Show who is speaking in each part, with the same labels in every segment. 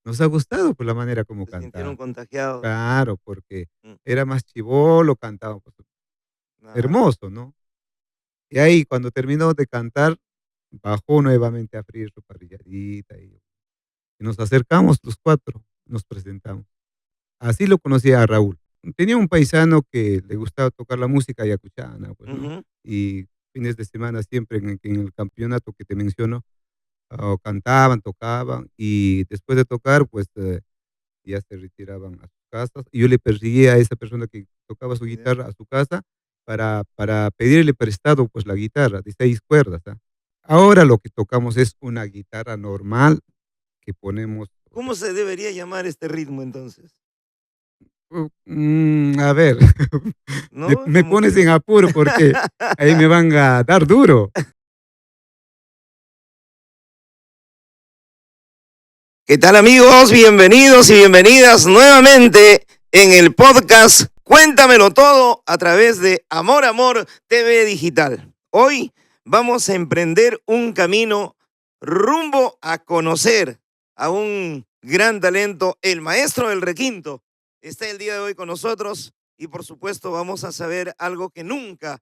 Speaker 1: nos ha gustado por la manera como
Speaker 2: Se sintieron
Speaker 1: cantaba.
Speaker 2: contagiados.
Speaker 1: Claro, porque
Speaker 2: Mm,
Speaker 1: era más chibolo, cantaba, pues,
Speaker 2: ah,
Speaker 1: hermoso, ¿no? Y ahí, cuando terminó de cantar, bajó nuevamente a freír su parrilladita y nos acercamos los 4, nos presentamos. Así lo conocí a Raúl. Tenía un paisano que le gustaba tocar la música yacuchana, pues, ¿no?
Speaker 2: ujú,
Speaker 1: Y fines de semana siempre en el campeonato que te menciono, cantaban, tocaban, y después de tocar, pues, ya se retiraban a sus casas. Y yo le perseguía a esa persona que tocaba su
Speaker 2: ya.
Speaker 1: guitarra a su casa para pedirle prestado, pues, la guitarra de 6 cuerdas, ¿ah? Ahora lo que tocamos es una guitarra normal que ponemos, o sea,
Speaker 2: ¿Cómo se debería llamar este ritmo entonces?
Speaker 1: a ver,
Speaker 2: ¿No?
Speaker 1: me
Speaker 2: Como
Speaker 1: pones
Speaker 2: que
Speaker 1: en apuro porque ahí me van a dar duro.
Speaker 2: ¿Qué tal amigos? Bienvenidos y bienvenidas nuevamente en el podcast Cuéntamelo todo a través de Amor Amor TV Digital. Hoy vamos a emprender un camino rumbo a conocer a un gran talento, el maestro del requinto. Está el día de hoy con nosotros y por supuesto vamos a saber algo que nunca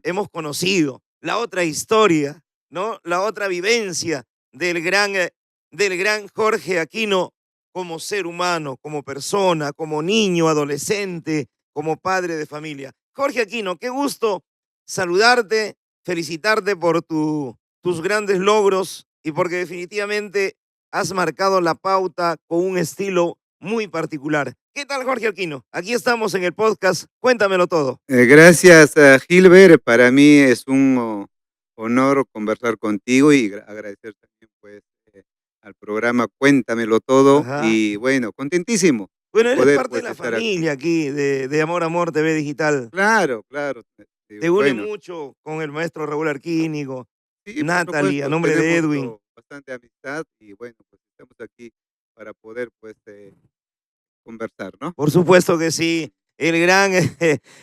Speaker 2: hemos conocido, la otra historia, ¿no? La otra vivencia del gran Jorge Aquino como ser humano, como persona, como niño, adolescente, como padre de familia. Jorge Aquino, qué gusto saludarte, felicitarte por tus grandes logros y porque definitivamente has marcado la pauta con un estilo muy particular. ¿Qué tal, Jorge Aquino? Aquí estamos en el podcast. Cuéntamelo todo.
Speaker 1: Gracias, Gilbert. Para mí es un honor conversar contigo y agradecer también, pues, al programa Cuéntamelo Todo.
Speaker 2: Ajá.
Speaker 1: Y bueno, contentísimo de
Speaker 2: Bueno, eres
Speaker 1: poder,
Speaker 2: parte de
Speaker 1: pues,
Speaker 2: la
Speaker 1: estar aquí.
Speaker 2: familia aquí de Amor Amor TV Digital.
Speaker 1: Claro, claro.
Speaker 2: Te une
Speaker 1: Bueno,
Speaker 2: mucho con el maestro Raúl Arquínigo,
Speaker 1: sí, por
Speaker 2: Natalie, a
Speaker 1: supuesto,
Speaker 2: nombre de
Speaker 1: tenemos
Speaker 2: Edwin.
Speaker 1: bastante amistad y bueno, pues estamos aquí para poder, pues, conversar, ¿no?
Speaker 2: Por supuesto que sí. El gran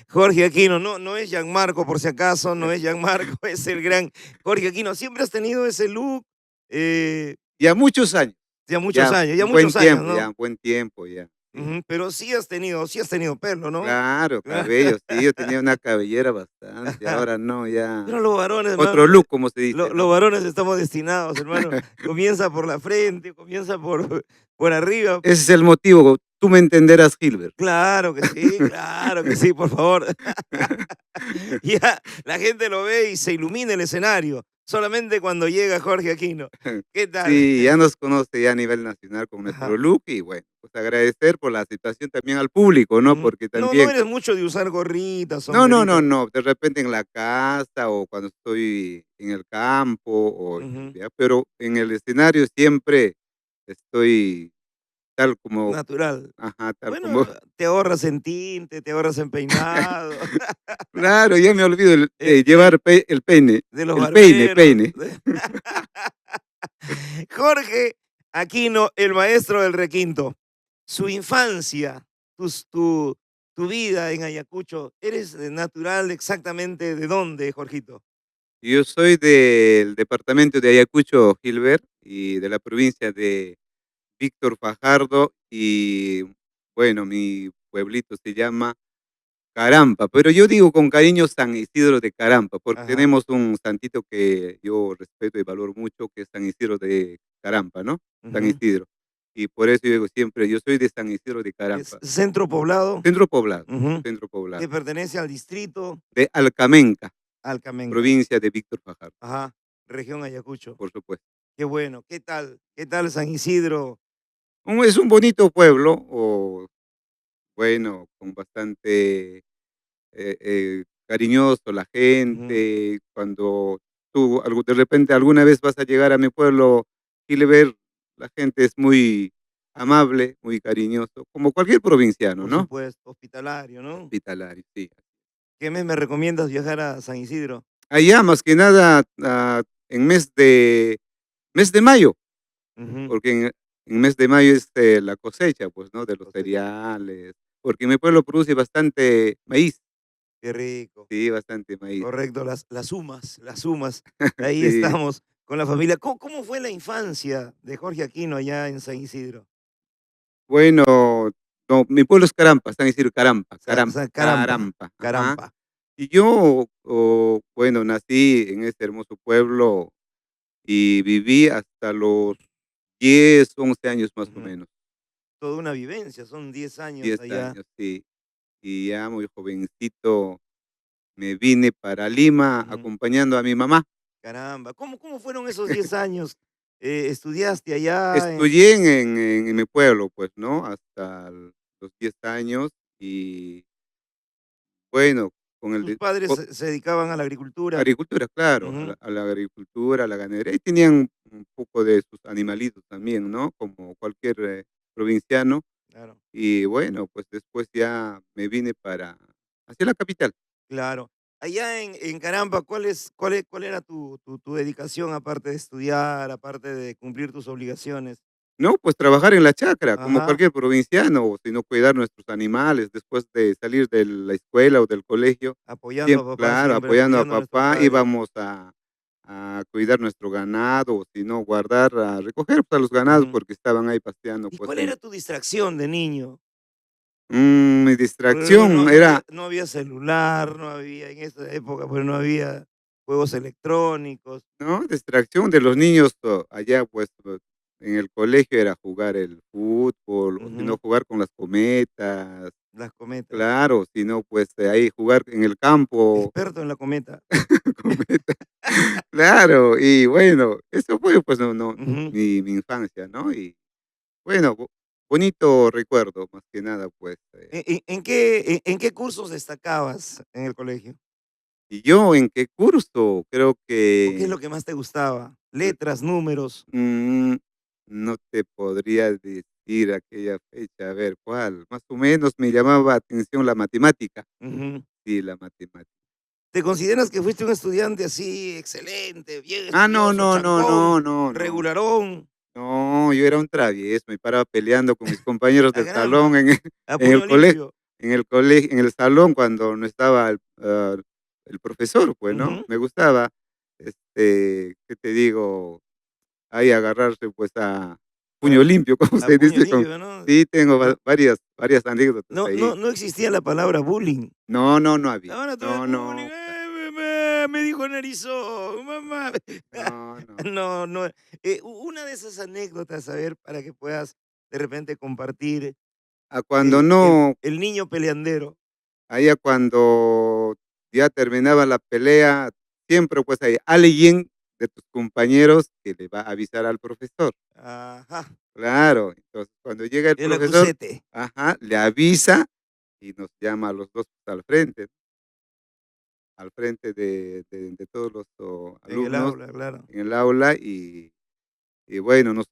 Speaker 2: Jorge Aquino, no es Gianmarco por si acaso, no es Gianmarco, es el gran Jorge Aquino. Siempre has tenido ese look eh,
Speaker 1: Ya muchos años,
Speaker 2: ya
Speaker 1: un
Speaker 2: muchos
Speaker 1: buen
Speaker 2: años,
Speaker 1: tiempo,
Speaker 2: ¿no?
Speaker 1: ya un buen tiempo, ya. Sí.
Speaker 2: Ujú, pero sí has tenido pelo, ¿no?
Speaker 1: Claro, cabello, sí, yo tenía una cabellera bastante, ahora no, ya
Speaker 2: Pero los varones,
Speaker 1: otro
Speaker 2: hermano,
Speaker 1: look, como se dice,
Speaker 2: los
Speaker 1: ¿no?
Speaker 2: varones estamos destinados, hermano. Comienza por la frente, comienza por arriba.
Speaker 1: Ese es el motivo, tú me entenderás, Gilbert.
Speaker 2: Claro que sí, por favor. Ya la gente lo ve y se ilumina el escenario, solamente cuando llega Jorge Aquino. ¿Qué tal?
Speaker 1: Sí, ya nos conoce ya a nivel nacional con nuestro
Speaker 2: Ajá.
Speaker 1: look y bueno, pues agradecer por la aceptación también al público, ¿no?
Speaker 2: Ujú.
Speaker 1: Porque
Speaker 2: No
Speaker 1: también
Speaker 2: eres mucho de usar gorritas,
Speaker 1: no, no, no,
Speaker 2: sombreritos.
Speaker 1: no, de repente en la casa o cuando estoy en el campo o en el
Speaker 2: Ujú.
Speaker 1: viaje, pero en el escenario siempre estoy tal como
Speaker 2: Natural.
Speaker 1: ajá, tal
Speaker 2: Bueno,
Speaker 1: como
Speaker 2: te ahorras en tinte, te ahorras en peinado,
Speaker 1: claro, ya me olvido
Speaker 2: de
Speaker 1: llevar el peine,
Speaker 2: de los
Speaker 1: el peine,
Speaker 2: barberos.
Speaker 1: peine.
Speaker 2: Jorge Aquino, el maestro del requinto. Su infancia, tu vida en Ayacucho, ¿eres natural exactamente de dónde, Jorgito?
Speaker 1: Yo soy del departamento de Ayacucho, Gilbert, y de la provincia de Víctor Fajardo, y bueno, mi pueblito se llama Carampa, pero yo digo con cariño San Isidro de Carampa, porque
Speaker 2: Ajá.
Speaker 1: tenemos un santito que yo respeto y valoro mucho, que es San Isidro de Carampa, ¿no? San
Speaker 2: Ujú.
Speaker 1: Isidro. Y por eso yo digo siempre, yo soy de San Isidro de
Speaker 2: Es
Speaker 1: Carampa,
Speaker 2: centro poblado,
Speaker 1: centro poblado,
Speaker 2: ujú,
Speaker 1: centro
Speaker 2: que
Speaker 1: poblado,
Speaker 2: pertenece al distrito
Speaker 1: de Alcamenca,
Speaker 2: Alcamenca.
Speaker 1: provincia de Víctor Fajardo,
Speaker 2: Ajá, región Ayacucho.
Speaker 1: por supuesto.
Speaker 2: Qué bueno. ¿Qué tal? ¿Qué tal San Isidro?
Speaker 1: Es un bonito pueblo, o bueno, con bastante cariñoso la
Speaker 2: Ujú.
Speaker 1: gente. Cuando tú de repente alguna vez vas a llegar a mi pueblo, Gilbert, la gente es muy amable, muy cariñoso, como cualquier provinciano,
Speaker 2: Por
Speaker 1: ¿no?
Speaker 2: supuesto, hospitalario, ¿no?
Speaker 1: Hospitalario, sí.
Speaker 2: ¿Qué mes me recomiendas viajar a San Isidro?
Speaker 1: Allá más que nada en mes de mayo,
Speaker 2: Ujú.
Speaker 1: porque en mes de mayo es la cosecha, pues, ¿no? De los
Speaker 2: Cosecha.
Speaker 1: cereales, porque mi pueblo produce bastante maíz,
Speaker 2: Qué rico.
Speaker 1: sí, bastante maíz.
Speaker 2: Correcto, las sumas, ahí
Speaker 1: Sí.
Speaker 2: estamos. con la familia. ¿Cómo fue la infancia de Jorge Aquino allá en San Isidro?
Speaker 1: Bueno, no, mi pueblo es Carampa, San Isidro, Carampa,
Speaker 2: Carampa,
Speaker 1: Carampa, ajá.
Speaker 2: Carampa.
Speaker 1: Y yo, bueno, nací en este hermoso pueblo y viví hasta los 10, 11 años más o
Speaker 2: Ujú.
Speaker 1: menos,
Speaker 2: Toda una vivencia, son 10 años
Speaker 1: 10
Speaker 2: allá.
Speaker 1: años, sí. Y ya muy jovencito me vine para Lima
Speaker 2: Ujú.
Speaker 1: acompañando a mi mamá.
Speaker 2: Caramba, ¿cómo fueron esos 10 años? ¿Estudiaste allá en
Speaker 1: Estudié en mi pueblo, pues, ¿no? Hasta los 10 años y bueno, con el
Speaker 2: tus
Speaker 1: de
Speaker 2: padres
Speaker 1: co
Speaker 2: se dedicaban a la agricultura?
Speaker 1: agricultura, claro, a la
Speaker 2: Ujú,
Speaker 1: a la agricultura, a la ganadería, y tenían un poco de sus animalitos también, ¿no? Como cualquier, provinciano.
Speaker 2: claro,
Speaker 1: Y bueno, pues después ya me vine para hacia la capital.
Speaker 2: claro. Allá en Caramba, ¿cuál era tu dedicación aparte de estudiar, aparte de cumplir tus obligaciones?
Speaker 1: No, pues trabajar en la chacra, como
Speaker 2: Ajá,
Speaker 1: cualquier provinciano, o sino cuidar nuestros animales después de salir de la escuela o del colegio.
Speaker 2: apoyando a papá
Speaker 1: Claro,
Speaker 2: siempre,
Speaker 1: apoyando a
Speaker 2: apoyando a nuestros
Speaker 1: papá,
Speaker 2: padres.
Speaker 1: íbamos a cuidar nuestro ganado, o si no, guardar, a recoger, pues, a los ganados
Speaker 2: Ujú.
Speaker 1: porque estaban ahí pasteando,
Speaker 2: ¿Y
Speaker 1: pues,
Speaker 2: cuál era tu distracción de niño?
Speaker 1: mi
Speaker 2: Porque no
Speaker 1: distracción
Speaker 2: no
Speaker 1: era,
Speaker 2: había no había celular, no había en esa época, pues, no había juegos electrónicos,
Speaker 1: ¿no? Distracción de los niños, allá, pues, en el colegio era jugar el fútbol, o si no,
Speaker 2: ujú,
Speaker 1: jugar con las cometas.
Speaker 2: las cometas.
Speaker 1: Claro, si no, pues, ahí jugar en el campo,
Speaker 2: Experto en la cometa.
Speaker 1: cometa. Claro, y bueno, eso fue, pues, no,
Speaker 2: Ujú.
Speaker 1: mi infancia, ¿no? Y bueno, bonito recuerdo, más que nada, pues,
Speaker 2: ¿En qué cursos destacabas en el colegio?
Speaker 1: ¿y yo en qué curso? Creo
Speaker 2: ¿O qué es
Speaker 1: que,
Speaker 2: lo que más te gustaba?
Speaker 1: l
Speaker 2: Letras, números.
Speaker 1: mm, no te podría decir aquella fecha, a ver, ¿cuál? Más o menos me llamaba atención la matemática.
Speaker 2: Ujú.
Speaker 1: Sí, la matemática.
Speaker 2: ¿Te consideras que fuiste un estudiante así excelente, bien
Speaker 1: Ah, no,
Speaker 2: estudioso,
Speaker 1: no, no, no,
Speaker 2: chancón,
Speaker 1: no, no.
Speaker 2: regularón?
Speaker 1: No, yo era un travieso, me paraba peleando con mis compañeros
Speaker 2: A
Speaker 1: del salón
Speaker 2: caramba, a
Speaker 1: en el
Speaker 2: puño limpio.
Speaker 1: en el salón cuando no estaba el profesor, pues, ¿no?
Speaker 2: Ujú.
Speaker 1: Me gustaba, ¿qué te digo? Ahí agarrarse, pues, a puño
Speaker 2: Claro,
Speaker 1: limpio, como
Speaker 2: a
Speaker 1: se
Speaker 2: puño
Speaker 1: dice con
Speaker 2: limpio, ¿no?
Speaker 1: sí, tengo
Speaker 2: No
Speaker 1: varias anécdotas
Speaker 2: no
Speaker 1: ahí.
Speaker 2: no no existía la palabra bullying.
Speaker 1: No, no, no había.
Speaker 2: Ahora todo es
Speaker 1: No,
Speaker 2: bullying.
Speaker 1: no,
Speaker 2: Mamá, me dijo narizón, mamá.
Speaker 1: no, no.
Speaker 2: No, no. Una de esas anécdotas, a ver, para que puedas de repente compartir
Speaker 1: Cuando
Speaker 2: el
Speaker 1: no
Speaker 2: el niño peleandero.
Speaker 1: allá cuando ya terminaba la pelea, siempre, pues, hay alguien de tus compañeros que le va a avisar al profesor.
Speaker 2: Ajá,
Speaker 1: Claro, entonces, cuando llega el
Speaker 2: el
Speaker 1: profesor,
Speaker 2: acusete.
Speaker 1: ajá, le avisa y nos llama a los 2 al frente de todos los,
Speaker 2: En el
Speaker 1: alumnos
Speaker 2: aula, claro.
Speaker 1: en el aula y bueno, nos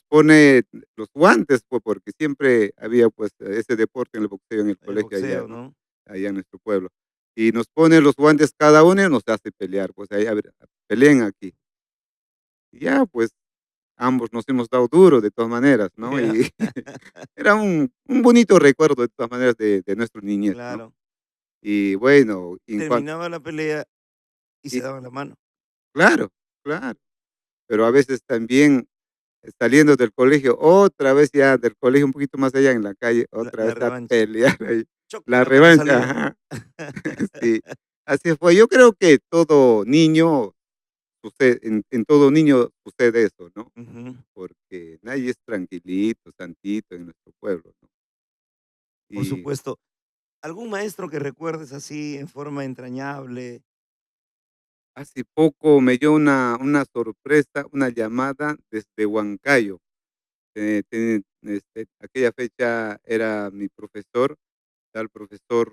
Speaker 1: pone los guantes, pues, porque siempre había, pues, ese deporte en el boxeo en el
Speaker 2: El
Speaker 1: colegio allá,
Speaker 2: boxeo,
Speaker 1: ¿no?
Speaker 2: ¿no?
Speaker 1: Allá en nuestro pueblo. Y nos pone los guantes cada uno y nos hace pelear, pues, ahí, a ver, peleen aquí. Y ya, pues, ambos nos hemos dado duro de todas maneras, ¿no?
Speaker 2: Ya,
Speaker 1: Y era un bonito recuerdo de todas maneras de nuestra niñez, ¿no?
Speaker 2: claro.
Speaker 1: Y bueno, y en cuan
Speaker 2: Terminaba la pelea y se
Speaker 1: y
Speaker 2: daban la mano.
Speaker 1: claro, claro, pero a veces también, saliendo del colegio, otra vez ya del colegio un poquito más allá en la calle,
Speaker 2: La
Speaker 1: otra
Speaker 2: la
Speaker 1: vez a
Speaker 2: revancha.
Speaker 1: pelear ahí, la
Speaker 2: Chócala para la
Speaker 1: revancha,
Speaker 2: salida.
Speaker 1: ajá, sí, así fue. Yo creo que todo niño sucede en todo niño sucede eso, ¿no?
Speaker 2: Ujú,
Speaker 1: Porque nadie es tranquilito, santito en nuestro pueblo, ¿no?
Speaker 2: por
Speaker 1: Y
Speaker 2: supuesto. ¿Algún maestro que recuerdes así en forma entrañable?
Speaker 1: hace poco me dio una sorpresa, una llamada desde Huancayo. Aquella fecha era mi profesor, tal profesor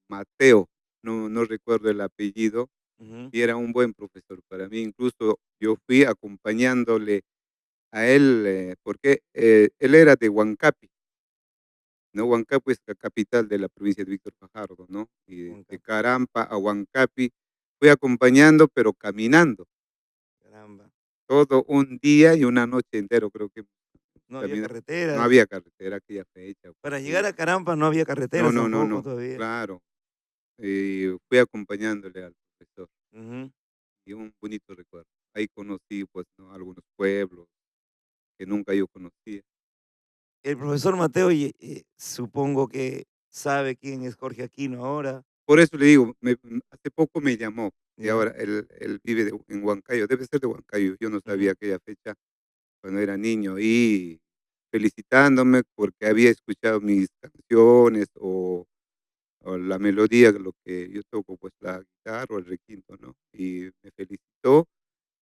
Speaker 1: Mateo, no recuerdo el apellido,
Speaker 2: Ujú,
Speaker 1: y era un buen profesor para mí. Incluso yo fui acompañándole a él, porque, él era de Huancapi, ¿no? Huancapi es la capital de la provincia de Víctor Fajardo, ¿no? Y de
Speaker 2: Huancapi,
Speaker 1: Carampa a Huancapi fui acompañando, pero caminando,
Speaker 2: caramba.
Speaker 1: todo un día y una noche entero, creo que
Speaker 2: No había
Speaker 1: camina no
Speaker 2: carreteras.
Speaker 1: había carretera aquella fecha, pues
Speaker 2: Para llegar
Speaker 1: sí.
Speaker 2: a Caramba no había
Speaker 1: No,
Speaker 2: carreteras
Speaker 1: no, no,
Speaker 2: tampoco
Speaker 1: no,
Speaker 2: todavía.
Speaker 1: claro, fui acompañándole al profesor
Speaker 2: Ujú.
Speaker 1: y un bonito recuerdo. ahí conocí, pues, ¿no? Algunos pueblos que nunca yo conocía.
Speaker 2: El profesor Mateo, supongo que sabe quién es Jorge Aquino ahora,
Speaker 1: Por eso le digo, hace poco me llamó y
Speaker 2: ¿ya?
Speaker 1: ahora él vive en Huancayo, debe ser de Huancayo, yo no sabía
Speaker 2: Ujú,
Speaker 1: aquella fecha cuando era niño, y felicitándome porque había escuchado mis canciones o la melodía, lo que yo toco, pues, la guitarra o el requinto, ¿no? Y me felicitó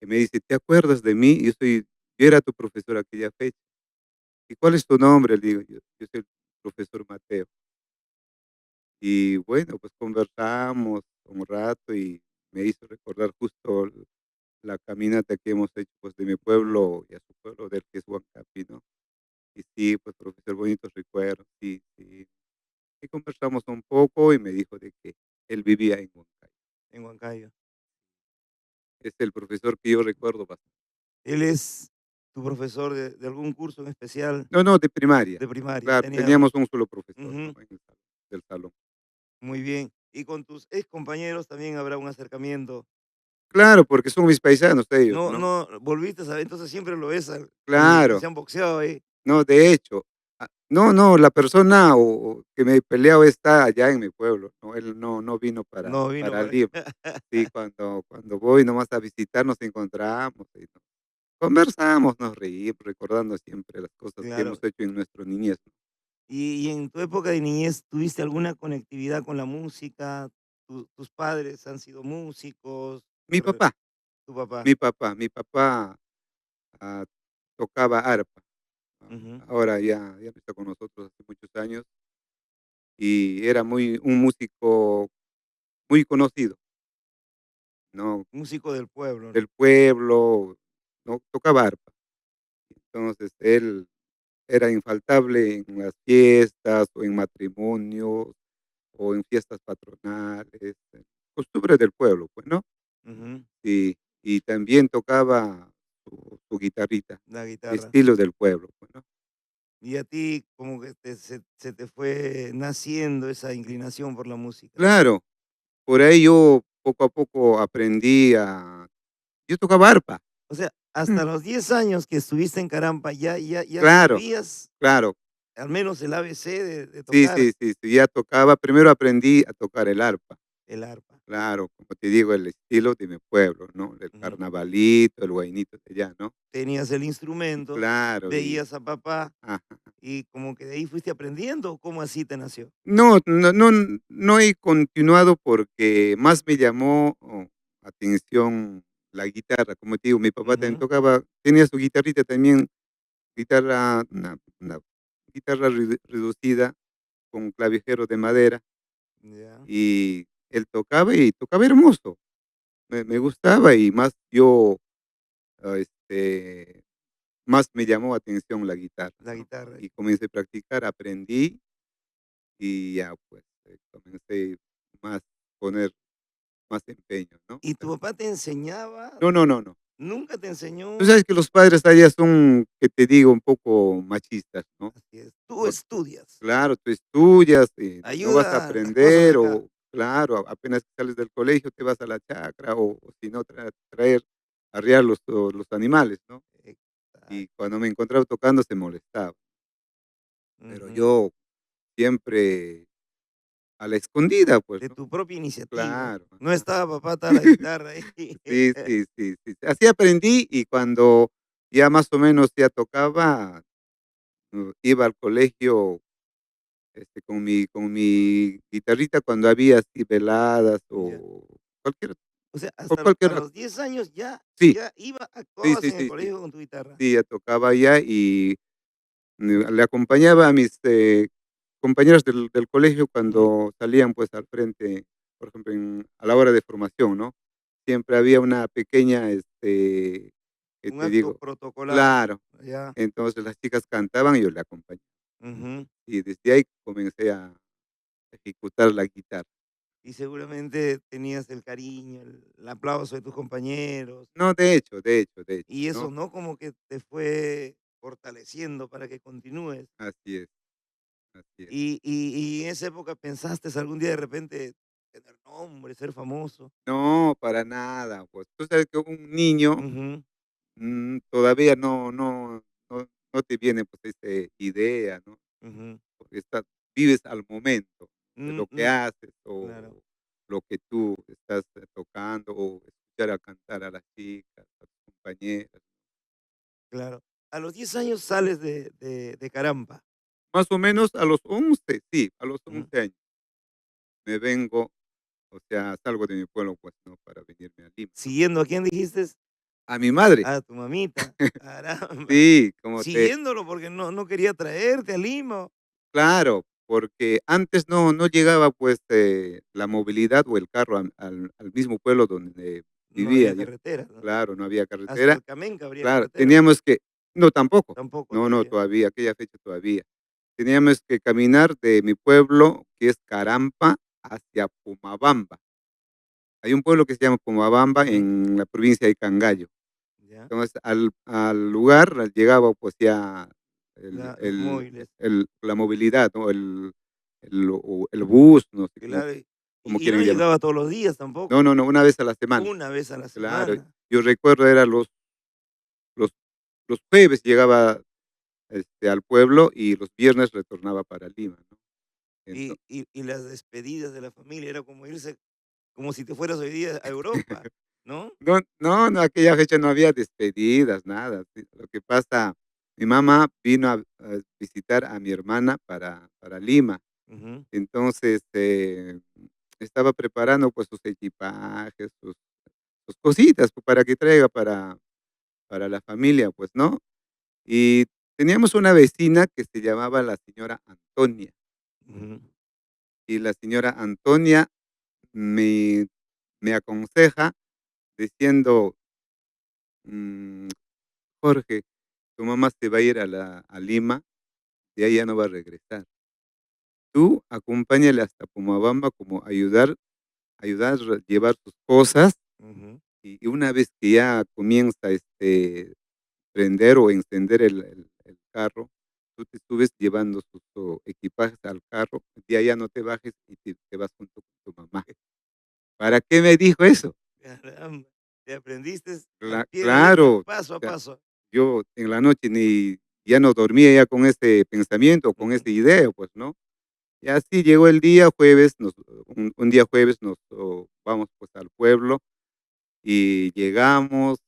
Speaker 1: y me dice: "¿Te acuerdas de mí? Yo era tu profesor aquella fecha". "¿Y cuál es tu nombre?", le digo yo soy el profesor Mateo. Y bueno, pues conversamos un rato y me hizo recordar justo la caminata que hemos hecho, pues, de mi
Speaker 2: ujú.
Speaker 1: pueblo y a su pueblo, del que es Huancapi, ¿no? Y sí, pues, profesor, bonitos recuerdos, sí, sí. Y conversamos un poco y me dijo de que él vivía en Huancayo.
Speaker 2: En Huancayo.
Speaker 1: Es el profesor que yo recuerdo bastante.
Speaker 2: ¿Él es tu profesor de algún curso en especial
Speaker 1: No, no, de primaria.
Speaker 2: de primaria?
Speaker 1: Claro,
Speaker 2: Tenía un
Speaker 1: teníamos un solo profesor, ¿no?
Speaker 2: ujú,
Speaker 1: En el salón, del salón.
Speaker 2: muy bien. ¿Y con tus ex compañeros también habrá un acercamiento?
Speaker 1: Claro, porque son mis paisanos ellos,
Speaker 2: No
Speaker 1: ¿no?
Speaker 2: no volviste a ver, entonces siempre lo ves al que
Speaker 1: Claro.
Speaker 2: se han boxeado ahí.
Speaker 1: No, de hecho, no, no, la persona o que me peleado está allá en mi pueblo, no, él no vino
Speaker 2: No vino
Speaker 1: para
Speaker 2: para
Speaker 1: Lima.
Speaker 2: acá.
Speaker 1: Sí, cuando voy nomás a visitar nos encontramos y nos conversamos, nos reímos, recordando siempre las cosas que hemos
Speaker 2: Claro.
Speaker 1: hecho en nuestra niñez, ¿no?
Speaker 2: Y en tu época de niñez, ¿tuviste alguna conectividad con la música? ¿Tus padres han sido músicos?
Speaker 1: Mi
Speaker 2: Re
Speaker 1: papá,
Speaker 2: tu papá.
Speaker 1: mi papá, ah, tocaba arpa,
Speaker 2: Ujú.
Speaker 1: ahora ya no está con nosotros hace muchos años, y era un músico muy conocido, ¿no?
Speaker 2: Músico del pueblo,
Speaker 1: Del
Speaker 2: ¿no?
Speaker 1: pueblo, ¿no? Tocaba arpa. Entonces, él era infaltable en las fiestas, o en matrimonios, o en fiestas patronales, costumbres del pueblo, pues, ¿no?
Speaker 2: Ujú.
Speaker 1: Y también tocaba su guitarrita,
Speaker 2: La guitarra.
Speaker 1: estilo del pueblo, pues, ¿no?
Speaker 2: Y a ti como que se te fue naciendo esa inclinación por la música.
Speaker 1: Claro, por ahí yo poco a poco yo tocaba arpa.
Speaker 2: O sea,
Speaker 1: Mm,
Speaker 2: hasta los 10 años que estuviste en Carampa, ya
Speaker 1: claro,
Speaker 2: sabías
Speaker 1: claro.
Speaker 2: al menos el ABC de
Speaker 1: Sí,
Speaker 2: tocar
Speaker 1: sí, sí, sí, ya tocaba, primero aprendí a tocar el arpa.
Speaker 2: el arpa.
Speaker 1: Claro, como te digo, el estilo de mi pueblo, ¿no? El
Speaker 2: Ujú.
Speaker 1: carnavalito, el guainito de allá, ¿no?
Speaker 2: Tenías el instrumento,
Speaker 1: Claro,
Speaker 2: veías a papá
Speaker 1: ajá.
Speaker 2: y como que de ahí fuiste aprendiendo, ¿cómo así te nació?
Speaker 1: No he continuado porque más me llamó, atención la guitarra. Como te digo, mi papá también
Speaker 2: Ujú,
Speaker 1: tocaba, tenía su guitarrita también, una guitarra reducida con clavijero de madera,
Speaker 2: ya,
Speaker 1: y él tocaba y tocaba hermoso. Me gustaba y más yo, ah, este más me llamó atención la guitarra,
Speaker 2: la
Speaker 1: ¿no?
Speaker 2: guitarra.
Speaker 1: Y comencé a practicar, aprendí y ya, pues, comencé más poner más empeño, ¿no?
Speaker 2: ¿Y tu papá te enseñaba?
Speaker 1: No, no, no, no.
Speaker 2: ¿Nunca te
Speaker 1: Tú
Speaker 2: enseñó?
Speaker 1: sabes que los padres allá son, que te digo, un poco machistas, ¿no?
Speaker 2: Así es, tú
Speaker 1: Porque,
Speaker 2: estudias,
Speaker 1: claro, tú estudias y no vas a
Speaker 2: ayuda las cosas de
Speaker 1: aprender
Speaker 2: acá.
Speaker 1: o, claro, apenas sales del colegio te vas a la chacra o si no, traer, arriar los animales, ¿no? Y
Speaker 2: Exacto.
Speaker 1: cuando me encontraba tocando se molestaba, pero
Speaker 2: Ujú.
Speaker 1: yo siempre a la escondida, pues,
Speaker 2: De
Speaker 1: ¿no?
Speaker 2: tu propia iniciativa.
Speaker 1: Claro,
Speaker 2: No
Speaker 1: ajá.
Speaker 2: estaba papá, estaba la guitarra ahí.
Speaker 1: Sí, sí, sí, sí. Así aprendí y cuando ya más o menos ya tocaba, iba al colegio, con mi guitarrita cuando había así veladas
Speaker 2: Ya.
Speaker 1: o cualquier
Speaker 2: O sea,
Speaker 1: o
Speaker 2: a
Speaker 1: cualquier
Speaker 2: los 10 años
Speaker 1: sí,
Speaker 2: ya
Speaker 1: sí,
Speaker 2: actuabas
Speaker 1: sí,
Speaker 2: en el
Speaker 1: sí, sí.
Speaker 2: colegio con tu guitarra.
Speaker 1: Sí, ya tocaba ya y, le acompañaba a mis, compañeros del colegio
Speaker 2: Ujú.
Speaker 1: cuando salían, pues, al frente, por ejemplo, a la hora de formación, ¿no? Siempre había una pequeña, ¿qué
Speaker 2: Un
Speaker 1: te
Speaker 2: acto
Speaker 1: digo?
Speaker 2: protocolar,
Speaker 1: Claro,
Speaker 2: ya.
Speaker 1: entonces las chicas cantaban y yo le acompañaba.
Speaker 2: Ujú.
Speaker 1: Y desde ahí comencé a ejecutar la guitarra.
Speaker 2: Y seguramente tenías el cariño, el aplauso de tus compañeros,
Speaker 1: No, de hecho,
Speaker 2: y eso,
Speaker 1: ¿no?
Speaker 2: ¿no? Como que te fue fortaleciendo para que continúes.
Speaker 1: Así es, así es.
Speaker 2: Y en esa época pensaste algún día de repente tener nombre, ser famoso.
Speaker 1: No, para nada, pues, tú sabes que un niño,
Speaker 2: Ujú,
Speaker 1: todavía no te viene, pues, esa idea, ¿no?
Speaker 2: ujú.
Speaker 1: Porque vives al momento de
Speaker 2: Mm,
Speaker 1: lo que
Speaker 2: mm,
Speaker 1: haces,
Speaker 2: claro,
Speaker 1: o lo que tú estás, tocando, o escuchar a cantar a las chicas, a tus compañeras.
Speaker 2: claro. A los 10 años sales de Carampa.
Speaker 1: Más o menos a los 11, sí, a los
Speaker 2: Ujú.
Speaker 1: 11 años me vengo, o sea, salgo de mi pueblo, pues, ¿no? Para venirme a Lima, ¿no?
Speaker 2: ¿Siguiendo a quién dijiste?
Speaker 1: A mi madre,
Speaker 2: A tu mamita. Caramba.
Speaker 1: sí,
Speaker 2: Siguiéndolo porque no quería traerte a Lima.
Speaker 1: claro, porque antes no llegaba, pues, la movilidad o el carro al mismo pueblo donde
Speaker 2: No
Speaker 1: vivía
Speaker 2: había
Speaker 1: yo.
Speaker 2: carretera, ¿no?
Speaker 1: Claro, no había
Speaker 2: Hasta
Speaker 1: carretera.
Speaker 2: el Camenca habría
Speaker 1: Claro,
Speaker 2: carretera, ¿no?
Speaker 1: teníamos que no, tampoco.
Speaker 2: Tampoco
Speaker 1: No,
Speaker 2: todavía.
Speaker 1: todavía, aquella fecha todavía. Teníamos que caminar de mi pueblo, que es Carampa, hacia Pomabamba. Hay un pueblo que se llama Pomabamba
Speaker 2: Ujú,
Speaker 1: en la provincia de Cangallo.
Speaker 2: ya.
Speaker 1: Entonces, al lugar llegaba, pues, ya
Speaker 2: Los móviles.
Speaker 1: la movilidad, ¿no? El bus, no sé cómo
Speaker 2: Claro.
Speaker 1: cómo
Speaker 2: Y no
Speaker 1: quieren llamar.
Speaker 2: llegaba todos los días
Speaker 1: No,
Speaker 2: tampoco.
Speaker 1: no, no, una vez a la semana.
Speaker 2: Una vez a la
Speaker 1: Claro,
Speaker 2: semana.
Speaker 1: yo recuerdo era los los jueves llegaba, al pueblo, y los viernes retornaba para Lima, ¿no? Ento
Speaker 2: Y las despedidas de la familia era como irse, como si te fueras hoy día a Europa, ¿no?
Speaker 1: no, no, no, aquella fecha no había despedidas, nada. Sí, lo que pasa, mi mamá vino a visitar a mi hermana para Lima.
Speaker 2: Ujú,
Speaker 1: Entonces, estaba preparando, pues, sus equipajes, sus cositas, pues, para que traiga para la familia, pues, ¿no? Y teníamos una vecina que se llamaba la señora Antonia,
Speaker 2: ujú.
Speaker 1: y la señora Antonia me me aconseja diciendo: "Mm, Jorge, tu mamá se va a ir a Lima, y ahí ya no va a regresar. Tú acompáñale hasta Pomabamba como ayudar a llevar sus cosas,
Speaker 2: Ujú.
Speaker 1: y una vez que ya comienza, prender o encender el carro, tú te subes llevando sus equipajes al carro, de ahí ya no te bajes y te vas junto con tu mamá". ¿Para qué me dijo eso?
Speaker 2: Caramba, te aprendiste al pie de la letra,
Speaker 1: Claro,
Speaker 2: paso a
Speaker 1: ya
Speaker 2: paso.
Speaker 1: yo en la noche ya no dormía ya con ese pensamiento, con
Speaker 2: Ujú,
Speaker 1: esa idea, pues, ¿no? Y así llegó el día jueves, un día jueves vamos, pues, al pueblo, y llegamos,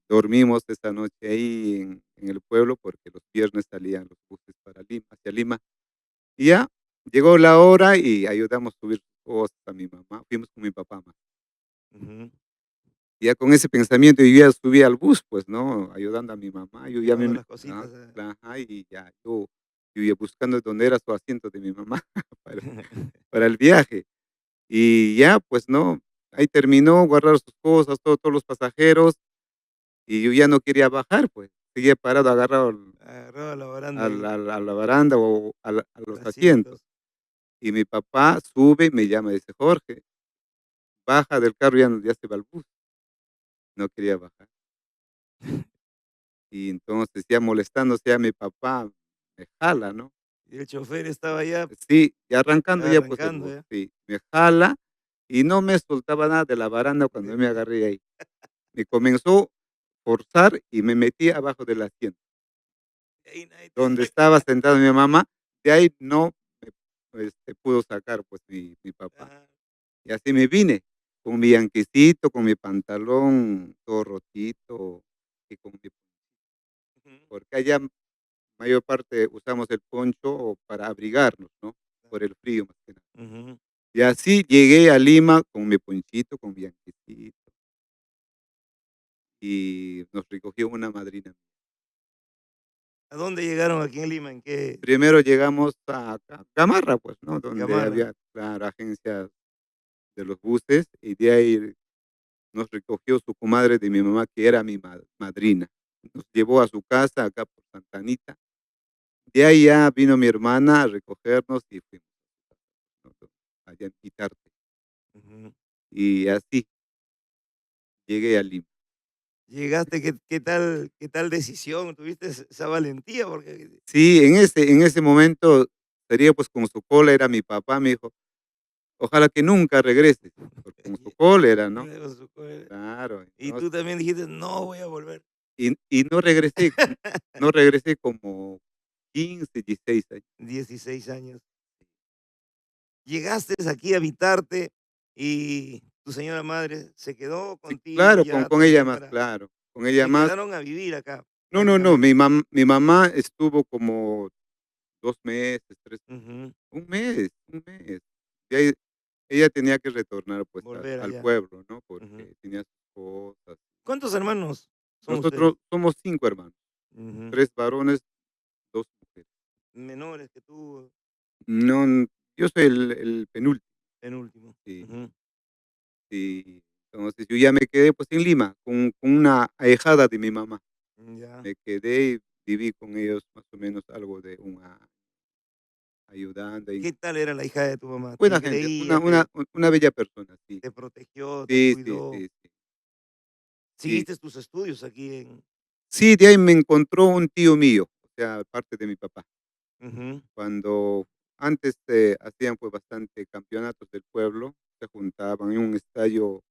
Speaker 1: dormimos esa noche ahí en el pueblo, porque los viernes salían los buses para Lima, hacia Lima. Y ya, llegó la hora y ayudamos a subir cosas a mi mamá, fuimos con mi papá más.
Speaker 2: ujú.
Speaker 1: Ya con ese pensamiento yo ya subí al bus, pues, ¿no? Ayudando a mi mamá, yo ya
Speaker 2: Llevando las cositas.
Speaker 1: ajá, y ya yo ya buscando dónde era su asiento de mi mamá para para el viaje. Y ya, pues, ¿no? Ahí terminó, guardar sus cosas, todos los pasajeros, y yo ya no quería bajar, pues, seguía parado, agarrado
Speaker 2: Agarraba la baranda ahí,
Speaker 1: a la baranda o a
Speaker 2: los
Speaker 1: los asientos.
Speaker 2: asientos.
Speaker 1: Y mi papá sube, me llama, dice: "Jorge, baja del carro, ya se va el bus". No quería bajar. Y entonces, ya molestándose a mi papá, me jala, ¿no?
Speaker 2: Y el chofer estaba ya
Speaker 1: Sí, y arrancando ya, pues, el
Speaker 2: arrancando
Speaker 1: bus,
Speaker 2: ya.
Speaker 1: sí, me jala y no me soltaba nada de la baranda cuando yo me agarré ahí. Me comenzó a forzar y me metí abajo del asiento,
Speaker 2: Y ahí nadie te
Speaker 1: donde
Speaker 2: saca.
Speaker 1: estaba sentada mi mamá, de ahí no me, pudo sacar, pues, mi papá.
Speaker 2: Ajá,
Speaker 1: Y así me vine, con mi yanquecito, con mi pantalón todo rotito, y con mi
Speaker 2: ujú,
Speaker 1: porque allá mayor parte usamos el poncho para abrigarnos, ¿no?
Speaker 2: claro,
Speaker 1: Por el frío, más que nada.
Speaker 2: ujú.
Speaker 1: Y así llegué a Lima con mi ponchito, con mi yanquecito, y nos recogió una madrina.
Speaker 2: ¿A dónde llegaron aquí en Lima? ¿En qué?
Speaker 1: Primero llegamos a Gamarra, pues, ¿no?
Speaker 2: En
Speaker 1: Donde
Speaker 2: Gamarra.
Speaker 1: había, claro, agencias de los buses, y de ahí nos recogió su comadre de mi mamá, que era mi madrina. Nos llevó a su casa acá por Santa Anita. De ahí ya vino mi hermana a recogernos y fuimos, ¿no? Allá en Itarte.
Speaker 2: Ujú.
Speaker 1: Y así llegué a Lima.
Speaker 2: Llegaste, qué tal decisión? ¿Tuviste esa valentía? Porque
Speaker 1: Sí, en ese momento sería, pues, como su cola era mi papá, me dijo: ojalá que nunca regreses, porque con su cólera, ¿no?
Speaker 2: Luego su cólera.
Speaker 1: Claro,
Speaker 2: Y
Speaker 1: entonces,
Speaker 2: tú también dijiste: "No voy a volver".
Speaker 1: y no regresé, no regresé como 15, 16 años.
Speaker 2: 16 años. Llegaste aquí a habitarte y tu señora madre se quedó
Speaker 1: Sí,
Speaker 2: contigo
Speaker 1: claro,
Speaker 2: ya
Speaker 1: con ella
Speaker 2: también
Speaker 1: más,
Speaker 2: para
Speaker 1: claro, con ella
Speaker 2: se
Speaker 1: más.
Speaker 2: quedaron a vivir acá
Speaker 1: No, no, no,
Speaker 2: prácticamente.
Speaker 1: mi mamá estuvo como 2 meses, 3,
Speaker 2: Ujú.
Speaker 1: un mes, un mes. Y ahí ella tenía que retornar, pues,
Speaker 2: Volver
Speaker 1: al
Speaker 2: allá.
Speaker 1: pueblo, ¿no?
Speaker 2: Ujú.
Speaker 1: Porque tenía sus cosas.
Speaker 2: ¿Cuántos hermanos son ustedes?
Speaker 1: Nosotros somos 5 hermanos,
Speaker 2: Ujú.
Speaker 1: 3 varones, 2 mujeres.
Speaker 2: Menores que tú,
Speaker 1: No, yo soy el penúltimo,
Speaker 2: penúltimo.
Speaker 1: sí,
Speaker 2: Ujú.
Speaker 1: sí. Entonces, yo ya me quedé, pues, en Lima con una ahijada de mi mamá.
Speaker 2: Ya.
Speaker 1: Me quedé y viví con ellos más o menos algo de un año, ayudando y
Speaker 2: ¿Qué tal era la hija de tu mamá? ¿Te
Speaker 1: buena gente,
Speaker 2: engreía, te
Speaker 1: una bella persona, sí.
Speaker 2: te protegió, te
Speaker 1: Sí, sí,
Speaker 2: cuidó?
Speaker 1: sí, sí, sí.
Speaker 2: ¿Seguiste tus estudios aquí en?
Speaker 1: Sí, de ahí me encontró un tío mío, o sea, parte de mi papá.
Speaker 2: Ujú.
Speaker 1: Cuando antes, hacían, pues, bastante campeonatos del pueblo, se juntaban en un estadio,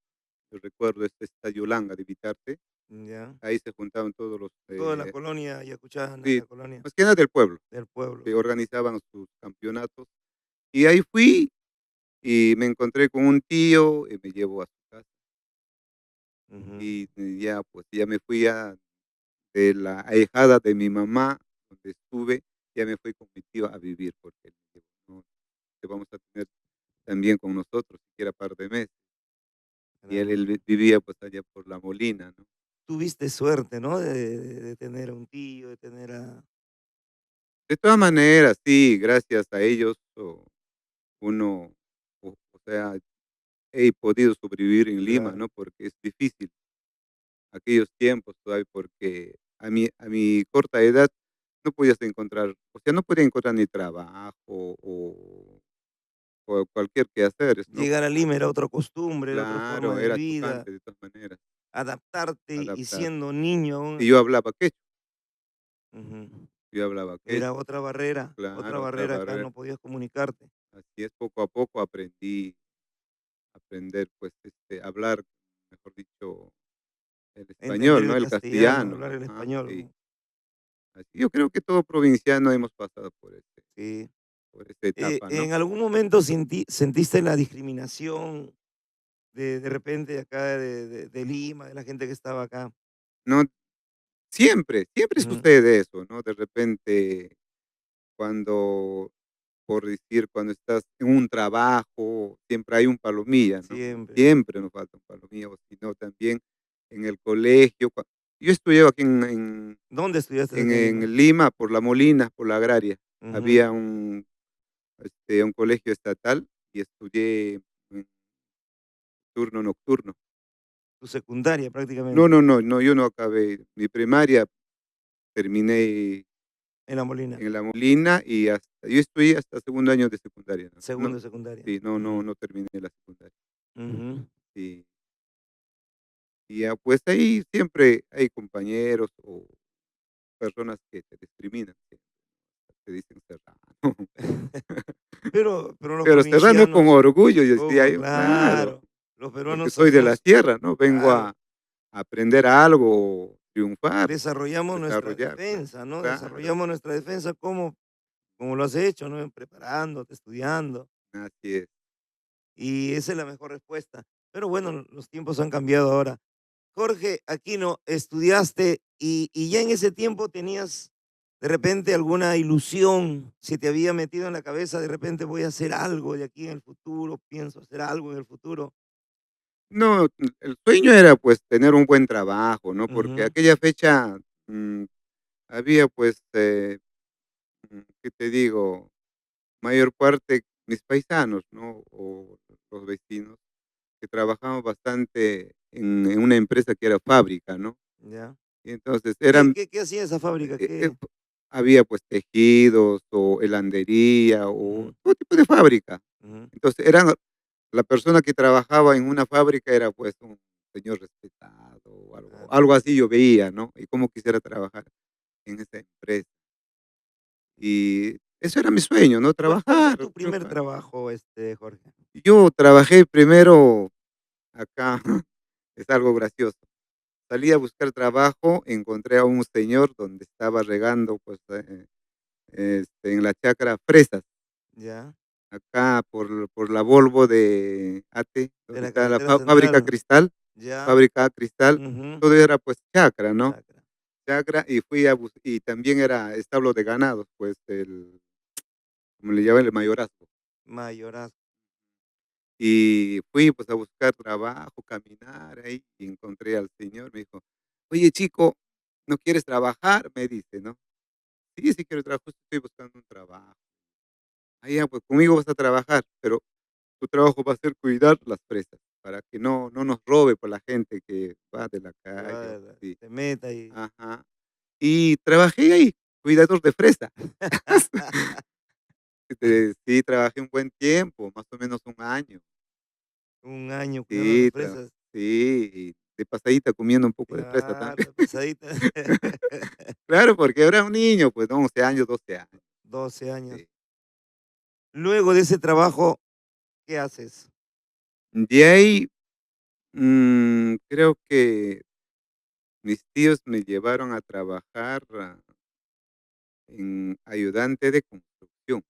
Speaker 1: yo recuerdo este estadio Langa de Vitarte,
Speaker 2: Ya.
Speaker 1: ahí se juntaban todos los,
Speaker 2: Toda la colonia yacuchana,
Speaker 1: sí,
Speaker 2: la colonia
Speaker 1: más que nada del pueblo,
Speaker 2: del pueblo.
Speaker 1: que organizaban sus campeonatos. Y ahí fui y me encontré con un tío y me llevó a su casa.
Speaker 2: Ujú.
Speaker 1: Y ya, pues, ya me fui a de la ahijada de mi mamá, donde estuve, ya me fui con mi tío a vivir, porque él me dijo: "No, te vamos a tener también con nosotros, siquiera par de meses". Y él
Speaker 2: Caramba.
Speaker 1: vivía, pues, allá por La Molina, ¿no?
Speaker 2: Tuviste suerte, ¿no? De tener a un tío, de tener a
Speaker 1: De todas maneras, sí, gracias a ellos, uno, o sea, he podido sobrevivir en Lima,
Speaker 2: claro,
Speaker 1: ¿no? Porque es difícil aquellos tiempos todavía, porque a mi corta edad no podías encontrar, o sea, no podía encontrar ni trabajo o cualquier quehaceres, ¿no?
Speaker 2: llegar a Lima era otra costumbre, era otra forma
Speaker 1: Claro,
Speaker 2: de
Speaker 1: era
Speaker 2: vida,
Speaker 1: chocante de todas maneras,
Speaker 2: adaptarte y
Speaker 1: adaptar.
Speaker 2: siendo niño
Speaker 1: Y
Speaker 2: aún.
Speaker 1: yo hablaba quechua,
Speaker 2: Ujú.
Speaker 1: yo hablaba
Speaker 2: Era
Speaker 1: quechua,
Speaker 2: otra
Speaker 1: claro, otra
Speaker 2: barrera acá,
Speaker 1: barrera.
Speaker 2: no podías comunicarte.
Speaker 1: Así es, poco a poco aprender, pues, hablar, mejor dicho, el
Speaker 2: Entender
Speaker 1: español, ¿no?
Speaker 2: el
Speaker 1: El
Speaker 2: castellano,
Speaker 1: castellano,
Speaker 2: hablar el
Speaker 1: ajá,
Speaker 2: español,
Speaker 1: sí.
Speaker 2: ¿no?
Speaker 1: Así yo creo que todo provinciano hemos pasado
Speaker 2: Sí.
Speaker 1: por esta etapa, ¿no?
Speaker 2: ¿En algún momento sentiste la discriminación de repente de acá de Lima, de la gente que estaba acá?
Speaker 1: No, siempre, siempre
Speaker 2: Ujú.
Speaker 1: sucede eso, ¿no? De repente, cuando, por decir, cuando estás en un trabajo, siempre hay un palomilla, ¿no?
Speaker 2: Siempre.
Speaker 1: Siempre nos falta un palomilla, o si no, también en el colegio. Yo estudiaba aquí
Speaker 2: ¿Dónde estudiaste
Speaker 1: en
Speaker 2: aquí en Lima?
Speaker 1: en Lima, por La Molina, por la Agraria.
Speaker 2: Ujú.
Speaker 1: Había un colegio estatal y estudié en turno nocturno.
Speaker 2: Tu secundaria
Speaker 1: No,
Speaker 2: prácticamente,
Speaker 1: no, no, no, yo no acabé. Mi primaria terminé
Speaker 2: en La Molina,
Speaker 1: en La Molina y yo estudié hasta segundo año de secundaria, ¿no? No,
Speaker 2: segundo de secundaria.
Speaker 1: sí, no, no,
Speaker 2: Ujú,
Speaker 1: no terminé la secundaria.
Speaker 2: ujú.
Speaker 1: Sí, y ya, pues ahí siempre hay compañeros o personas que te discriminan, siempre, te dicen serrano.
Speaker 2: Pero los
Speaker 1: Pero serrano con
Speaker 2: provincianos,
Speaker 1: orgullo, yo decía
Speaker 2: poco,
Speaker 1: yo, claro,
Speaker 2: claro, los
Speaker 1: porque
Speaker 2: peruanos
Speaker 1: soy de la
Speaker 2: somos,
Speaker 1: tierra, ¿no? Vengo
Speaker 2: claro,
Speaker 1: a aprender algo, triunfar,
Speaker 2: desarrollamos nuestra
Speaker 1: desarrollar, claro,
Speaker 2: defensa, ¿no?
Speaker 1: claro,
Speaker 2: Desarrollamos nuestra defensa como lo has hecho, ¿no? Preparándote, estudiando,
Speaker 1: así es.
Speaker 2: y esa es la mejor respuesta. Pero bueno, los tiempos han cambiado ahora. Jorge Aquino, estudiaste y ya en ese tiempo tenías de repente alguna ilusión, se te había metido en la cabeza, de repente voy a hacer algo de aquí en el futuro, pienso hacer algo en el futuro.
Speaker 1: No, el sueño era, pues, tener un buen trabajo, ¿no? Porque
Speaker 2: Ujú.
Speaker 1: aquella fecha, había, pues, ¿qué te digo? Mayor parte mis paisanos, ¿no? O los vecinos, que trabajamos bastante en una empresa que era fábrica, ¿no?
Speaker 2: Ya.
Speaker 1: Y entonces
Speaker 2: ¿Qué,
Speaker 1: eran,
Speaker 2: qué, qué hacía esa fábrica?
Speaker 1: eh eh,
Speaker 2: ¿Qué?
Speaker 1: había, pues, tejidos o helandería o
Speaker 2: Ujú,
Speaker 1: todo tipo de fábrica.
Speaker 2: ujú.
Speaker 1: Entonces, la persona que trabajaba en una fábrica era, pues, un señor respetado o
Speaker 2: Ah,
Speaker 1: algo así yo veía, ¿no? Y cómo quisiera trabajar en esa empresa. Y eso era mi sueño, ¿no?
Speaker 2: ¿Cuál fue
Speaker 1: Trabajar,
Speaker 2: tu primer
Speaker 1: triunfar.
Speaker 2: trabajo, Jorge?
Speaker 1: Yo trabajé primero acá, es algo gracioso. Salí a buscar trabajo, encontré a un señor donde estaba regando, pues, en la chacra fresas,
Speaker 2: Ya,
Speaker 1: acá por la Volvo de AT,
Speaker 2: de
Speaker 1: donde
Speaker 2: la
Speaker 1: está la
Speaker 2: carretera
Speaker 1: fábrica
Speaker 2: central.
Speaker 1: Cristal,
Speaker 2: Ya,
Speaker 1: fábrica Cristal,
Speaker 2: ujú,
Speaker 1: todo era, pues, chacra, ¿no?
Speaker 2: chacra,
Speaker 1: Chacra, y fui a bus y también era establo de ganados, pues, como le llaman, el mayorazgo.
Speaker 2: mayorazgo.
Speaker 1: Y fui, pues, a buscar trabajo, caminar ahí, y encontré al señor, me dijo: "Oye, chico, ¿no quieres trabajar?", me dice, ¿no? "Sí, sí quiero trabajar, justo estoy buscando un trabajo". "Ah, ya, pues conmigo vas a trabajar, pero tu trabajo va a ser cuidar las presas, para que no nos robe por la gente que va de la
Speaker 2: Que
Speaker 1: calle", o
Speaker 2: va,
Speaker 1: así.
Speaker 2: se meta y
Speaker 1: Ajá. Y trabajé ahí, cuidador de fresa. Sí, trabajé un buen tiempo, más o menos un año.
Speaker 2: un año cuidando las
Speaker 1: Sí,
Speaker 2: fresas.
Speaker 1: sí, y de pasadita comiendo un poco de fresa
Speaker 2: Claro,
Speaker 1: también.
Speaker 2: de pasadita.
Speaker 1: Claro, porque era un niño, pues, ¿no? 11 años, 12 años.
Speaker 2: 12 años.
Speaker 1: Sí.
Speaker 2: Luego de ese trabajo, ¿qué haces?
Speaker 1: De ahí, creo que mis tíos me llevaron a trabajar en ayudante de construcción,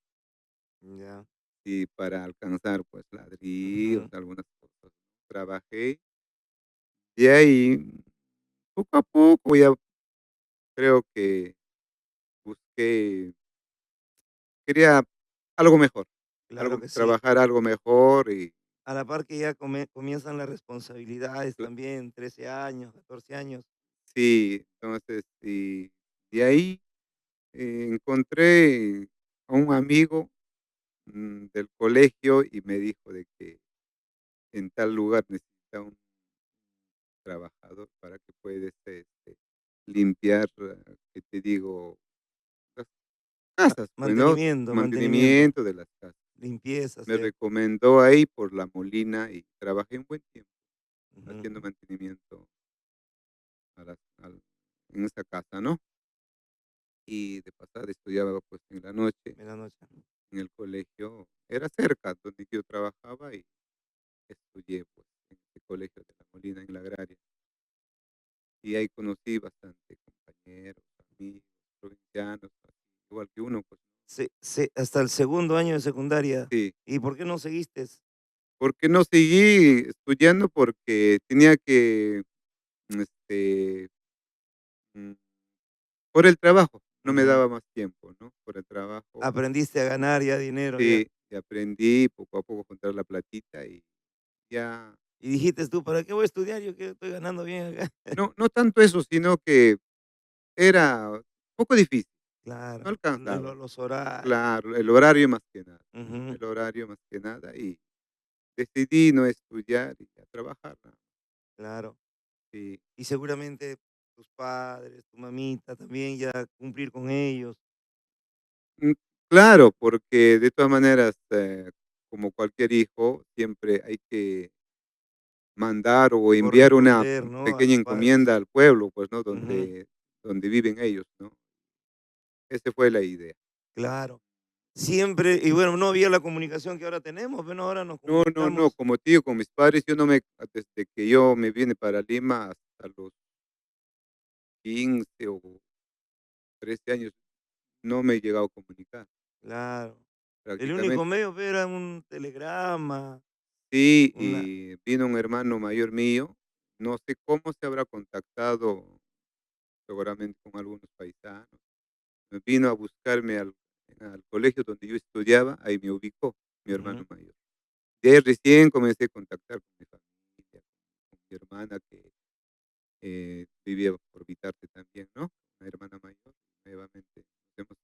Speaker 2: Ya,
Speaker 1: y para alcanzar, pues, ladrillos,
Speaker 2: ujú,
Speaker 1: algunas cosas. Trabajé, de ahí, poco a poco ya creo que busqué quería algo mejor,
Speaker 2: claro
Speaker 1: algo
Speaker 2: que sí.
Speaker 1: trabajar algo mejor y
Speaker 2: A la par que ya comienzan las responsabilidades
Speaker 1: cla
Speaker 2: también, 13 años, 14 años.
Speaker 1: sí, entonces, y de ahí, encontré a un amigo, del colegio y me dijo de que en tal lugar necesita un trabajador para que puedes, limpiar, ¿qué te digo? Las casas, pues, ¿no?
Speaker 2: Mantenimiento, mantenimiento,
Speaker 1: Mantenimiento de las casas.
Speaker 2: limpieza,
Speaker 1: Me
Speaker 2: hacer.
Speaker 1: recomendó ahí por La Molina y trabajé un buen tiempo
Speaker 2: Ujú,
Speaker 1: haciendo mantenimiento a las al en esa casa, ¿no? Y de pasada estudiaba, pues, en la noche
Speaker 2: en la noche.
Speaker 1: en el colegio, era cerca donde yo trabajaba y estudié, pues, en ese colegio de La Molina, en la agraria. Y ahí conocí bastante compañeros, amigos, provincianos, así, igual que uno, pues,
Speaker 2: Hasta el segundo año de secundaria.
Speaker 1: sí.
Speaker 2: ¿Y por qué no seguiste?
Speaker 1: ¿Por qué no seguí estudiando? Porque tenía que, este, mm, por el trabajo, no me
Speaker 2: Ujú.
Speaker 1: daba más tiempo, ¿no? Por el trabajo,
Speaker 2: Aprendiste a ganar ya dinero ya.
Speaker 1: sí, y aprendí poco a poco juntar la platita y ya.
Speaker 2: Y dijiste tú: "¿Para qué voy a estudiar? Yo que estoy ganando bien acá".
Speaker 1: No tanto eso, sino que era poco difícil, no
Speaker 2: Claro,
Speaker 1: alcanzaba.
Speaker 2: los horarios.
Speaker 1: Claro, el horario más que nada,
Speaker 2: Ujú,
Speaker 1: el horario más que nada, y decidí no estudiar y a trabajar nada más.
Speaker 2: claro.
Speaker 1: Sí,
Speaker 2: Y seguramente tus padres, tu mamita también ya cumplir con ellos,
Speaker 1: mm, claro, porque de todas maneras, como cualquier hijo, siempre hay que mandar o enviar una
Speaker 2: corresponder, ¿no? A
Speaker 1: pequeña
Speaker 2: tus padres.
Speaker 1: encomienda al pueblo, pues, ¿no?
Speaker 2: Ujú,
Speaker 1: Donde viven ellos, ¿no? Esa fue la idea.
Speaker 2: claro. Siempre, y bueno, no había la comunicación que ahora tenemos, bueno, ahora nos
Speaker 1: No, no, no,
Speaker 2: comunicamos.
Speaker 1: como te digo, con mis padres, yo no me desde que yo me vine para Lima hasta los 15 o 13 años, no me he llegado a comunicar,
Speaker 2: Claro. El único
Speaker 1: prácticamente.
Speaker 2: medio pues, era un telegrama,
Speaker 1: Sí,
Speaker 2: una
Speaker 1: y vino un hermano mayor mío, no sé cómo se habrá contactado, seguramente con algunos paisanos. Vino a buscarme al colegio donde yo estudiaba, ahí me ubicó mi hermano
Speaker 2: ujú,
Speaker 1: mayor. De ahí recién comencé a contactar con mi familia, con mi hermana que, vivía por Vitarte también, ¿no? Una hermana mayor, nuevamente nos hemos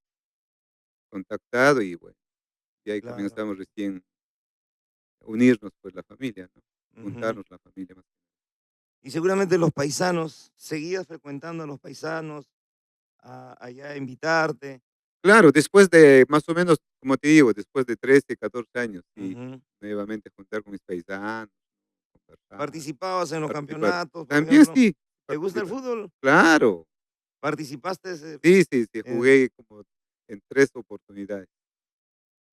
Speaker 1: contactado y bueno, y ahí
Speaker 2: claro.
Speaker 1: comenzamos recién a unirnos, pues, la familia, ¿no?
Speaker 2: Ujú.
Speaker 1: Juntarnos la familia más.
Speaker 2: Y seguramente los paisanos, seguías frecuentando a los paisanos, allá a invitarte.
Speaker 1: Claro, después de más o menos, como te digo, después de 13, 14 años, y
Speaker 2: Ujú.
Speaker 1: nuevamente juntar con mis paisanos, conversar,
Speaker 2: ¿Participabas en los
Speaker 1: participar.
Speaker 2: campeonatos, por
Speaker 1: También
Speaker 2: ejemplo?
Speaker 1: sí,
Speaker 2: ¿Te gusta el
Speaker 1: participar.
Speaker 2: fútbol?
Speaker 1: Claro,
Speaker 2: ¿Participaste
Speaker 1: sí, sí, sí,
Speaker 2: en
Speaker 1: jugué como en 3 oportunidades.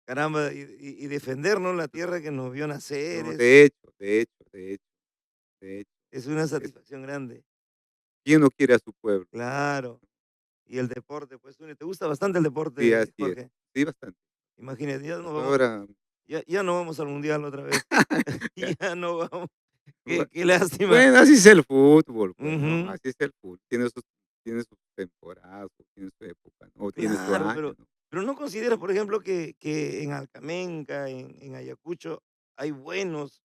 Speaker 2: Caramba, y defender, ¿no? La tierra que nos vio nacer
Speaker 1: No, de hecho, de hecho, de hecho, de hecho,
Speaker 2: es una
Speaker 1: es
Speaker 2: satisfacción grande.
Speaker 1: ¿quién no quiere a su pueblo?
Speaker 2: Claro. Y el deporte, pues, ¿te gusta bastante el
Speaker 1: Sí,
Speaker 2: deporte,
Speaker 1: así es.
Speaker 2: Jorge?
Speaker 1: Sí, bastante.
Speaker 2: Imagínate,
Speaker 1: Hasta ahora,
Speaker 2: ya no vamos al mundial otra vez. Ya no vamos.
Speaker 1: bue
Speaker 2: Qué lástima.
Speaker 1: bueno, así es el fútbol, pues, ¿no?
Speaker 2: Ujú.
Speaker 1: Así es el fútbol. Tiene sus temporadas, o tiene su época, ¿no? O tiene su
Speaker 2: Claro,
Speaker 1: año, ¿no?
Speaker 2: pero ¿no consideras, por ejemplo, que en Alcamenca, en Ayacucho, hay buenos,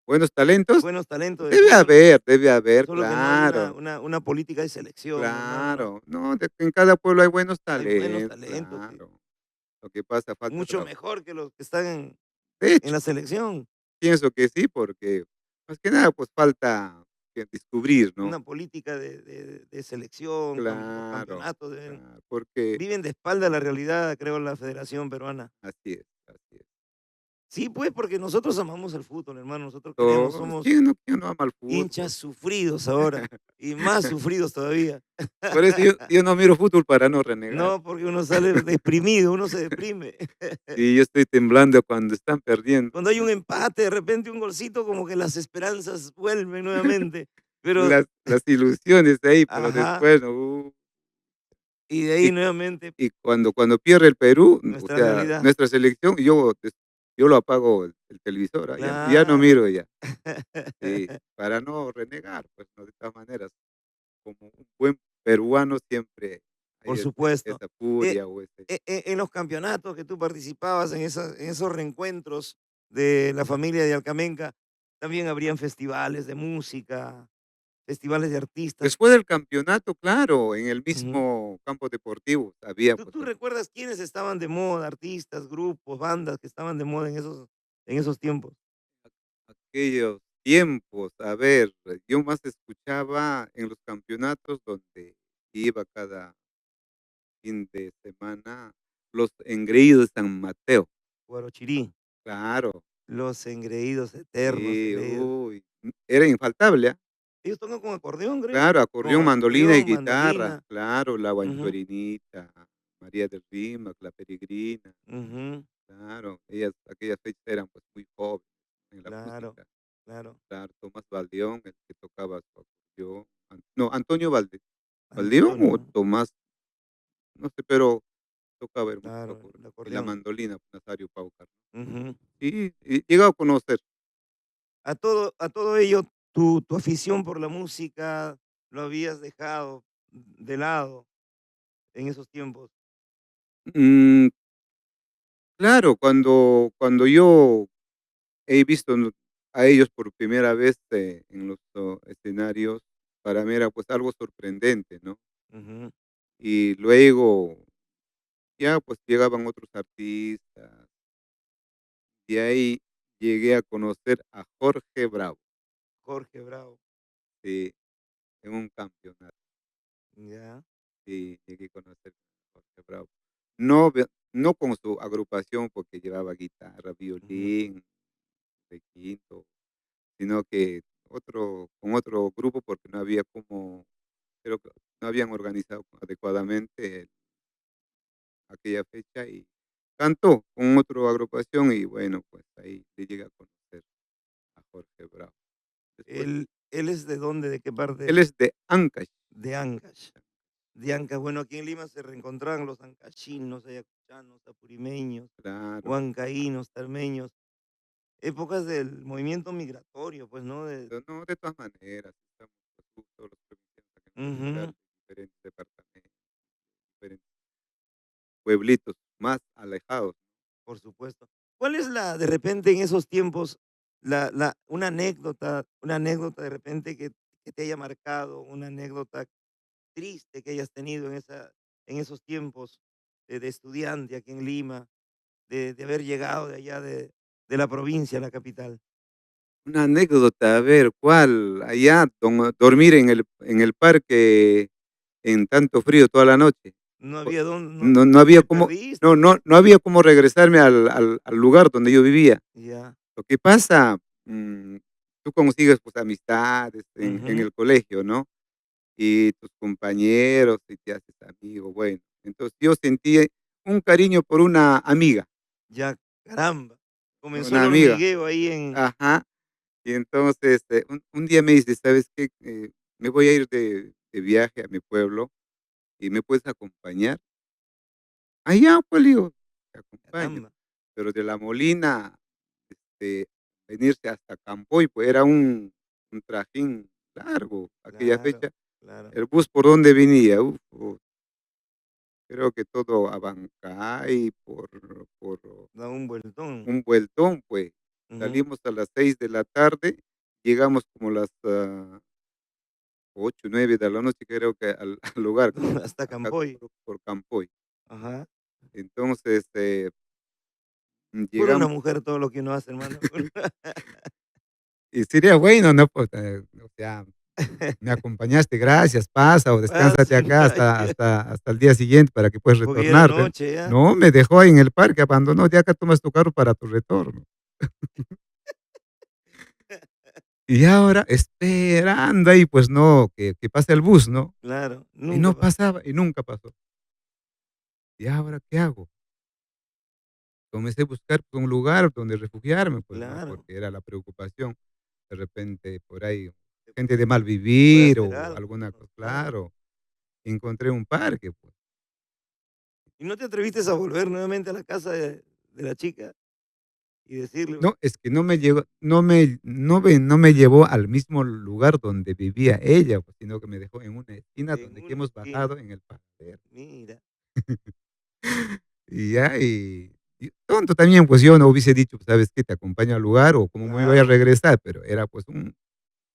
Speaker 1: ¿Buenos talentos?
Speaker 2: buenos talentos de fútbol?
Speaker 1: Debe haber,
Speaker 2: Solo que no hay
Speaker 1: claro,
Speaker 2: una política de selección, hermano.
Speaker 1: claro. No, en cada pueblo hay buenos
Speaker 2: Hay buenos
Speaker 1: talentos,
Speaker 2: talentos que
Speaker 1: claro. Lo que pasa, falta
Speaker 2: mucho
Speaker 1: trabajo.
Speaker 2: mejor que los que están
Speaker 1: De
Speaker 2: en
Speaker 1: hecho,
Speaker 2: la selección.
Speaker 1: pienso que sí, porque más que nada, pues falta que descubrir, ¿no?
Speaker 2: Una política de selección, los
Speaker 1: Claro,
Speaker 2: campeonatos
Speaker 1: claro, porque
Speaker 2: viven de espalda a la realidad, creo, la Federación Peruana.
Speaker 1: así es, así es.
Speaker 2: Sí, pues, porque nosotros amamos el fútbol, hermano, nosotros queremos,
Speaker 1: Todos,
Speaker 2: somos
Speaker 1: quién no ama el
Speaker 2: hinchas
Speaker 1: fútbol?
Speaker 2: sufridos ahora, y más sufridos todavía.
Speaker 1: Por eso yo no miro fútbol para no renegar.
Speaker 2: No, porque uno sale deprimido, uno se deprime.
Speaker 1: Sí, yo estoy temblando cuando están perdiendo.
Speaker 2: Cuando hay un empate, de repente un golcito, como que las esperanzas vuelven nuevamente, pero
Speaker 1: Las ilusiones de ahí, pero
Speaker 2: ajá,
Speaker 1: después, no,
Speaker 2: y de
Speaker 1: y
Speaker 2: ahí nuevamente
Speaker 1: y cuando pierde el Perú, o
Speaker 2: nuestra
Speaker 1: sea,
Speaker 2: realidad.
Speaker 1: nuestra selección, yo lo apago el televisor, ya no
Speaker 2: Claro.
Speaker 1: miro ya. Sí, para no renegar, pues, ¿no? De todas maneras, como un buen peruano siempre hay
Speaker 2: Por supuesto.
Speaker 1: esa
Speaker 2: Eh,
Speaker 1: furia o ese
Speaker 2: en los campeonatos que tú participabas, en esos reencuentros de la familia de Alcamenca, también habrían festivales de música, festivales de artistas.
Speaker 1: después del campeonato, claro, en el
Speaker 2: Ujú.
Speaker 1: mismo campo deportivo había, pues,
Speaker 2: ¿Tú recuerdas quiénes estaban de moda, artistas, grupos, bandas que estaban de moda en esos tiempos?
Speaker 1: aquellos tiempos, a ver, yo más escuchaba en los campeonatos donde iba cada fin de semana, Los Engreídos de San Mateo,
Speaker 2: Guarochirí,
Speaker 1: claro,
Speaker 2: los engreídos eternos,
Speaker 1: sí,
Speaker 2: engreídos.
Speaker 1: uy, era infaltable, ¿ah?
Speaker 2: Ellos tocan con acordeón, creo.
Speaker 1: Claro,
Speaker 2: Con
Speaker 1: acordeón, mandolina y
Speaker 2: acordeón,
Speaker 1: guitarra,
Speaker 2: mandolina.
Speaker 1: claro, la
Speaker 2: Ujú,
Speaker 1: guanchorinita, María del Rímac, la peregrina,
Speaker 2: ujú.
Speaker 1: claro, aquellas fechas eran, pues, muy jóvenes en la
Speaker 2: Claro,
Speaker 1: música,
Speaker 2: claro.
Speaker 1: claro, Tomás Valdeón, el que tocaba su acordeón, no, Antonio Valdeón o
Speaker 2: Antonio,
Speaker 1: Tomás, no sé, pero tocaba hermoso su
Speaker 2: claro,
Speaker 1: acordeón,
Speaker 2: el
Speaker 1: y la
Speaker 2: acordeón.
Speaker 1: mandolina, pues, Nazario Paucar.
Speaker 2: Ujú.
Speaker 1: Sí, y llegado a conocer.
Speaker 2: A todo ello, tu afición por la música lo habías dejado de lado en esos tiempos.
Speaker 1: Mm, claro, cuando yo he visto a ellos por primera vez, en los escenarios, para mí era, pues, algo sorprendente, ¿no?
Speaker 2: Ujú.
Speaker 1: Y luego ya, pues, llegaban otros artistas, y ahí llegué a conocer a Jorge Bravo,
Speaker 2: Jorge Bravo,
Speaker 1: sí, en un campeonato,
Speaker 2: ya.
Speaker 1: sí, llegué a conocer a Jorge Bravo. No con su agrupación, porque llevaba guitarra,
Speaker 2: Ujú.
Speaker 1: violín, requinto, sino que con otro grupo, porque no había como creo que no habían organizado adecuadamente aquella fecha y cantó con otra agrupación y bueno, pues ahí le llegué a conocer a Jorge Bravo. Después,
Speaker 2: Él es de dónde, de qué
Speaker 1: él
Speaker 2: parte,
Speaker 1: es de Ancash,
Speaker 2: de Ancash. De Ancash. Bueno, aquí en Lima se reencontraban los ancachinos, ayacuchanos, apurimeños,
Speaker 1: claro,
Speaker 2: huancaínos, tarmeños, épocas del movimiento migratorio, pues, ¿no?
Speaker 1: pero no, de todas maneras, estamos pues, todos los provincianos acá en la capital,
Speaker 2: Ujú.
Speaker 1: diferentes departamentos, diferentes pueblitos más alejados.
Speaker 2: Por supuesto. ¿Cuál es de repente en esos tiempos, una anécdota de repente que te haya marcado, una anécdota triste que hayas tenido en esos tiempos de estudiante aquí en Lima, de haber llegado de allá de la provincia a la capital?
Speaker 1: Una anécdota, a ver, ¿cuál? Allá, dormir en el parque en tanto frío toda la noche.
Speaker 2: No
Speaker 1: O
Speaker 2: había dónde,
Speaker 1: no había
Speaker 2: te
Speaker 1: cómo
Speaker 2: perdiste, pues.
Speaker 1: no había cómo regresarme al lugar donde yo vivía.
Speaker 2: Ya.
Speaker 1: Lo que pasa, tú consigues, pues, amistades en
Speaker 2: Ujú.
Speaker 1: el colegio, ¿no? Y tus compañeros, y te haces amigo, bueno. Entonces, yo sentí un cariño por una amiga,
Speaker 2: Ya, caramba. Comenzó el
Speaker 1: una amiga.
Speaker 2: hormigueo ahí en
Speaker 1: Ajá. Y entonces, un día me dice: "¿Sabes qué? Me voy a ir de viaje a mi pueblo, ¿y me puedes acompañar?". "Ah, ya, pues", le digo, "te acompaño".
Speaker 2: caramba,
Speaker 1: Pero de La Molina, este, venirse hasta Campoy, pues era un trajín largo aquella
Speaker 2: claro,
Speaker 1: fecha.
Speaker 2: claro.
Speaker 1: El bus, ¿por dónde venía? Creo que todo Abancay, por
Speaker 2: Da un vueltón.
Speaker 1: un vueltón, pues.
Speaker 2: Ujú.
Speaker 1: Salimos a las 6 de la tarde, llegamos como las, 8, 9 de la noche, creo que al lugar,
Speaker 2: Hasta
Speaker 1: acá
Speaker 2: Campoy.
Speaker 1: por Campoy.
Speaker 2: Ajá.
Speaker 1: Entonces,
Speaker 2: Por una
Speaker 1: llegamos
Speaker 2: mujer todo lo que uno hace, hermano.
Speaker 1: y sería bueno, ¿no? Pues, o sea, me acompañaste, gracias, pasa o descánsate
Speaker 2: Pase,
Speaker 1: acá
Speaker 2: vaya.
Speaker 1: hasta el día siguiente para que puedas
Speaker 2: Porque ya era
Speaker 1: retornarte.
Speaker 2: noche ya.
Speaker 1: No, me dejó ahí en el parque, abandonó, ya acá tomas tu carro para tu retorno. Y ahora esperando ahí, pues no, que pase el bus, ¿no?
Speaker 2: Claro,
Speaker 1: Y
Speaker 2: nunca
Speaker 1: no
Speaker 2: pasa.
Speaker 1: pasaba, y nunca pasó. ¿Y ahora qué hago? Comencé a buscar, pues, un lugar donde refugiarme, pues, ¿no?
Speaker 2: Claro,
Speaker 1: Porque era la preocupación. De repente, por ahí,
Speaker 2: te
Speaker 1: gente de mal
Speaker 2: puede
Speaker 1: vivir
Speaker 2: hacer
Speaker 1: o
Speaker 2: algo.
Speaker 1: alguna cosa,
Speaker 2: Claro.
Speaker 1: claro. Encontré un parque, pues.
Speaker 2: ¿Y no te atreviste a volver nuevamente a la casa de la chica y decirle
Speaker 1: No, es que no me llegó, no me llevó al mismo lugar donde vivía ella, pues, sino que me dejó en una esquina
Speaker 2: en
Speaker 1: donde que
Speaker 2: una
Speaker 1: hemos
Speaker 2: esquina?
Speaker 1: bajado en el paradero.
Speaker 2: Mira,
Speaker 1: Y ya, y tonto también, pues, yo no hubiese dicho, pues, ¿sabes qué? Te acompaño al lugar o cómo me voy a
Speaker 2: claro.
Speaker 1: regresar, pero era, pues, un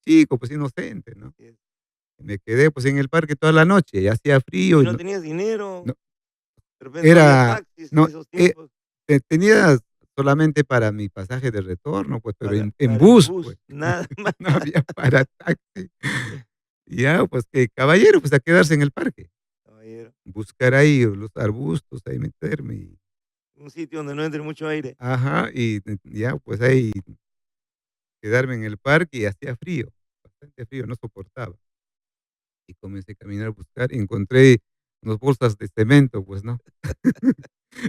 Speaker 1: chico, pues, inocente, ¿no?
Speaker 2: Así es.
Speaker 1: Me quedé, pues, en el parque toda la noche, y hacía
Speaker 2: ¿Y
Speaker 1: frío y
Speaker 2: no
Speaker 1: no
Speaker 2: tenías dinero?
Speaker 1: no
Speaker 2: De repente no había
Speaker 1: era
Speaker 2: taxis en
Speaker 1: no,
Speaker 2: esos tiempos
Speaker 1: tenía solamente para mi pasaje de retorno, pues, pero en
Speaker 2: para el
Speaker 1: bus, pues,
Speaker 2: bus, nada más,
Speaker 1: no había para taxi. Y ya, pues, que caballero, pues, a quedarse en el parque,
Speaker 2: caballero.
Speaker 1: buscar ahí los arbustos, ahí meterme y
Speaker 2: Un sitio donde no entre mucho aire.
Speaker 1: ajá, y ya, pues, ahí quedarme en el parque y hacía frío, bastante frío, no soportaba. Y comencé a caminar, a buscar, y encontré unas bolsas de cemento, pues, ¿no?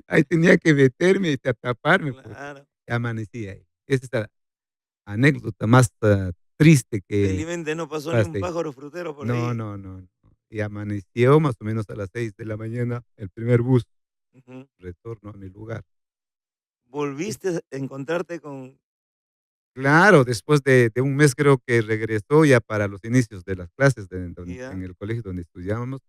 Speaker 1: Ahí tenía que meterme y taparme, pues,
Speaker 2: Claro.
Speaker 1: y amanecí ahí. Esa es la anécdota más, triste que
Speaker 2: Felizmente no pasó ni un
Speaker 1: pasé.
Speaker 2: pájaro frutero por
Speaker 1: No,
Speaker 2: ahí.
Speaker 1: no, no, no. Y amaneció más o menos a las 6 de la mañana el primer bus,
Speaker 2: Ujú.
Speaker 1: retorno a mi lugar. Y
Speaker 2: ¿Volviste a encontrarte con
Speaker 1: claro, después de un mes creo que regresó ya para los inicios de las clases en
Speaker 2: ya?
Speaker 1: el colegio donde estudiábamos.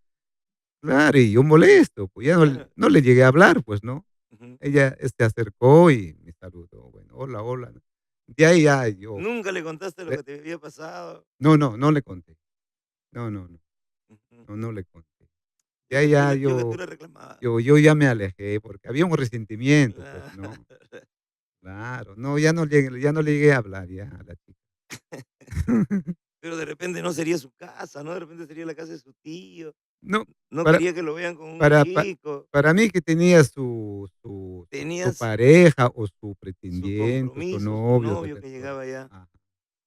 Speaker 1: Claro, y yo molesto, pues ya
Speaker 2: Claro.
Speaker 1: no le llegué a hablar, pues, ¿no?
Speaker 2: Ujú.
Speaker 1: Ella, se acercó y me saludó, bueno, hola, hola. De ahí ya yo,
Speaker 2: ¿Nunca le contaste lo
Speaker 1: eh,
Speaker 2: que te había pasado?
Speaker 1: no, no, no le conté. No, no, no,
Speaker 2: Ujú.
Speaker 1: no, no le conté. De
Speaker 2: Yo que
Speaker 1: ahí
Speaker 2: tú
Speaker 1: ya
Speaker 2: le yo que tú le reclamabas.
Speaker 1: yo ya me alejé porque había un resentimiento, pues,
Speaker 2: Claro.
Speaker 1: ¿no? Claro, no, ya no le llegué a hablar ya a la chica.
Speaker 2: Pero de repente no sería su casa, ¿no? De repente sería la casa de su tío.
Speaker 1: No,
Speaker 2: No
Speaker 1: para
Speaker 2: quería que lo vean con un
Speaker 1: para pa
Speaker 2: chico.
Speaker 1: para mí que tenía su
Speaker 2: Tenías
Speaker 1: pareja o su
Speaker 2: su
Speaker 1: pretendiente, su
Speaker 2: compromiso, su
Speaker 1: novio,
Speaker 2: novio
Speaker 1: de
Speaker 2: que
Speaker 1: todo.
Speaker 2: llegaba allá
Speaker 1: Ajá.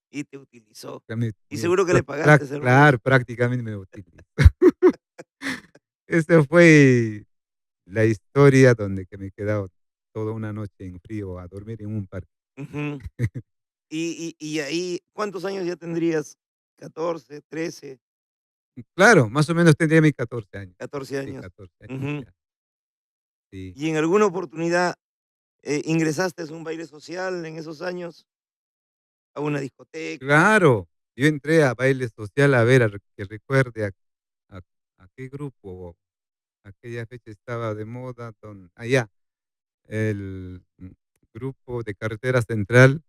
Speaker 2: y te utilizó.
Speaker 1: Ya
Speaker 2: Y seguro que le pagaste ese
Speaker 1: claro,
Speaker 2: hermoso.
Speaker 1: prácticamente me utilizó. Esa fue la historia donde que me he quedado toda una noche en frío a dormir en un parque.
Speaker 2: Ujú. Y ahí, ¿cuántos años ya tendrías? 14, 13,
Speaker 1: Claro, más o menos tendría mis 14 años.
Speaker 2: 14
Speaker 1: Sí,
Speaker 2: años.
Speaker 1: 14 años
Speaker 2: Ujú.
Speaker 1: ya. Sí.
Speaker 2: ¿Y en alguna oportunidad, ingresaste a un baile social en esos años? ¿A una discoteca?
Speaker 1: Claro, yo entré a baile social, a ver, que recuerde a a qué grupo, aquella fecha estaba de moda, allá, el, grupo de Carretera Central,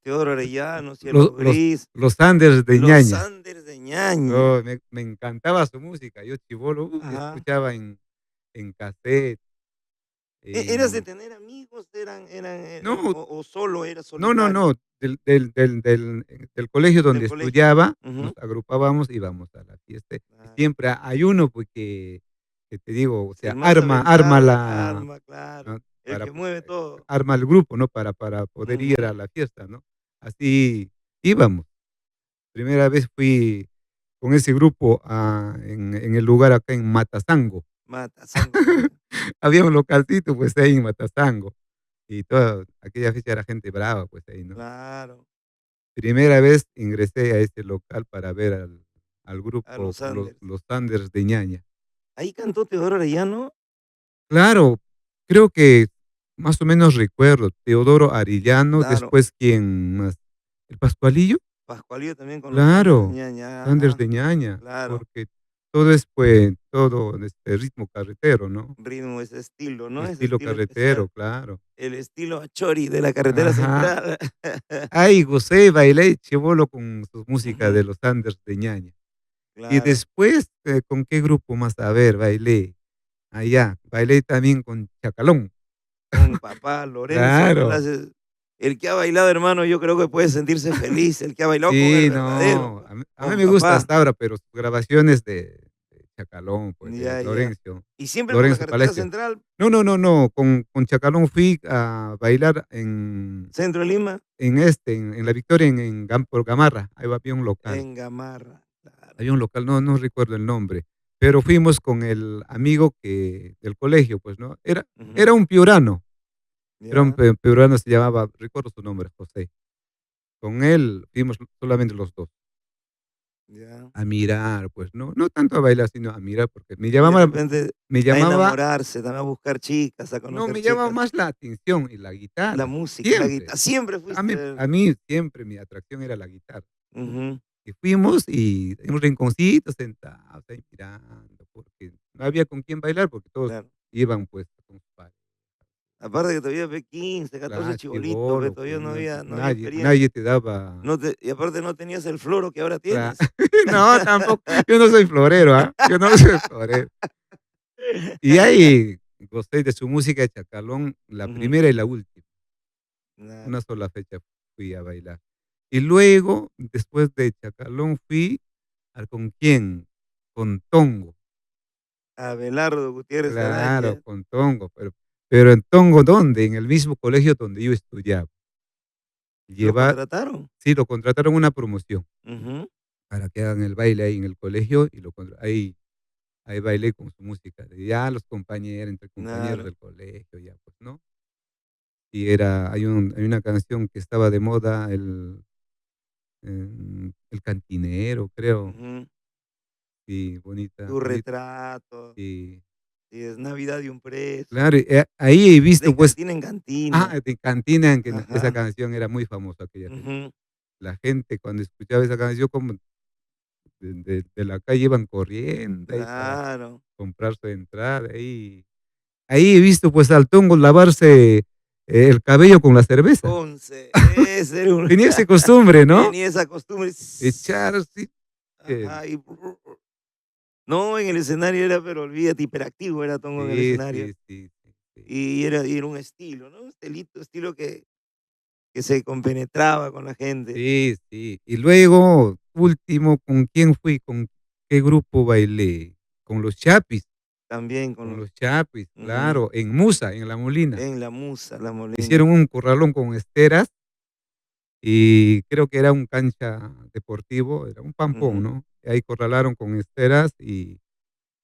Speaker 2: Teodoro Arellano,
Speaker 1: lo
Speaker 2: Cielo Gris,
Speaker 1: los Sanders de
Speaker 2: Los
Speaker 1: Ñaña.
Speaker 2: Sanders de Ñaña.
Speaker 1: Oh, me encantaba su música, yo chibolo,
Speaker 2: Ajá.
Speaker 1: escuchaba en casete,
Speaker 2: ¿Eras de
Speaker 1: en
Speaker 2: tener amigos? ¿Eran,
Speaker 1: no,
Speaker 2: o solo eras
Speaker 1: no, no,
Speaker 2: solitario
Speaker 1: no, del colegio
Speaker 2: del
Speaker 1: donde
Speaker 2: colegio?
Speaker 1: estudiaba, nos
Speaker 2: Ujú.
Speaker 1: agrupábamos, íbamos a la fiesta, y
Speaker 2: Claro.
Speaker 1: siempre hay uno, pues, que te digo, o
Speaker 2: El
Speaker 1: sea,
Speaker 2: más
Speaker 1: arma
Speaker 2: aventado, el
Speaker 1: la
Speaker 2: arma, claro.
Speaker 1: ¿no?
Speaker 2: El que mueve todo.
Speaker 1: Arma el grupo, ¿no? Para poder ir a
Speaker 2: Ujú.
Speaker 1: la fiesta, ¿no? Así íbamos. Primera vez fui con ese grupo, en el lugar acá en Matazango.
Speaker 2: Mata sangre.
Speaker 1: Había un localcito, pues, ahí en Matasango, y toda aquella fecha era gente brava, pues, ahí, ¿no?
Speaker 2: Claro,
Speaker 1: Primera vez ingresé a ese local para ver al
Speaker 2: a
Speaker 1: grupo
Speaker 2: los Sanders.
Speaker 1: Los Sanders de Ñaña.
Speaker 2: Ahí cantó Teodoro Arellano.
Speaker 1: Claro, creo que más o menos recuerdo, Teodoro Arellano,
Speaker 2: Claro,
Speaker 1: después, ¿quién más? ¿El Pascualillo?
Speaker 2: Pascualillo también con los Sanders de
Speaker 1: Claro,
Speaker 2: Ñaña.
Speaker 1: Sanders
Speaker 2: Ajá,
Speaker 1: de Ñaña,
Speaker 2: claro.
Speaker 1: porque todo es, pues, todo, ritmo carretero, ¿no?
Speaker 2: Ritmo, ese estilo, ¿no? Ese
Speaker 1: Estilo
Speaker 2: estilo especial.
Speaker 1: carretero, claro.
Speaker 2: El estilo achori de la carretera
Speaker 1: Ajá.
Speaker 2: central.
Speaker 1: Ay, gocé y bailé chibolo con su música
Speaker 2: Ujú,
Speaker 1: de los Sanders de Ñaña. Y
Speaker 2: claro.
Speaker 1: después, ¿con qué grupo más? A ver, bailé allá, bailé también con Chacalón.
Speaker 2: Con papá Lorenzo
Speaker 1: Claro.
Speaker 2: Palacios. El que ha bailado, hermano, yo creo que puede sentirse feliz, el que ha bailado con el
Speaker 1: Sí,
Speaker 2: verdadero,
Speaker 1: no,
Speaker 2: pues,
Speaker 1: a mí
Speaker 2: con
Speaker 1: me gusta
Speaker 2: papá.
Speaker 1: hasta ahora, pero sus grabaciones de Chacalón, pues, de
Speaker 2: Ya, ya. Y siempre por la
Speaker 1: Lorenzo
Speaker 2: carretera
Speaker 1: Palacio.
Speaker 2: central,
Speaker 1: No, no, no, no, con Chacalón fui a bailar
Speaker 2: centro de Lima,
Speaker 1: en La Victoria, por Gamarra, ahí había un local.
Speaker 2: en Gamarra, claro.
Speaker 1: Había un local, no recuerdo el nombre, pero fuimos con el amigo del colegio, pues, ¿no? Era
Speaker 2: Ujú,
Speaker 1: un piurano, era un
Speaker 2: ya,
Speaker 1: piurano, se llamaba, recuerdo su nombre, José. Con él fuimos solamente los 2
Speaker 2: ya.
Speaker 1: a mirar, pues, no tanto a bailar, sino a mirar, porque
Speaker 2: Y de repente
Speaker 1: me
Speaker 2: a
Speaker 1: llamaba
Speaker 2: enamorarse, también a buscar chicas, a
Speaker 1: no,
Speaker 2: conocer
Speaker 1: me llamaba
Speaker 2: chicas.
Speaker 1: más la atención y la
Speaker 2: La
Speaker 1: guitarra,
Speaker 2: música, la
Speaker 1: siempre.
Speaker 2: guitarra, siempre
Speaker 1: A
Speaker 2: fuiste
Speaker 1: mí
Speaker 2: a ver.
Speaker 1: a mí siempre mi atracción era la guitarra.
Speaker 2: Ujú,
Speaker 1: Y fuimos y en un rinconcito sentados ahí mirando, porque no había con quién bailar, porque todos
Speaker 2: claro.
Speaker 1: iban, pues, con sus padres.
Speaker 2: Aparte que todavía ve 15, 14
Speaker 1: Claro,
Speaker 2: chibolitos, ve,
Speaker 1: chibolo,
Speaker 2: todavía
Speaker 1: pues,
Speaker 2: no había
Speaker 1: nadie
Speaker 2: experiencia.
Speaker 1: te daba
Speaker 2: No te y aparte no tenías el floro que ahora
Speaker 1: cla
Speaker 2: tienes.
Speaker 1: no, tampoco, yo no soy florero, ¿ah? Yo no soy florero. Y ahí gocé de su música de Chacalón, la
Speaker 2: Ujú,
Speaker 1: primera y la última.
Speaker 2: claro.
Speaker 1: Una sola fecha fui a bailar. Y luego, después de Chacalón, fui ¿con quién? Con Tongo.
Speaker 2: Abelardo Gutiérrez
Speaker 1: Claro,
Speaker 2: Araya,
Speaker 1: con Tongo, pero ¿en Tongo dónde? En el mismo colegio donde yo estudiaba.
Speaker 2: ¿lo
Speaker 1: Lleva
Speaker 2: contrataron?
Speaker 1: Sí, lo contrataron una promoción
Speaker 2: Ujú,
Speaker 1: para que hagan el baile ahí en el colegio y ahí bailé con su música, ya los compañeros, entre compañeros
Speaker 2: claro.
Speaker 1: del colegio, ya, pues, ¿no? Y hay una canción que estaba de moda, el cantinero, creo.
Speaker 2: Ujú.
Speaker 1: Sí, bonita,
Speaker 2: Tu
Speaker 1: bonita,
Speaker 2: retrato,
Speaker 1: sí.
Speaker 2: si es Navidad de un preso,
Speaker 1: Claro, ahí he visto,
Speaker 2: de
Speaker 1: pues,
Speaker 2: cantina en cantina.
Speaker 1: de Cantina, que esa
Speaker 2: Ajá.
Speaker 1: canción era muy famosa aquella fecha.
Speaker 2: Ujú,
Speaker 1: La gente cuando escuchaba esa canción, como de la calle iban corriendo ahí para
Speaker 2: claro.
Speaker 1: comprar su entrada, ahí he visto, pues, al Tongo lavarse, el cabello con la cerveza.
Speaker 2: Ese era un
Speaker 1: Tenía esa costumbre, ¿no?
Speaker 2: tenía esa costumbre.
Speaker 1: Echar, sí,
Speaker 2: Ajá, y no, en el escenario era, pero olvídate, hiperactivo era Tongo en el
Speaker 1: sí,
Speaker 2: escenario.
Speaker 1: sí, sí, sí, sí.
Speaker 2: Y era un estilo, ¿no? Un estilo que se compenetraba con la gente,
Speaker 1: Sí, sí. Y luego, último, ¿con quién fui? ¿Con qué grupo bailé? Con los Chapis,
Speaker 2: también con
Speaker 1: con
Speaker 2: los
Speaker 1: los Chapis,
Speaker 2: ujú,
Speaker 1: claro, en Musa, en La Molina.
Speaker 2: en La Musa, La Molina.
Speaker 1: Hicieron un corralón con esteras y creo que era un cancha deportivo, era un pampón,
Speaker 2: Ujú,
Speaker 1: ¿no? Ahí corralaron con esteras y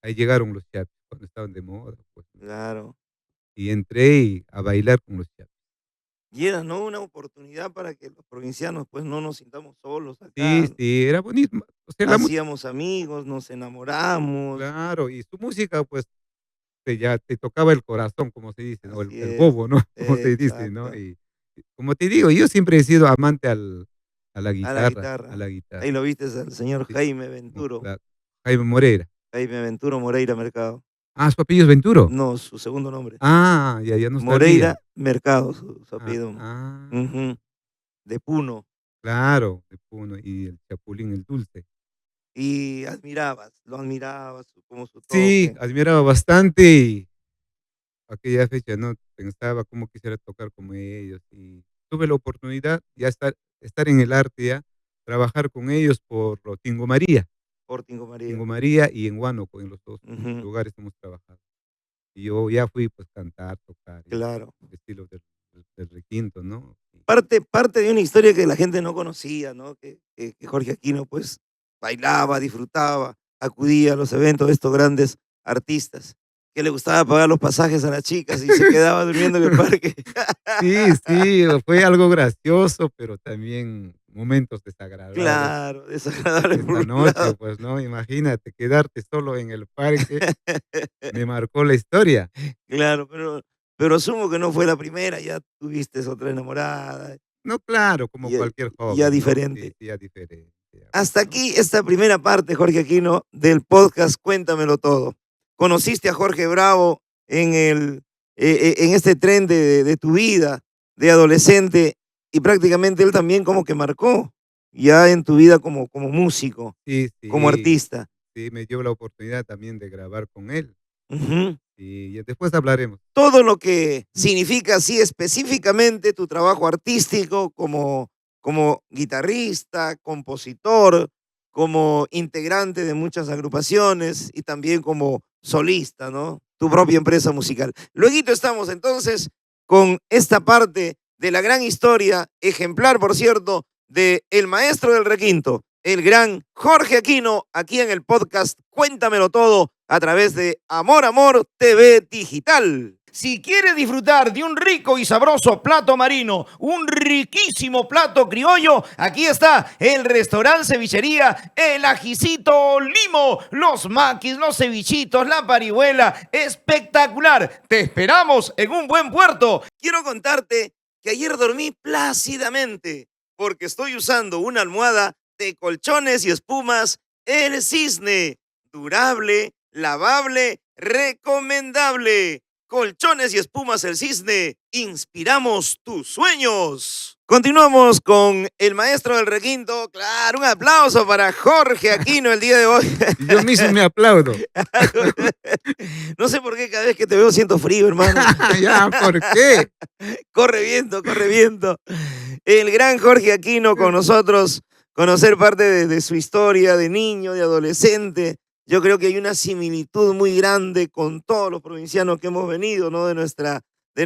Speaker 1: ahí llegaron los Chapis cuando estaban de moda, pues, ¿no?
Speaker 2: claro.
Speaker 1: Y entré a bailar con los Chapis.
Speaker 2: Y era, ¿no?, una oportunidad para que los provincianos, pues, no nos sintamos solos
Speaker 1: Sí,
Speaker 2: acá.
Speaker 1: sí, era bonito. O sea,
Speaker 2: Hacíamos amigos, nos enamoramos.
Speaker 1: claro, y su música, pues, ya te tocaba el corazón, como se dice, ¿no? El
Speaker 2: Así es.
Speaker 1: bobo, ¿no? Como se dice, ¿no?
Speaker 2: Exacto.
Speaker 1: Y como te digo, yo siempre he sido amante a la
Speaker 2: A la
Speaker 1: guitarra, a
Speaker 2: guitarra.
Speaker 1: la guitarra.
Speaker 2: Ahí lo viste al señor
Speaker 1: Sí,
Speaker 2: Jaime
Speaker 1: como
Speaker 2: Venturo.
Speaker 1: Jaime Moreira.
Speaker 2: Jaime Venturo Moreira Mercado.
Speaker 1: ¿Su apellido es Venturo?
Speaker 2: No, su segundo nombre.
Speaker 1: Ya no sabía.
Speaker 2: Moreira Mercado, su
Speaker 1: Ah,
Speaker 2: apellido.
Speaker 1: ah,
Speaker 2: Ujú, de Puno.
Speaker 1: claro, de Puno, y el Chapulín, el dulce.
Speaker 2: Y lo admirabas, como su
Speaker 1: Sí,
Speaker 2: toque.
Speaker 1: admiraba bastante y aquella fecha, ¿no? Pensaba cómo quisiera tocar como ellos y tuve la oportunidad ya estar en el arte ya, trabajar con ellos por lo Tingo María.
Speaker 2: Portingo María.
Speaker 1: Tingo María y en Huánuco, en los 2
Speaker 2: Ujú,
Speaker 1: lugares hemos trabajado. Y yo ya fui, pues, cantar, tocar, ya,
Speaker 2: claro.
Speaker 1: el estilo del requinto, ¿no?
Speaker 2: Parte de una historia que la gente no conocía, ¿no? Que Jorge Aquino, pues, bailaba, disfrutaba, acudía a los eventos de estos grandes artistas. que le gustaba pagar los pasajes a las chicas y se quedaba durmiendo en el parque.
Speaker 1: Sí, sí, fue algo gracioso, pero también momentos desagradables.
Speaker 2: Claro, desagradable por
Speaker 1: Esta
Speaker 2: un
Speaker 1: noche,
Speaker 2: lado.
Speaker 1: pues, ¿no? Imagínate quedarte solo en el parque, me marcó la historia.
Speaker 2: Claro, pero asumo que no fue la primera, ya tuviste otra enamorada,
Speaker 1: No, claro, como
Speaker 2: ya
Speaker 1: cualquier
Speaker 2: ya
Speaker 1: joven, ¿no? Sí,
Speaker 2: diferente.
Speaker 1: sí, ya diferente, ya, pues,
Speaker 2: Hasta
Speaker 1: ¿no?
Speaker 2: aquí esta primera parte, Jorge Aquino, del podcast Cuéntamelo Todo. Conociste a Jorge Bravo en este tren de tu vida de adolescente y prácticamente él también como que marcó ya en tu vida como músico,
Speaker 1: Sí,
Speaker 2: como
Speaker 1: sí,
Speaker 2: artista.
Speaker 1: sí, me dio la oportunidad también de grabar con él,
Speaker 2: Ujú.
Speaker 1: y después hablaremos.
Speaker 2: Todo lo que significa así específicamente tu trabajo artístico como guitarrista, compositor, como integrante de muchas agrupaciones y también como solista, ¿no? Tu propia empresa musical. Luego estamos entonces con esta parte de la gran historia, ejemplar, por cierto, de el maestro del requinto, el gran Jorge Aquino, aquí en el podcast Cuéntamelo Todo a través de Amor Amor TV Digital. Si quieres disfrutar de un rico y sabroso plato marino, un riquísimo plato criollo, aquí está el restaurante cevichería El Ajicito Limo. Los maquis, los cevichitos, la parihuela, espectacular. Te esperamos en un buen puerto. Quiero contarte que ayer dormí plácidamente porque estoy usando una almohada de colchones y espumas El Cisne. Durable, lavable, recomendable. Colchones y espumas El Cisne, inspiramos tus sueños. Continuamos con el maestro del requinto. Claro, un aplauso para Jorge Aquino el día de hoy.
Speaker 1: Y yo mismo me aplaudo.
Speaker 2: No sé por qué cada vez que te veo siento frío, hermano.
Speaker 1: Ya, ¿por qué?
Speaker 2: Corre viento, corre viento. El gran Jorge Aquino con nosotros, conocer parte de su historia de niño, de adolescente. Yo creo que hay una similitud muy grande con todos los provincianos que hemos venido, ¿no? De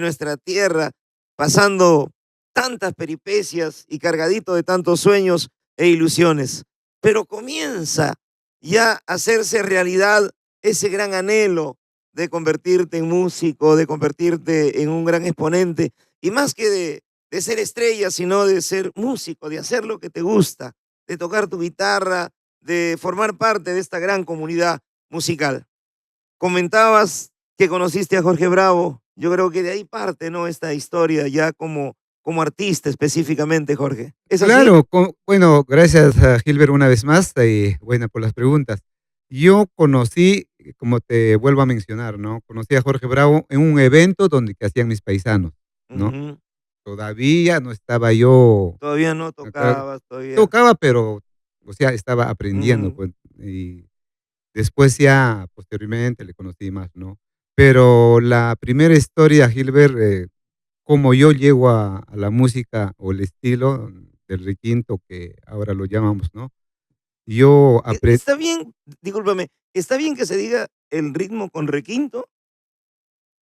Speaker 2: nuestra tierra, pasando tantas peripecias y cargadito de tantos sueños e ilusiones. Pero comienza ya a hacerse realidad ese gran anhelo de convertirte en músico, de convertirte en un gran exponente, y más que de ser estrella, sino de ser músico, de hacer lo que te gusta, de tocar tu guitarra, de formar parte de esta gran comunidad musical. Comentabas que conociste a Jorge Bravo, yo creo que de ahí parte, ¿no? Esta historia ya como artista específicamente, Jorge. ¿Es así?
Speaker 1: Claro, bueno, gracias a Gilbert una vez más, bueno, por las preguntas. Yo conocí, como te vuelvo a mencionar, ¿no? Conocí a Jorge Bravo en un evento donde que hacían mis paisanos, ¿no?
Speaker 2: Ujú.
Speaker 1: Todavía no estaba yo
Speaker 2: Todavía no
Speaker 1: acá,
Speaker 2: tocabas, todavía.
Speaker 1: tocaba, pero, o sea, estaba aprendiendo,
Speaker 2: Ujú.
Speaker 1: pues, y después ya, posteriormente le conocí más, ¿no? Pero la primera historia, Gilbert, cómo yo llego a la música o el estilo del requinto que ahora lo llamamos, ¿no? Yo aprendí,
Speaker 2: Está bien, discúlpame, ¿está bien que se diga el ritmo con requinto?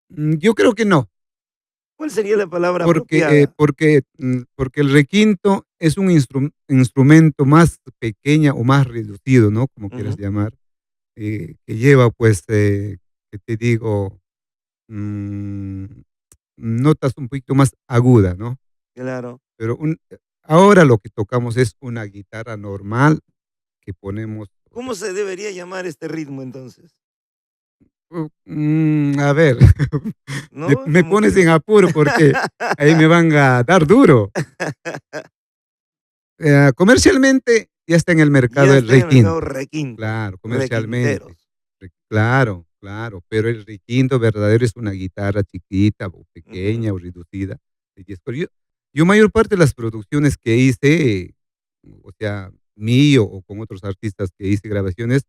Speaker 1: yo creo que no,
Speaker 2: ¿Cuál sería la palabra apropiada?
Speaker 1: porque el requinto es un instrumento más pequeño o más reducido, ¿no? Como quieras
Speaker 2: Ujú.
Speaker 1: llamar, que lleva, pues, ¿qué te digo? Mm, notas un poquito más agudas, ¿no?
Speaker 2: Claro.
Speaker 1: Pero ahora lo que tocamos es una guitarra normal que ponemos, o sea,
Speaker 2: ¿Cómo se debería llamar este ritmo entonces?
Speaker 1: a ver,
Speaker 2: ¿No?
Speaker 1: me
Speaker 2: Como
Speaker 1: pones
Speaker 2: que
Speaker 1: en apuro porque ahí me van a dar duro. Comercialmente ya está en el mercado
Speaker 2: ya
Speaker 1: el
Speaker 2: está en el mercado
Speaker 1: requinto,
Speaker 2: requinto,
Speaker 1: claro, comercialmente,
Speaker 2: requinteros.
Speaker 1: claro, claro, pero el requinto verdadero es una guitarra chiquita o
Speaker 2: Ujú.
Speaker 1: pequeña o reducida de 10 cuerdas. Yo mayor parte de las producciones que hice, o sea, mío o con otros artistas que hice grabaciones,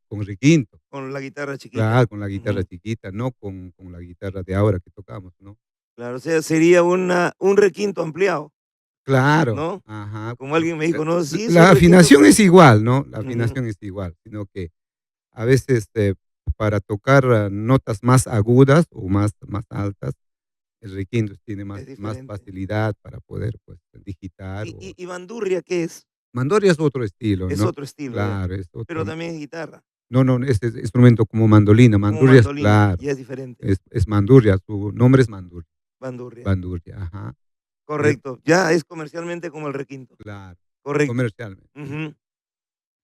Speaker 1: con requinto,
Speaker 2: Con la guitarra chiquita.
Speaker 1: claro, con la guitarra
Speaker 2: Ujú.
Speaker 1: chiquita, no con la guitarra de ahora que tocamos, ¿no?
Speaker 2: Claro, o sea, sería un requinto ampliado,
Speaker 1: Claro,
Speaker 2: ¿no?
Speaker 1: ajá.
Speaker 2: Como alguien me dijo, no, sí, es un
Speaker 1: La
Speaker 2: requinto,
Speaker 1: afinación
Speaker 2: pero...
Speaker 1: es igual, ¿no? La
Speaker 2: Ujú.
Speaker 1: afinación es igual, sino que a veces, para tocar notas más agudas o más altas, el requinto tiene
Speaker 2: Es
Speaker 1: más
Speaker 2: diferente.
Speaker 1: facilidad para poder, pues, digitar o
Speaker 2: ¿Y bandurria qué es?
Speaker 1: mandorria es otro estilo,
Speaker 2: Es
Speaker 1: ¿no?
Speaker 2: otro estilo ya,
Speaker 1: Claro, es
Speaker 2: pero
Speaker 1: otro.
Speaker 2: también es guitarra.
Speaker 1: No, no, ese es instrumento como mandolina,
Speaker 2: Como
Speaker 1: mandurrias,
Speaker 2: mandolina,
Speaker 1: claro,
Speaker 2: ya es diferente.
Speaker 1: es mandurria, su nombre es mandurria,
Speaker 2: Bandurria.
Speaker 1: bandurria, ajá, eh,
Speaker 2: Correcto. Ya es comercialmente como el requinto.
Speaker 1: claro,
Speaker 2: Correcto.
Speaker 1: comercialmente, sí,
Speaker 2: Ujú.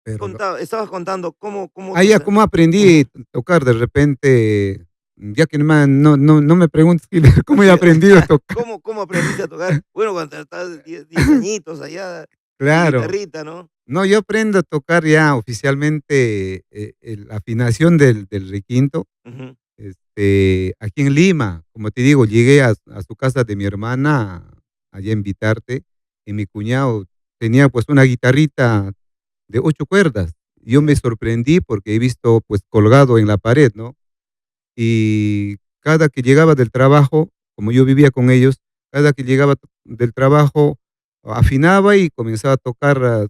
Speaker 1: pero lo
Speaker 2: Estabas contando cómo
Speaker 1: ah, ya,
Speaker 2: tus
Speaker 1: ¿cómo aprendí
Speaker 2: ujú.
Speaker 1: a tocar? De repente, ya que no me preguntes cómo he
Speaker 2: Así es.
Speaker 1: aprendido a tocar.
Speaker 2: ¿Cómo aprendiste a tocar? Bueno, cuando estabas de 10 añitos allá, tu
Speaker 1: Claro.
Speaker 2: guitarrita, ¿no?
Speaker 1: No, yo aprendo a tocar ya oficialmente, la afinación del requinto,
Speaker 2: Ujú.
Speaker 1: aquí en Lima. Como te digo, llegué a su casa de mi hermana, allá en Vitarte, y mi cuñado tenía, pues, una guitarrita de 8 cuerdas. Yo me
Speaker 2: Ya.
Speaker 1: sorprendí porque he visto, pues, colgado en la pared, ¿no? Y cada que llegaba del trabajo, como yo vivía con ellos, cada que llegaba del trabajo, afinaba y comenzaba a tocar,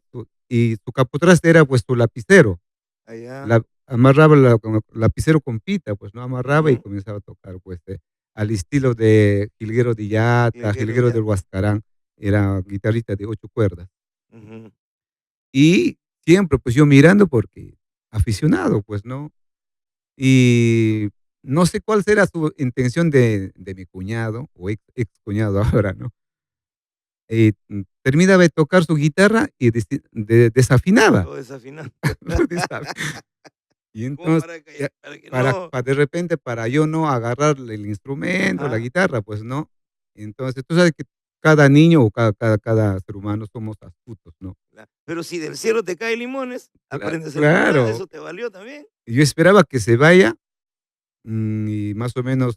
Speaker 1: y su capotraste era, pues, su lapicero.
Speaker 2: Allá.
Speaker 1: Amarraba con el lapicero con pita, pues, ¿no? Amarraba y
Speaker 2: Ujú.
Speaker 1: comenzaba a tocar, pues, al estilo de Jilguero de
Speaker 2: Y el
Speaker 1: Illata,
Speaker 2: Guerrero
Speaker 1: Jilguero del
Speaker 2: Yata.
Speaker 1: Huascarán, era guitarrita de 8 cuerdas.
Speaker 2: Ujú.
Speaker 1: Y siempre, pues, yo mirando porque aficionado, pues, ¿no? Y no sé cuál será su intención de mi cuñado, o ex cuñado ahora, ¿no? Terminaba de tocar su guitarra y desafinaba.
Speaker 2: Lo desafinado.
Speaker 1: Desa Y
Speaker 2: Como
Speaker 1: entonces, ya
Speaker 2: para que no
Speaker 1: de repente, para yo no agarrarle el instrumento, la
Speaker 2: ajá.
Speaker 1: guitarra, pues no. Entonces, tú sabes que cada niño o cada ser humano somos astutos, ¿no?
Speaker 2: Pero si del cielo te caen limones, aprendes a limonar,
Speaker 1: Claro,
Speaker 2: eso te valió también.
Speaker 1: y yo esperaba que se vaya. Y más o menos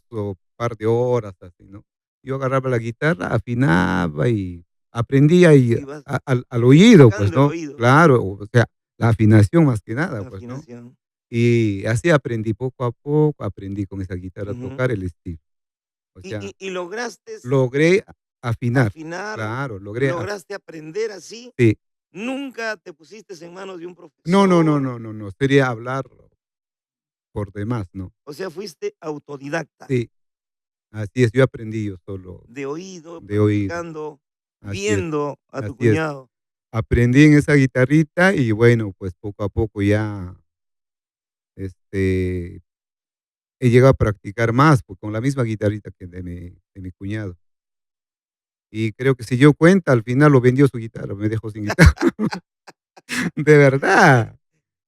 Speaker 1: par de horas así, ¿no? Yo agarraba la guitarra, afinaba y aprendí ahí
Speaker 2: Y vas
Speaker 1: al oído, pues,
Speaker 2: sacando el
Speaker 1: ¿no?
Speaker 2: oído,
Speaker 1: Claro, o sea, la afinación más que nada,
Speaker 2: la
Speaker 1: pues, ¿no?
Speaker 2: afinación.
Speaker 1: Y así aprendí poco a poco, aprendí con esa guitarra a
Speaker 2: Ujú.
Speaker 1: tocar el estilo. O sea,
Speaker 2: Y lograste
Speaker 1: logré afinar,
Speaker 2: afinar,
Speaker 1: claro, logré
Speaker 2: lograste aprender así,
Speaker 1: sí.
Speaker 2: nunca te pusiste en manos de un
Speaker 1: No, no, no,
Speaker 2: profesor,
Speaker 1: no, no, no, sería hablar por demás, ¿no?
Speaker 2: o sea, fuiste autodidacta,
Speaker 1: Sí, así es, yo aprendí yo solo,
Speaker 2: de oído,
Speaker 1: de oído,
Speaker 2: practicando,
Speaker 1: así es,
Speaker 2: viendo a tu
Speaker 1: así es.
Speaker 2: cuñado.
Speaker 1: Aprendí en esa guitarrita y bueno, pues poco a poco ya, este, he llegado a practicar más, pues, con la misma guitarrita que de mi cuñado. Y creo que se dio cuenta, al final lo vendió su guitarra, me dejó sin guitarra. De verdad.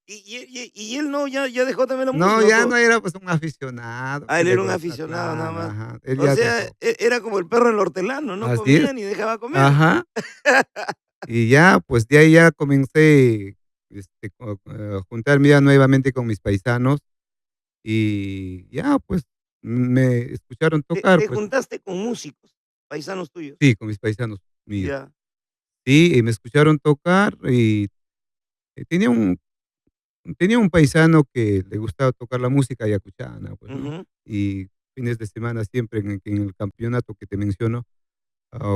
Speaker 2: Y él no, ya dejó también la
Speaker 1: No,
Speaker 2: música, ¿o
Speaker 1: ya
Speaker 2: cómo?
Speaker 1: no era, pues, un aficionado
Speaker 2: Ah,
Speaker 1: que
Speaker 2: él
Speaker 1: le
Speaker 2: era un
Speaker 1: gusta,
Speaker 2: aficionado nada
Speaker 1: claro,
Speaker 2: más.
Speaker 1: ajá, él
Speaker 2: O
Speaker 1: ya
Speaker 2: sea,
Speaker 1: dejó.
Speaker 2: era como el perro del hortelano, no
Speaker 1: Así es,
Speaker 2: comía ni dejaba comer.
Speaker 1: ajá. Y ya, pues, de ahí ya comencé, juntarme ya nuevamente con mis paisanos y ya, pues, me escucharon tocar,
Speaker 2: Te
Speaker 1: pues
Speaker 2: juntaste con músicos, paisanos tuyos.
Speaker 1: sí, con mis paisanos míos.
Speaker 2: Ya.
Speaker 1: Sí, y me escucharon tocar y, tenía un paisano que le gustaba tocar la música yacuchana, pues, ¿no?
Speaker 2: Ujú.
Speaker 1: Y fines de semana siempre en el campeonato que te menciono,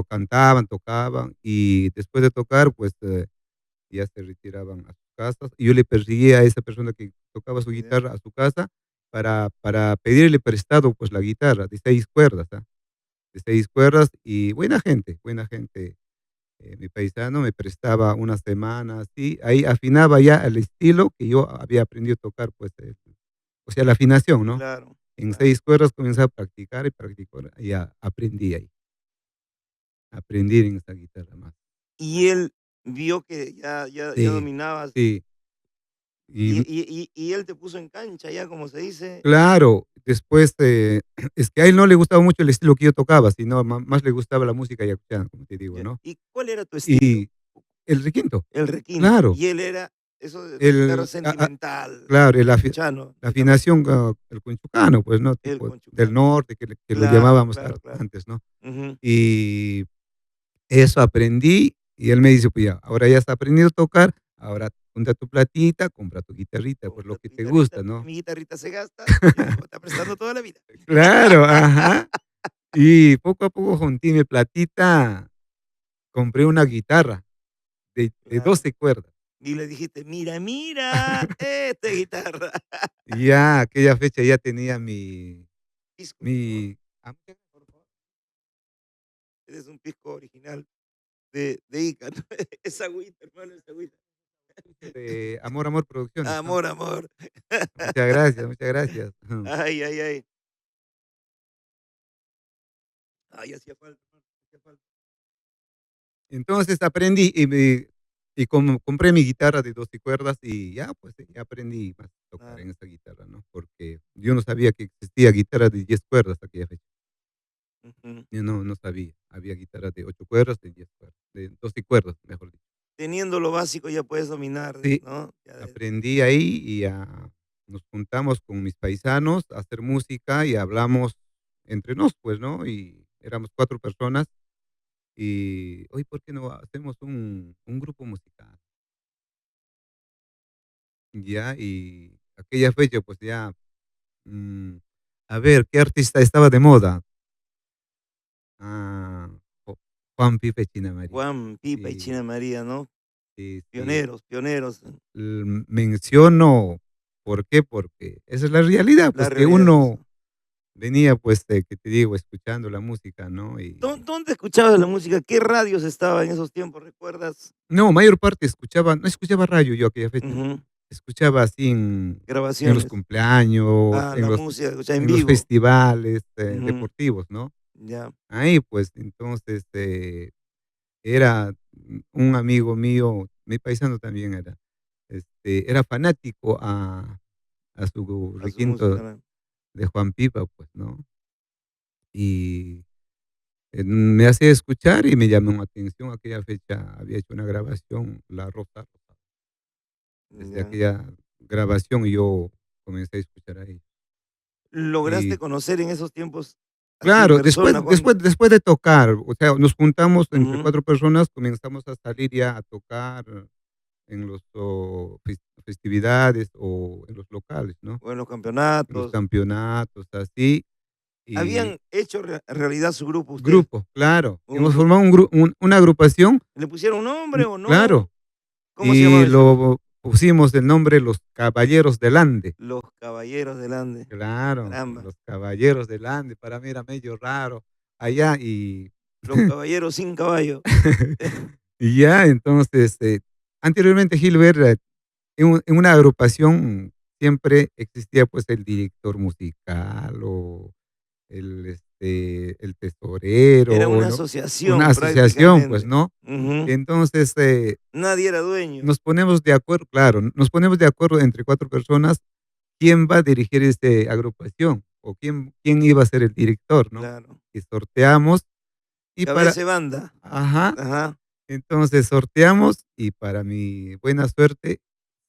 Speaker 1: cantaban, tocaban, y después de tocar, pues, ya se retiraban a sus casas. Y yo le perseguía a esa persona que tocaba su
Speaker 2: Ya.
Speaker 1: guitarra a su casa para pedirle prestado, pues, la guitarra de 6 cuerdas, de 6 cuerdas, y buena gente. Mi paisano me prestaba una semana, así, ahí afinaba ya el estilo que yo había aprendido a tocar, pues, o sea, la afinación, ¿no?
Speaker 2: Claro,
Speaker 1: En
Speaker 2: claro.
Speaker 1: 6 cuerdas comencé a practicar y practicar, y ya aprendí ahí, aprendí en esa guitarra más.
Speaker 2: Y él vio que ya
Speaker 1: Sí,
Speaker 2: dominabas,
Speaker 1: sí, y
Speaker 2: y él te puso en cancha ya, como se dice.
Speaker 1: claro, después, es que a él no le gustaba mucho el estilo que yo tocaba, sino más le gustaba la música yacuchana, como te digo,
Speaker 2: Ya.
Speaker 1: ¿no?
Speaker 2: ¿Y cuál era tu estilo?
Speaker 1: Y el requinto,
Speaker 2: El requinto.
Speaker 1: claro,
Speaker 2: Y él era eso de guitarra
Speaker 1: el
Speaker 2: sentimental,
Speaker 1: claro,
Speaker 2: yacuchano,
Speaker 1: la
Speaker 2: guitarra
Speaker 1: afinación, el conchucano, pues, ¿no?
Speaker 2: el
Speaker 1: Tipo del
Speaker 2: conchucano.
Speaker 1: norte, que lo
Speaker 2: Claro,
Speaker 1: llamábamos
Speaker 2: claro, claro.
Speaker 1: antes, ¿no?
Speaker 2: Ujú.
Speaker 1: Y eso aprendí, y él me dice: "Pues ya, ahora ya has aprendido a tocar, ahora junta tu platita, compra tu guitarrita, por lo
Speaker 2: Compra
Speaker 1: que
Speaker 2: tu
Speaker 1: te
Speaker 2: guitarrita,
Speaker 1: gusta",
Speaker 2: porque
Speaker 1: ¿no?
Speaker 2: mi guitarrita se gasta, yo te voy a estar prestando toda la vida.
Speaker 1: Claro, ajá. Y poco a poco junté mi platita, compré una guitarra de
Speaker 2: Claro.
Speaker 1: 12 cuerdas.
Speaker 2: Y le dijiste: "Mira, mira, esta guitarra".
Speaker 1: Y ya aquella fecha ya tenía mi
Speaker 2: Pisco, por favor.
Speaker 1: mi ah,
Speaker 2: Por favor. Ese es un pisco original de Ica, ¿no? Es agüita, hermano, es agüita.
Speaker 1: de Amor Amor Producciones, ¿no?
Speaker 2: Amor, amor.
Speaker 1: Muchas gracias, muchas gracias.
Speaker 2: Ay, ay, ay. Ay, hacía falta, hermano, hacía falta.
Speaker 1: Entonces aprendí y como compré mi guitarra de 12 cuerdas y ya, pues, ya aprendí más a tocar
Speaker 2: Claro.
Speaker 1: en esa guitarra, ¿no? Porque yo no sabía que existía guitarra de 10 cuerdas aquella fecha.
Speaker 2: Ujú.
Speaker 1: Yo no sabía. Había guitarras de 8 cuerdas, de 10 cuerdas, de 12 cuerdas, mejor dicho.
Speaker 2: Teniendo lo básico ya puedes dominar,
Speaker 1: Sí,
Speaker 2: ¿no? Ya
Speaker 1: aprendí ahí y ya nos juntamos con mis paisanos a hacer música y hablamos entre nos, pues, ¿no? Y éramos 4 personas y: "Oye, ¿por qué no hacemos un grupo musical?". Ya, y aquella fecha, pues, ya, mm, a ver, ¿qué artista estaba de moda? Ah, Ju Juan Pipe China María.
Speaker 2: Juan, Pipa y China
Speaker 1: Sí,
Speaker 2: María, ¿no?
Speaker 1: sí, sí.
Speaker 2: Pioneros, pioneros.
Speaker 1: Menciono, ¿por qué? Porque esa es la realidad,
Speaker 2: La
Speaker 1: pues, que
Speaker 2: realidad es
Speaker 1: uno
Speaker 2: eso.
Speaker 1: venía, pues, que te digo, escuchando la música, ¿no? Y
Speaker 2: ¿Dónde escuchabas la música? ¿Qué radios estaba en esos tiempos, recuerdas?
Speaker 1: no, mayor parte no escuchaba radio yo aquella fecha.
Speaker 2: Ujú.
Speaker 1: Escuchaba así en los
Speaker 2: Grabaciones.
Speaker 1: cumpleaños,
Speaker 2: Ah, la música, escuchaba en
Speaker 1: en los
Speaker 2: vivo.
Speaker 1: festivales,
Speaker 2: Ujú.
Speaker 1: deportivos, ¿no?
Speaker 2: Ya.
Speaker 1: Ahí, pues, entonces, era un amigo mío, mi paisano también era fanático a su
Speaker 2: A su música,
Speaker 1: requinto
Speaker 2: ¿no?
Speaker 1: de Juan Pipa, pues, ¿no? Y, me hacía escuchar y me llamó la atención. Aquella fecha había hecho una grabación, La Rosa Rosa. Desde
Speaker 2: Ya.
Speaker 1: aquella grabación yo comencé a escuchar ahí.
Speaker 2: ¿Lograste
Speaker 1: Y
Speaker 2: conocer en esos tiempos así en
Speaker 1: claro,
Speaker 2: persona, Juan?
Speaker 1: después de tocar, o sea, nos juntamos entre
Speaker 2: Ujú.
Speaker 1: 4 personas, comenzamos a salir ya a tocar en los festividades o en los locales, ¿no?
Speaker 2: O en los
Speaker 1: En los
Speaker 2: campeonatos.
Speaker 1: campeonatos, así, y
Speaker 2: ¿Habían hecho realidad su grupo ustedes?
Speaker 1: grupo, claro.
Speaker 2: Un
Speaker 1: Hemos
Speaker 2: grupo.
Speaker 1: formado una agrupación,
Speaker 2: ¿Le pusieron nombre o no?
Speaker 1: claro,
Speaker 2: ¿Cómo se
Speaker 1: y
Speaker 2: llamaba ese grupo?
Speaker 1: lo pusimos el nombre Los Caballeros del Ande.
Speaker 2: Los Caballeros del Ande.
Speaker 1: Claro,
Speaker 2: Caramba.
Speaker 1: Los Caballeros del Ande, para mí era medio raro allá y
Speaker 2: Los caballeros sin caballo.
Speaker 1: y ya, entonces, anteriormente Gilbert, en una agrupación siempre existía, pues, el director musical o el tesorero,
Speaker 2: Era
Speaker 1: o
Speaker 2: una
Speaker 1: no, una
Speaker 2: asociación
Speaker 1: asociación, pues,
Speaker 2: prácticamente.
Speaker 1: ¿no?
Speaker 2: Ujú.
Speaker 1: Entonces,
Speaker 2: Nadie era dueño.
Speaker 1: nos ponemos de acuerdo, claro, nos ponemos de acuerdo entre 4 personas quién va a dirigir agrupación o quién iba a ser el director, ¿no?
Speaker 2: Claro.
Speaker 1: Y sorteamos y
Speaker 2: Cabeza de banda.
Speaker 1: ajá,
Speaker 2: Ajá.
Speaker 1: entonces sorteamos y para mi buena suerte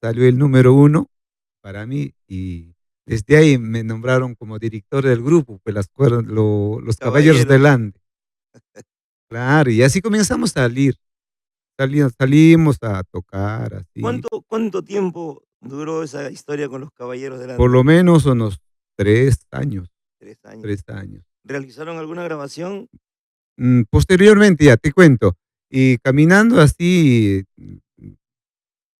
Speaker 1: salió el número uno para mí y desde ahí me nombraron como director del grupo, pues los Caballeros
Speaker 2: Caballeros.
Speaker 1: del Ande. Claro, y así comenzamos a salimos a tocar así,
Speaker 2: ¿Cuánto tiempo duró esa historia con los Caballeros del
Speaker 1: por
Speaker 2: Ande?
Speaker 1: lo menos unos 3 años,
Speaker 2: 3 años.
Speaker 1: 3 años.
Speaker 2: ¿Realizaron alguna grabación?
Speaker 1: Posteriormente, ya te cuento, y caminando así,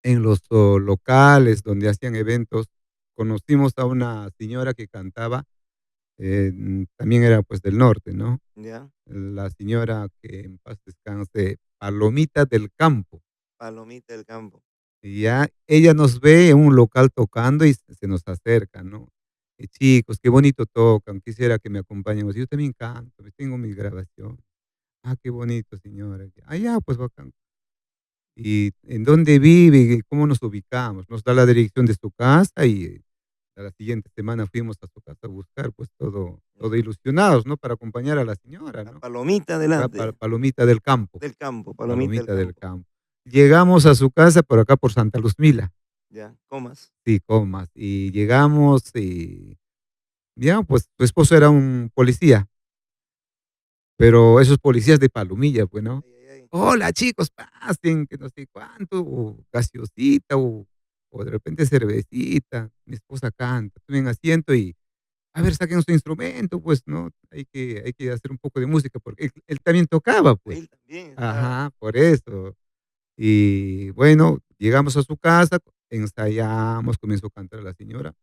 Speaker 1: en los locales donde hacían eventos, conocimos a una señora que cantaba, también era, pues, del norte, ¿no?
Speaker 2: Ya.
Speaker 1: La señora, que en paz descanse, Palomita del Campo.
Speaker 2: Palomita del Campo.
Speaker 1: Y ya ella nos ve en un local tocando y se nos acerca, ¿no? Chicos, qué bonito tocan, quisiera que me acompañen. Yo también canto, tengo mi grabación. Ah, qué bonito, señora. Ah, ya, pues bacán. ¿Y en dónde vive? ¿Cómo nos ubicamos? Nos da la dirección de su casa y a la siguiente semana fuimos a su casa a buscar, pues todo
Speaker 2: Ya.
Speaker 1: ilusionados, ¿no? Para acompañar a la señora,
Speaker 2: La
Speaker 1: ¿no?
Speaker 2: Palomita del Ande.
Speaker 1: Palomita del campo,
Speaker 2: Del Campo, Palomita del
Speaker 1: Palomita del
Speaker 2: Campo.
Speaker 1: campo. Llegamos a su casa por acá por Santa Luz Mila,
Speaker 2: Ya, comas.
Speaker 1: sí, Comas, y llegamos y ya, pues su esposo era un policía, pero esos policías de palomilla, pues, ¿no?
Speaker 2: Ay, ay, ay.
Speaker 1: Hola chicos, pasen, que no sé cuánto, o gaseosita, o de repente cervecita, mi esposa canta, tomen asiento y, a ver, saquen su instrumento, pues, ¿no? Hay que hacer un poco de música, porque él también tocaba, pues.
Speaker 2: Él también estaba.
Speaker 1: Ajá, por eso. Y bueno, llegamos a su casa, ensayamos, comenzó a cantar la señora,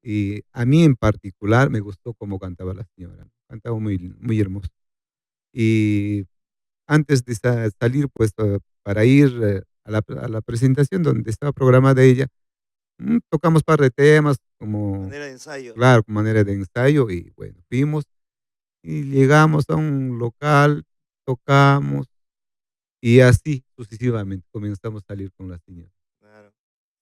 Speaker 1: y a mí en particular me gustó cómo cantaba la señora, cantaba muy, muy hermoso. Y antes de salir, pues, para ir, a la presentación donde estaba programada ella. Tocamos par de temas como,
Speaker 2: Manera de ensayo.
Speaker 1: claro, con manera de ensayo y bueno, fuimos y llegamos a un local, tocamos y así sucesivamente comenzamos a salir con la señora.
Speaker 2: Claro.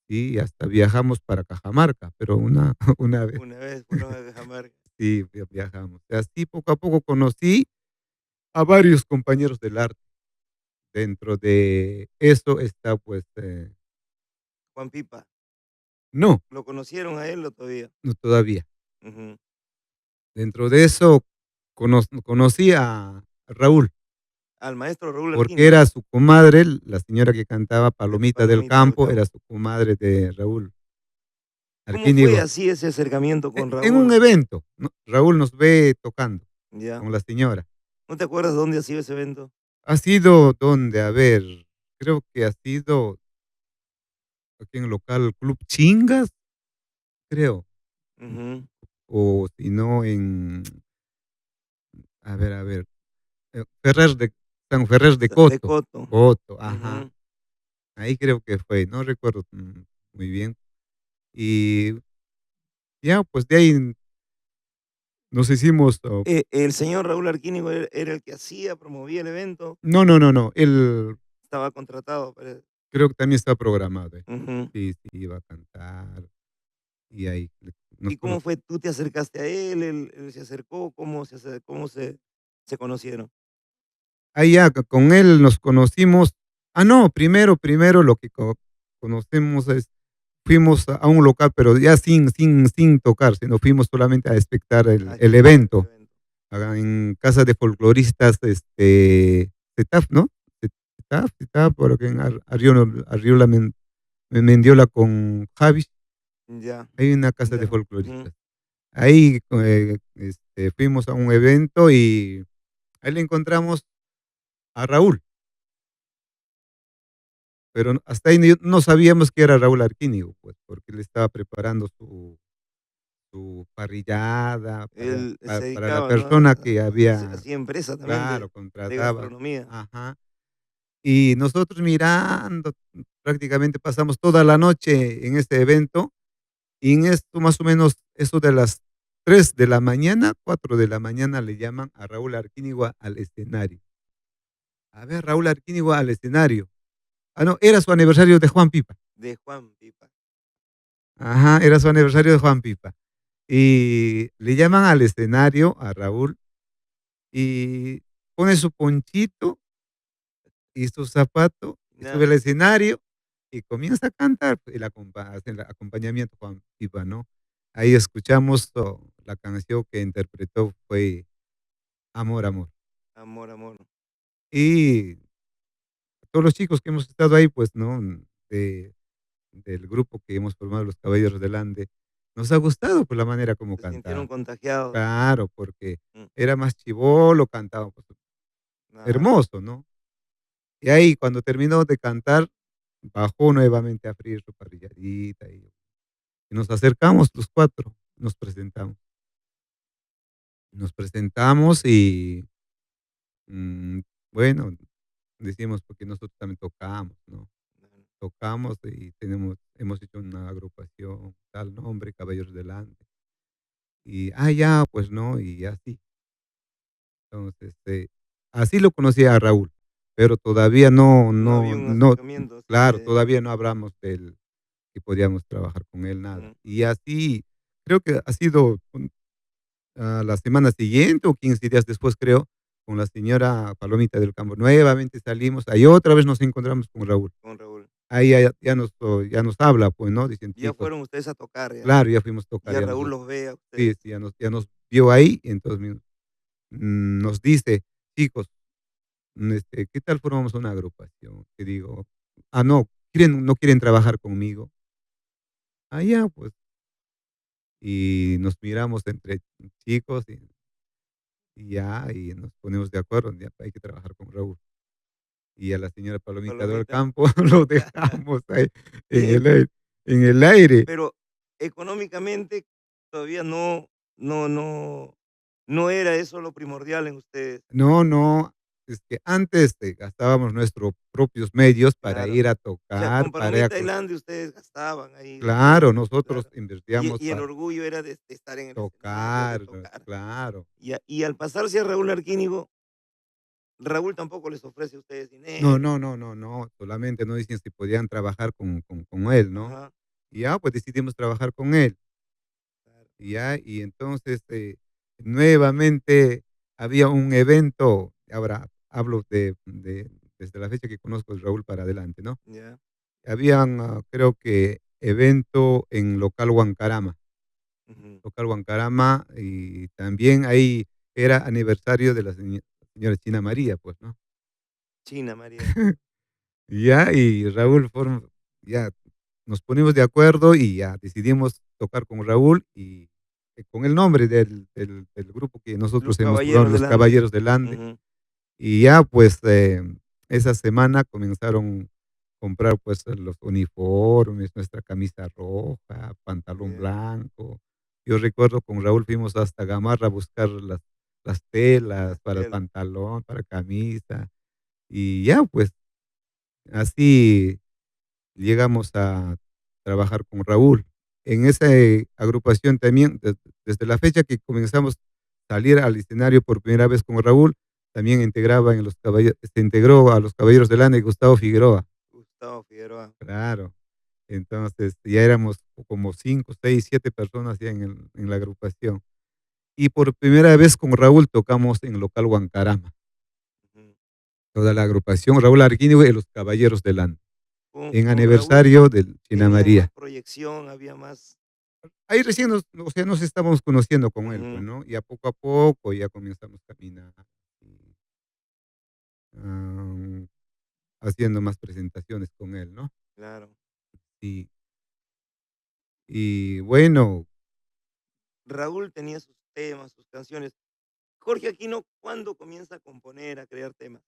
Speaker 1: Y hasta viajamos para Cajamarca, pero una una vez
Speaker 2: Una vez fueron a Cajamarca.
Speaker 1: sí, viajamos. Y así poco a poco conocí a varios compañeros del arte. Dentro de eso está, pues,
Speaker 2: Juan Pipa.
Speaker 1: no,
Speaker 2: ¿Lo conocieron a él o todavía?
Speaker 1: no todavía.
Speaker 2: Ujú.
Speaker 1: Dentro de eso conocí a Raúl,
Speaker 2: Al maestro Raúl
Speaker 1: porque
Speaker 2: Arquín,
Speaker 1: era su comadre, la señora que cantaba
Speaker 2: de
Speaker 1: Palomita del
Speaker 2: Palomita del
Speaker 1: Campo, era
Speaker 2: Campo.
Speaker 1: su comadre de Raúl
Speaker 2: ¿Cómo fue
Speaker 1: Arquínigo.
Speaker 2: así ese acercamiento con
Speaker 1: En un
Speaker 2: Raúl?
Speaker 1: evento, ¿no? Raúl nos ve tocando
Speaker 2: Ya.
Speaker 1: con la señora.
Speaker 2: ¿No te acuerdas dónde ha sido ese evento?
Speaker 1: ¿Ha sido dónde? A ver, creo que ha sido aquí en el local Club Chingas, creo,
Speaker 2: Ujú.
Speaker 1: o si no en, a ver, Ferrer de San Ferrer de
Speaker 2: De
Speaker 1: Coto,
Speaker 2: Coto.
Speaker 1: Coto, ajá,
Speaker 2: Ujú.
Speaker 1: ahí creo que fue, no recuerdo, muy bien. Y ya, pues, de ahí nos hicimos,
Speaker 2: El señor Raúl Arquínigo era el que hacía, promovía el evento,
Speaker 1: no, él
Speaker 2: estaba contratado para.
Speaker 1: creo que también está programado,
Speaker 2: Ujú.
Speaker 1: sí, sí, iba a cantar, y ahí nos
Speaker 2: ¿Y cómo
Speaker 1: cono
Speaker 2: fue? ¿Tú te acercaste a él? ¿Él se acercó? ¿Cómo se conocieron?
Speaker 1: ahí ya con él nos conocimos. No, primero lo que conocemos es fuimos a un local, pero ya sin tocar, sino fuimos solamente a espectar
Speaker 2: A
Speaker 1: el
Speaker 2: espectar el
Speaker 1: evento,
Speaker 2: evento.
Speaker 1: en casa de folcloristas, CETAF, ¿no? CETAF, por aquí en Arriola Mendiola con Javi,
Speaker 2: Ya,
Speaker 1: hay una casa de
Speaker 2: ya. Ujú.
Speaker 1: folcloristas. Ahí, fuimos a un evento y ahí le encontramos a Raúl. Pero hasta ahí no sabíamos que era Raúl Arquínigo, pues, porque él estaba preparando su parrillada
Speaker 2: Él se
Speaker 1: para la
Speaker 2: dedicaba, ¿no?
Speaker 1: persona que había,
Speaker 2: Hacía empresa también
Speaker 1: claro,
Speaker 2: de
Speaker 1: contrataba.
Speaker 2: gastronomía.
Speaker 1: Ajá. Y nosotros mirando, prácticamente pasamos toda la noche en este evento, y en esto, más o menos, eso de las 3 de la mañana, 4 de la mañana, le llaman a Raúl Arquínigo al escenario. A ver, Raúl Arquínigo al escenario. No, era su aniversario de Juan Pipa.
Speaker 2: De Juan Pipa.
Speaker 1: Ajá, era su aniversario de Juan Pipa. Y le llaman al escenario a Raúl y pone su ponchito y su zapato y sube
Speaker 2: Ya,
Speaker 1: al escenario y comienza a cantar, pues, hace el acompañamiento Juan Pipa, ¿no? Ahí escuchamos la canción que interpretó fue Amor, Amor.
Speaker 2: amor, amor.
Speaker 1: Y todos los chicos que hemos estado ahí, pues, ¿no? De del grupo que hemos formado, Los Caballeros del Ande, nos ha gustado, por la manera como
Speaker 2: Se sintieron
Speaker 1: cantaba.
Speaker 2: contagiados.
Speaker 1: Claro, porque
Speaker 2: Mm,
Speaker 1: era más chibolo, cantaba, pues,
Speaker 2: claro.
Speaker 1: hermoso, ¿no? Y ahí, cuando terminó de cantar, bajó nuevamente a freír su parrilladita y nos acercamos los 4, nos presentamos y, mm, bueno, decimos, porque nosotros también tocamos, ¿no?
Speaker 2: Claro.
Speaker 1: Tocamos y hemos hecho una agrupación, tal nombre, Caballeros del Ande. Y, ya, pues no, y así. Entonces, así lo conocí a Raúl, pero todavía
Speaker 2: No había un
Speaker 1: no,
Speaker 2: acercamiento así
Speaker 1: claro,
Speaker 2: de.
Speaker 1: todavía no hablamos del que podíamos trabajar con él, nada.
Speaker 2: Ujú.
Speaker 1: Y así, creo que ha sido a la semana siguiente o 15 días después, creo, con la señora Palomita del Campo. Nuevamente salimos, ahí otra vez nos encontramos con Raúl.
Speaker 2: Con Raúl.
Speaker 1: Ahí ya nos habla, pues, ¿no? Dicen,
Speaker 2: Ya
Speaker 1: chicos,
Speaker 2: fueron ustedes a tocar ya.
Speaker 1: claro, ya fuimos a tocar,
Speaker 2: Ya
Speaker 1: ya
Speaker 2: Raúl
Speaker 1: nosotros.
Speaker 2: los ve a
Speaker 1: Sí,
Speaker 2: ustedes.
Speaker 1: sí, ya nos vio ahí, entonces nos dice, chicos, ¿qué tal formamos una agrupación? Que digo, no, no quieren trabajar conmigo. Ya, pues, y nos miramos entre chicos y ya, y nos ponemos de acuerdo, ya hay que trabajar con Raúl. Y a la señora Palomita del
Speaker 2: Palomita.
Speaker 1: Campo lo dejamos ahí en
Speaker 2: Eh,
Speaker 1: el aire, en el aire.
Speaker 2: pero económicamente todavía no no era eso lo primordial en ustedes.
Speaker 1: No, no, Es que antes, gastábamos nuestros propios medios para
Speaker 2: Claro.
Speaker 1: ir a
Speaker 2: O sea,
Speaker 1: tocar,
Speaker 2: con
Speaker 1: para ir a
Speaker 2: Palomita
Speaker 1: co
Speaker 2: Tailandia ustedes gastaban ahí
Speaker 1: claro,
Speaker 2: dinero,
Speaker 1: nosotros
Speaker 2: claro.
Speaker 1: invertíamos
Speaker 2: Y el
Speaker 1: para
Speaker 2: orgullo era de estar en el escenario, de
Speaker 1: tocar,
Speaker 2: tocar.
Speaker 1: claro.
Speaker 2: Y al pasarse a Raúl Arquínigo, Raúl tampoco les ofrece a ustedes
Speaker 1: No,
Speaker 2: dinero.
Speaker 1: no, no, no, no, solamente nos dicen si podían trabajar con él, ¿no?
Speaker 2: Ajá,
Speaker 1: Y ya, pues, decidimos trabajar con él.
Speaker 2: claro.
Speaker 1: Y ya, y entonces, nuevamente había un evento, ahora hablo de desde la fecha que conozco a Raúl para adelante, ¿no?
Speaker 2: Ya,
Speaker 1: Habían, creo que evento en local Huancarama.
Speaker 2: ujú.
Speaker 1: Local Huancarama, y también ahí era aniversario de la señora China María, pues, ¿no?
Speaker 2: China María.
Speaker 1: Y ya, y Raúl form ya nos ponimos de acuerdo y ya decidimos tocar con Raúl y, con el nombre del grupo que
Speaker 2: Los
Speaker 1: nosotros hemos formado,
Speaker 2: caballeros
Speaker 1: Los
Speaker 2: del Ande.
Speaker 1: Caballeros del Ande.
Speaker 2: Ujú,
Speaker 1: Y ya, pues, esa semana comenzaron a comprar, pues, los uniformes, nuestra camisa roja, pantalón
Speaker 2: ya,
Speaker 1: blanco. Yo recuerdo con Raúl fuimos hasta Gamarra a buscar las telas
Speaker 2: las
Speaker 1: para el
Speaker 2: telas.
Speaker 1: pantalón, para camisa. Y ya, pues, así llegamos a trabajar con Raúl. En esa agrupación también, desde la fecha que comenzamos a salir al escenario por primera vez con Raúl, también se integró a los Caballeros del Ande Gustavo Figueroa.
Speaker 2: Gustavo Figueroa.
Speaker 1: Claro. Entonces ya éramos como 5, 6, 7 personas ya en la agrupación. Y por primera vez con Raúl tocamos en local Huancarama.
Speaker 2: Ujú.
Speaker 1: Toda la agrupación, Raúl Arquínigo y los Caballeros del Ande, en
Speaker 2: Con Raúl
Speaker 1: aniversario del China
Speaker 2: tenían más
Speaker 1: María.
Speaker 2: proyección, había más.
Speaker 1: Ahí recién o sea, nos estábamos conociendo con él, pues,
Speaker 2: Ujú,
Speaker 1: ¿no? Y a poco ya comenzamos a caminar, y, haciendo más presentaciones con él, ¿no?
Speaker 2: claro.
Speaker 1: Y y bueno,
Speaker 2: Raúl tenía sus temas, sus canciones. Jorge Aquino, ¿cuándo comienza a componer, a crear temas?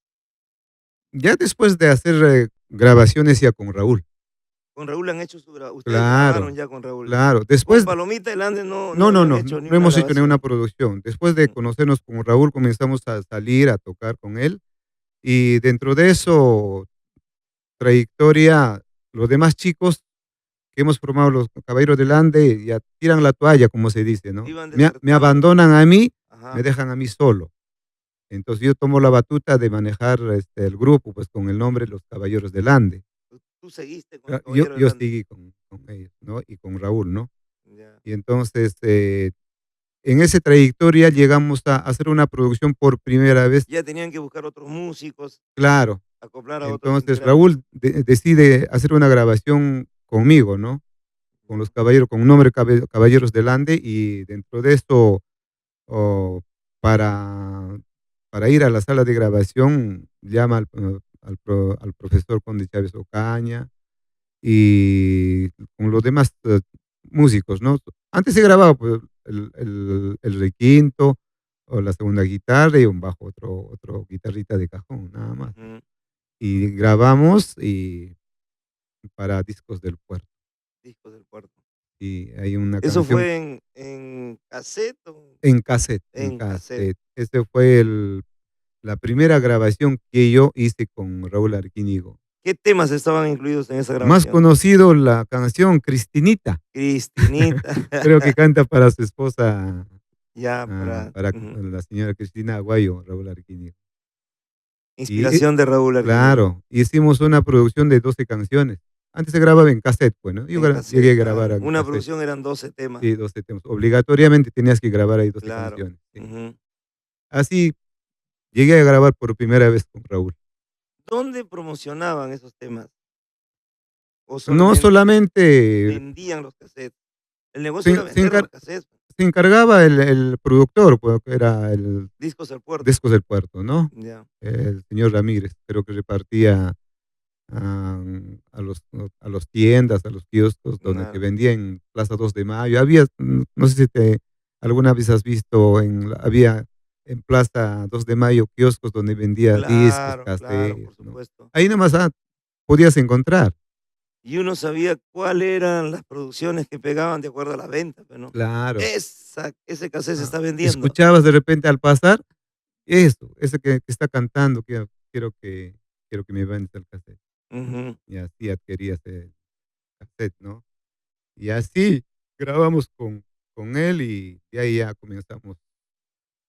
Speaker 1: ya después de hacer, grabaciones ya con Raúl.
Speaker 2: Con Raúl han hecho ustedes grabaron
Speaker 1: Claro,
Speaker 2: ya con Raúl.
Speaker 1: claro.
Speaker 2: Con
Speaker 1: Después
Speaker 2: Palomita Hernández no
Speaker 1: no,
Speaker 2: no
Speaker 1: no,
Speaker 2: no han
Speaker 1: no,
Speaker 2: hecho ni
Speaker 1: no
Speaker 2: una
Speaker 1: hemos hecho ninguna
Speaker 2: grabación.
Speaker 1: producción. Después de
Speaker 2: Mm,
Speaker 1: conocernos con Raúl, comenzamos a salir a tocar con él, y dentro de eso, trayectoria, los demás chicos que hemos formado los Caballeros del Ande, ya tiran la toalla, como se dice, ¿no?
Speaker 2: iban
Speaker 1: Me
Speaker 2: desertando.
Speaker 1: abandonan a mí, me
Speaker 2: Ajá.
Speaker 1: dejan a mí solo. Entonces, yo tomo la batuta de manejar, el grupo, pues, con el nombre Los Caballeros del Ande.
Speaker 2: Tú seguiste con los
Speaker 1: Ah, yo
Speaker 2: Caballeros del
Speaker 1: yo
Speaker 2: Ande.
Speaker 1: seguí con ellos, ¿no? Y con Raúl, ¿no?
Speaker 2: Ya.
Speaker 1: Y entonces, en esa trayectoria llegamos a hacer una producción por primera vez.
Speaker 2: Ya tenían que buscar otros músicos,
Speaker 1: Claro.
Speaker 2: acoplar a otros
Speaker 1: Entonces,
Speaker 2: integrantes.
Speaker 1: Raúl decide hacer una grabación conmigo, ¿no? Con los caballeros, con un nombre Caballeros del Ande, y dentro de esto, o para ir a la sala de grabación, llama al profesor Conde Chávez Ocaña, y con los demás, músicos, ¿no? Antes se grababa, pues, el requinto, o la segunda guitarra, y un bajo, otro guitarrita de cajón, nada más, ¿no?
Speaker 2: Ujú.
Speaker 1: Y grabamos, y para Discos del Puerto,
Speaker 2: Discos del Puerto.
Speaker 1: y hay una
Speaker 2: ¿Eso
Speaker 1: canción
Speaker 2: fue en casete o
Speaker 1: en casete, en
Speaker 2: en casete?
Speaker 1: casete. Ese fue la primera grabación que yo hice con Raúl Arquínigo.
Speaker 2: ¿Qué temas estaban incluidos en esa
Speaker 1: Más
Speaker 2: grabación?
Speaker 1: conocido la canción Cristinita,
Speaker 2: Cristinita.
Speaker 1: creo que canta para su esposa,
Speaker 2: Ya, para
Speaker 1: para
Speaker 2: ujú.
Speaker 1: la señora Cristina Aguayo, Raúl Arquínigo. Y,
Speaker 2: Inspiración de Raúl Arquínigo,
Speaker 1: claro, hicimos una producción de 12 canciones. Antes se grababa en cassette, pues, ¿no? Yo
Speaker 2: en
Speaker 1: llegué
Speaker 2: casete,
Speaker 1: a grabar
Speaker 2: claro.
Speaker 1: en
Speaker 2: Una
Speaker 1: cassette,
Speaker 2: producción eran 12 temas,
Speaker 1: sí, 12 temas. Obligatoriamente tenías que grabar ahí 12
Speaker 2: claro.
Speaker 1: canciones, sí.
Speaker 2: Ujú.
Speaker 1: Así llegué a grabar por primera vez con Raúl.
Speaker 2: ¿Dónde promocionaban esos temas? ¿O
Speaker 1: No
Speaker 2: solamente
Speaker 1: solamente
Speaker 2: vendían los casetes? El negocio era
Speaker 1: se se
Speaker 2: vender
Speaker 1: encar
Speaker 2: los casetes,
Speaker 1: se encargaba el productor, pues, que era el
Speaker 2: Discos del Puerto.
Speaker 1: Discos del Puerto, ¿no?
Speaker 2: Ya,
Speaker 1: El señor Ramírez, creo que repartía, a los tiendas, a los kioscos donde te
Speaker 2: claro.
Speaker 1: vendía en Plaza 2 de Mayo. Había, no sé si alguna vez has visto, había en Plaza 2 de Mayo kioscos donde vendía discos,
Speaker 2: Claro, claro,
Speaker 1: cassettes,
Speaker 2: por
Speaker 1: ¿no?
Speaker 2: supuesto.
Speaker 1: Ahí nomás, podías encontrar.
Speaker 2: Y uno sabía cuál eran las producciones que pegaban de acuerdo a la venta, pues, ¿no?
Speaker 1: Claro.
Speaker 2: Ese casete se está vendiendo.
Speaker 1: Escuchabas de repente al pasar, Eso, ese que está cantando, quiero quiero que me vendas el casete.
Speaker 2: Ujú.
Speaker 1: Y así adquirí ese cassette, ¿no? Y así grabamos con él y de ahí ya comenzamos a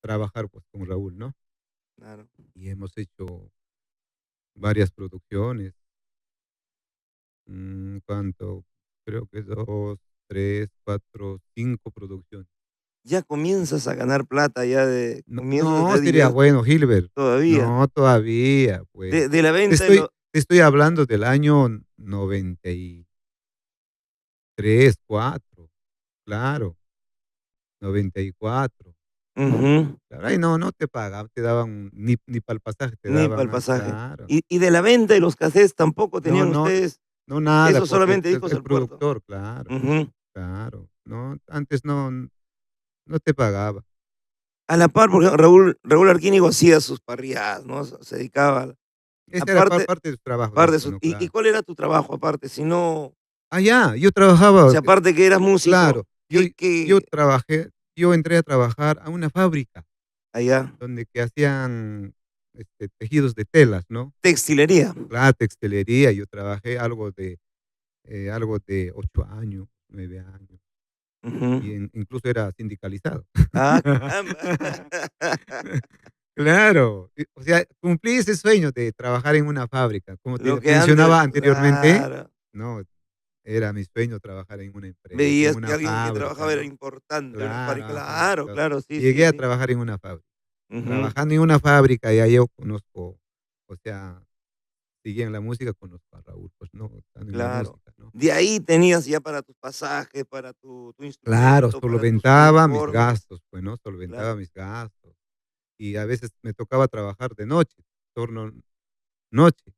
Speaker 1: trabajar, pues, con Raúl, ¿no?
Speaker 2: Claro.
Speaker 1: Y hemos hecho varias producciones, ¿cuánto? Creo que 2, 3, 4, 5 producciones.
Speaker 2: Ya comienzas a ganar plata, ya
Speaker 1: No,
Speaker 2: comienzas a
Speaker 1: no,
Speaker 2: tener
Speaker 1: sería
Speaker 2: dinero
Speaker 1: bueno, Gilbert.
Speaker 2: todavía.
Speaker 1: No, todavía, pues.
Speaker 2: De la
Speaker 1: Te
Speaker 2: venta de
Speaker 1: estoy
Speaker 2: los.
Speaker 1: te estoy hablando del año 93, 4, claro, 94.
Speaker 2: Ujú.
Speaker 1: Claro, ay, no, no te pagaban, te daban ni para el pasaje te
Speaker 2: Ni para
Speaker 1: daban,
Speaker 2: el pasaje.
Speaker 1: claro.
Speaker 2: Y de la venta de los cassettes tampoco
Speaker 1: No,
Speaker 2: tenían
Speaker 1: no,
Speaker 2: ustedes,
Speaker 1: no nada,
Speaker 2: eso
Speaker 1: porque
Speaker 2: solamente discos
Speaker 1: el
Speaker 2: al puerto.
Speaker 1: productor, claro,
Speaker 2: Ujú.
Speaker 1: claro, no, antes no te pagaba.
Speaker 2: A la par, porque Raúl Arquínigo hacía sus parrilladas, ¿no? Se dedicaba
Speaker 1: Ese era
Speaker 2: aparte
Speaker 1: parte del trabajo de
Speaker 2: parte
Speaker 1: él,
Speaker 2: de
Speaker 1: pues,
Speaker 2: sus
Speaker 1: no,
Speaker 2: ¿y
Speaker 1: claro.
Speaker 2: cuál era tu trabajo aparte? Si no,
Speaker 1: Ya, yo
Speaker 2: o
Speaker 1: trabajaba,
Speaker 2: sea, aparte que eras músico,
Speaker 1: claro, yo
Speaker 2: qué
Speaker 1: trabajé, yo entré a trabajar a una fábrica
Speaker 2: allá?
Speaker 1: donde que hacían, tejidos de telas, ¿no?
Speaker 2: Textilería.
Speaker 1: La textilería, yo trabajé algo de 8 años, 9 años,
Speaker 2: Ujú.
Speaker 1: y incluso era sindicalizado.
Speaker 2: Ah, caramba.
Speaker 1: Claro, o sea, cumplí ese sueño de trabajar en una fábrica. Como
Speaker 2: Lo
Speaker 1: te
Speaker 2: que antes
Speaker 1: mencionaba anteriormente,
Speaker 2: claro,
Speaker 1: no, era mi sueño trabajar en una empresa, en
Speaker 2: veías que
Speaker 1: una
Speaker 2: alguien que
Speaker 1: fábrica,
Speaker 2: trabajaba era
Speaker 1: ¿no?
Speaker 2: importante, una
Speaker 1: Claro,
Speaker 2: fábrica.
Speaker 1: ajá.
Speaker 2: Claro, claro, sí, sí,
Speaker 1: Llegué a
Speaker 2: sí.
Speaker 1: trabajar en una fábrica.
Speaker 2: Ujú.
Speaker 1: Trabajando en una fábrica, ya yo conozco, o sea, seguí en la música, conozco a Raúl, pues no, estando en la
Speaker 2: Claro.
Speaker 1: música, ¿no?
Speaker 2: De ahí tenías ya para tus pasajes, para tu
Speaker 1: Claro,
Speaker 2: instrumento, para tus
Speaker 1: solventaba mis
Speaker 2: uniformes.
Speaker 1: gastos, pues, ¿no? Solventaba
Speaker 2: Claro.
Speaker 1: mis gastos. Y a veces me tocaba trabajar de noche, turno noche.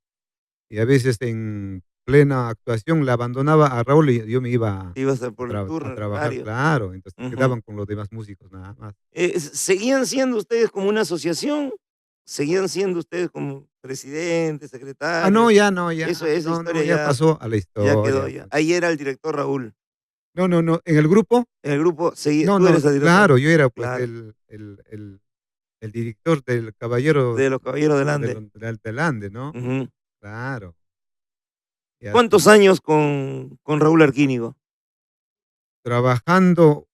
Speaker 1: Y a veces en plena actuación la abandonaba a Raúl y yo me iba
Speaker 2: Ibas a por el
Speaker 1: a
Speaker 2: turno, el
Speaker 1: trabajar,
Speaker 2: horario.
Speaker 1: claro, entonces
Speaker 2: Ujú.
Speaker 1: quedaban con los demás músicos nada más.
Speaker 2: ¿Seguían siendo ustedes como una asociación? ¿Seguían siendo ustedes como presidentes,
Speaker 1: No,
Speaker 2: secretarios?
Speaker 1: ya no,
Speaker 2: Eso,
Speaker 1: ya,
Speaker 2: esa
Speaker 1: no, no,
Speaker 2: historia
Speaker 1: ya pasó a la
Speaker 2: ya quedó
Speaker 1: historia,
Speaker 2: ya.
Speaker 1: pues.
Speaker 2: Ahí era el director Raúl.
Speaker 1: No, no, no, en el grupo,
Speaker 2: En el grupo seguía
Speaker 1: no,
Speaker 2: tú
Speaker 1: no,
Speaker 2: eres el director.
Speaker 1: claro, yo era, pues,
Speaker 2: Claro,
Speaker 1: el director del Caballero
Speaker 2: de los Caballeros del Ande.
Speaker 1: del Ande, ¿no?
Speaker 2: Ujú.
Speaker 1: Claro, y así.
Speaker 2: ¿Cuántos años con Raúl Arquínigo?
Speaker 1: Trabajando,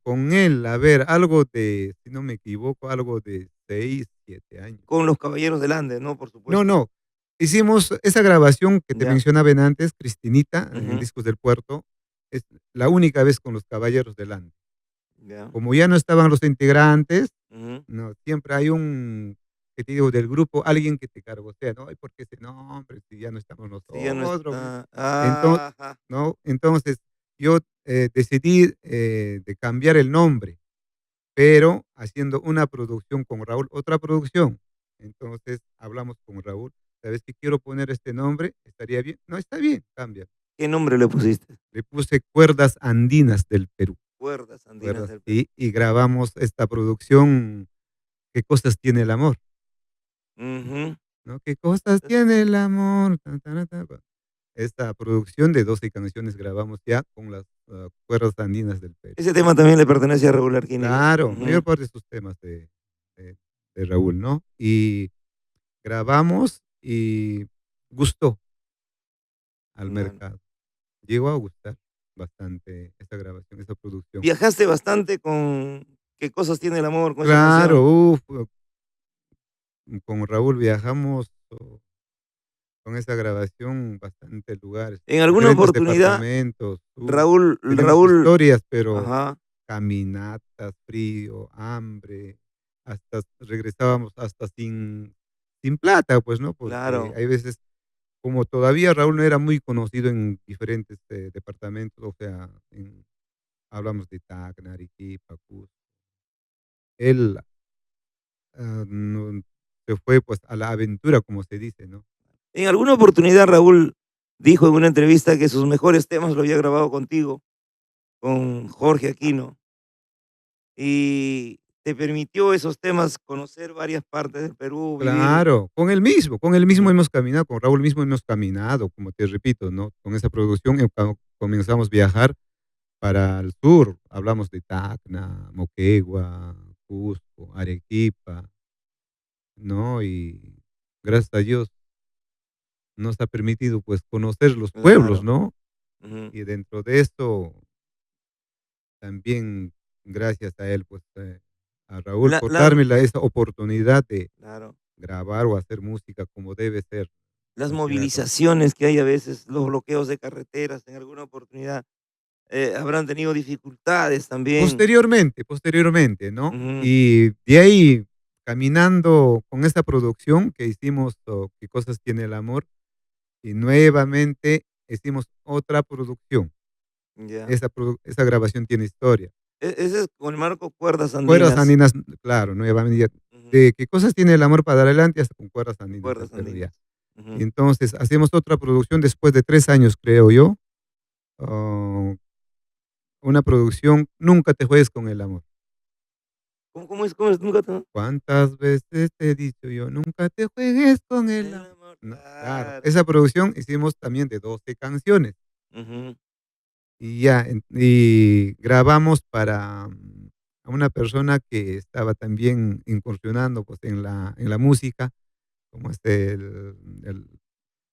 Speaker 1: con él, a ver, algo de, si no me equivoco, algo de 6 7 años.
Speaker 2: Con los Caballeros del Ande, ¿no? Por
Speaker 1: No,
Speaker 2: supuesto.
Speaker 1: no, hicimos esa grabación que te
Speaker 2: Ya,
Speaker 1: mencionaba en antes, Cristinita, en
Speaker 2: ujú,
Speaker 1: Discos del Puerto, es la única vez con los Caballeros del Ande.
Speaker 2: ya,
Speaker 1: Como ya no estaban los integrantes,
Speaker 2: ujú.
Speaker 1: no, siempre hay que te digo, del grupo, alguien que te cargosea, ¿no? Ay, ¿por qué ese nombre? Si ya no estamos
Speaker 2: Sí, ya no
Speaker 1: nosotros, ¿no?
Speaker 2: está.
Speaker 1: Entonces,
Speaker 2: Ajá.
Speaker 1: ¿no? Entonces, yo, decidí, de cambiar el nombre, pero haciendo una producción con Raúl, otra producción. Entonces, hablamos con Raúl, ¿sabes qué? Quiero poner este nombre, ¿estaría bien? No, está bien, cambia.
Speaker 2: ¿Qué nombre le pusiste?
Speaker 1: Le puse Cuerdas Andinas del Perú,
Speaker 2: Cuerdas Andinas
Speaker 1: cuerdas,
Speaker 2: del Perú.
Speaker 1: sí, y grabamos esta producción, ¿Qué cosas tiene el amor?
Speaker 2: Ujú.
Speaker 1: ¿No? ¿Qué cosas tiene el amor? Tan, tan, tan, bueno, esta producción de 12 canciones grabamos ya con las, cuerdas andinas del Perú.
Speaker 2: Ese tema también le pertenece a Raúl Arquínigo.
Speaker 1: Claro, mayor
Speaker 2: Ujú.
Speaker 1: parte de sus temas de Raúl, ¿no? Y grabamos y gustó al
Speaker 2: Claro.
Speaker 1: mercado. Llegó a gustar bastante esa grabación, esa producción.
Speaker 2: Viajaste bastante con ¿Qué cosas tiene el amor? Con esa
Speaker 1: Claro,
Speaker 2: canción.
Speaker 1: con Raúl viajamos con esa grabación bastantes lugares,
Speaker 2: En alguna
Speaker 1: diferentes
Speaker 2: oportunidad,
Speaker 1: departamentos. Tenemos
Speaker 2: Raúl,
Speaker 1: historias, pero
Speaker 2: ajá,
Speaker 1: caminatas, frío, hambre, hasta regresábamos hasta sin plata, pues, ¿no? Porque
Speaker 2: claro.
Speaker 1: hay veces, como todavía Raúl no era muy conocido en diferentes, departamentos, o sea, hablamos de Tacna, Arequipa, Cusco. Él, no se fue, pues, a la aventura, como se dice, ¿no?
Speaker 2: En alguna oportunidad, Raúl dijo en una entrevista que sus mejores temas lo había grabado contigo, con Jorge Aquino, y te permitió esos temas conocer varias partes del Perú, vivir.
Speaker 1: Claro, con él mismo
Speaker 2: Ujú.
Speaker 1: hemos caminado, con Raúl mismo hemos caminado, como te repito, ¿no? Con esa producción, cuando comenzamos a viajar para el sur, hablamos de Tacna, Moquegua, Cusco, Arequipa. ¿no? Y gracias a Dios nos ha permitido, pues, conocer los pueblos,
Speaker 2: Claro.
Speaker 1: ¿no?
Speaker 2: Ujú.
Speaker 1: Y dentro de esto, también gracias a él, pues, a Raúl
Speaker 2: La
Speaker 1: por
Speaker 2: las
Speaker 1: darme esa oportunidad de
Speaker 2: claro.
Speaker 1: grabar o hacer música como debe ser,
Speaker 2: Las
Speaker 1: más que nada con
Speaker 2: movilizaciones que hay a veces, los bloqueos de carreteras, en alguna oportunidad, habrán tenido dificultades también.
Speaker 1: posteriormente, ¿no?
Speaker 2: Ujú.
Speaker 1: Y de ahí, caminando con esta producción que hicimos, ¿Qué cosas tiene el amor? Y nuevamente hicimos otra producción.
Speaker 2: Ya.
Speaker 1: Esa grabación tiene historia.
Speaker 2: Ese es con el marco Cuerdas
Speaker 1: Cuerdas
Speaker 2: Andinas.
Speaker 1: andinas, claro, nuevamente ya
Speaker 2: Ujú.
Speaker 1: de qué cosas tiene el amor para adelante hasta con cuerdas andinas del
Speaker 2: Cuerdas
Speaker 1: Perú
Speaker 2: Andinas.
Speaker 1: ya. Y
Speaker 2: Ujú.
Speaker 1: entonces hacemos otra producción después de 3 años, creo yo, ah, una producción, Nunca te juegues con el amor.
Speaker 2: ¿Cómo es? ¿Cómo es? Nunca te
Speaker 1: ¿Cuántas veces te he dicho yo, nunca te juegues con el
Speaker 2: el
Speaker 1: amor?
Speaker 2: amor,
Speaker 1: No, claro,
Speaker 2: claro.
Speaker 1: esa producción hicimos también de 12 canciones
Speaker 2: Ujú.
Speaker 1: y ya, y grabamos para, a una persona que estaba también incursionando, pues, en la música, como es el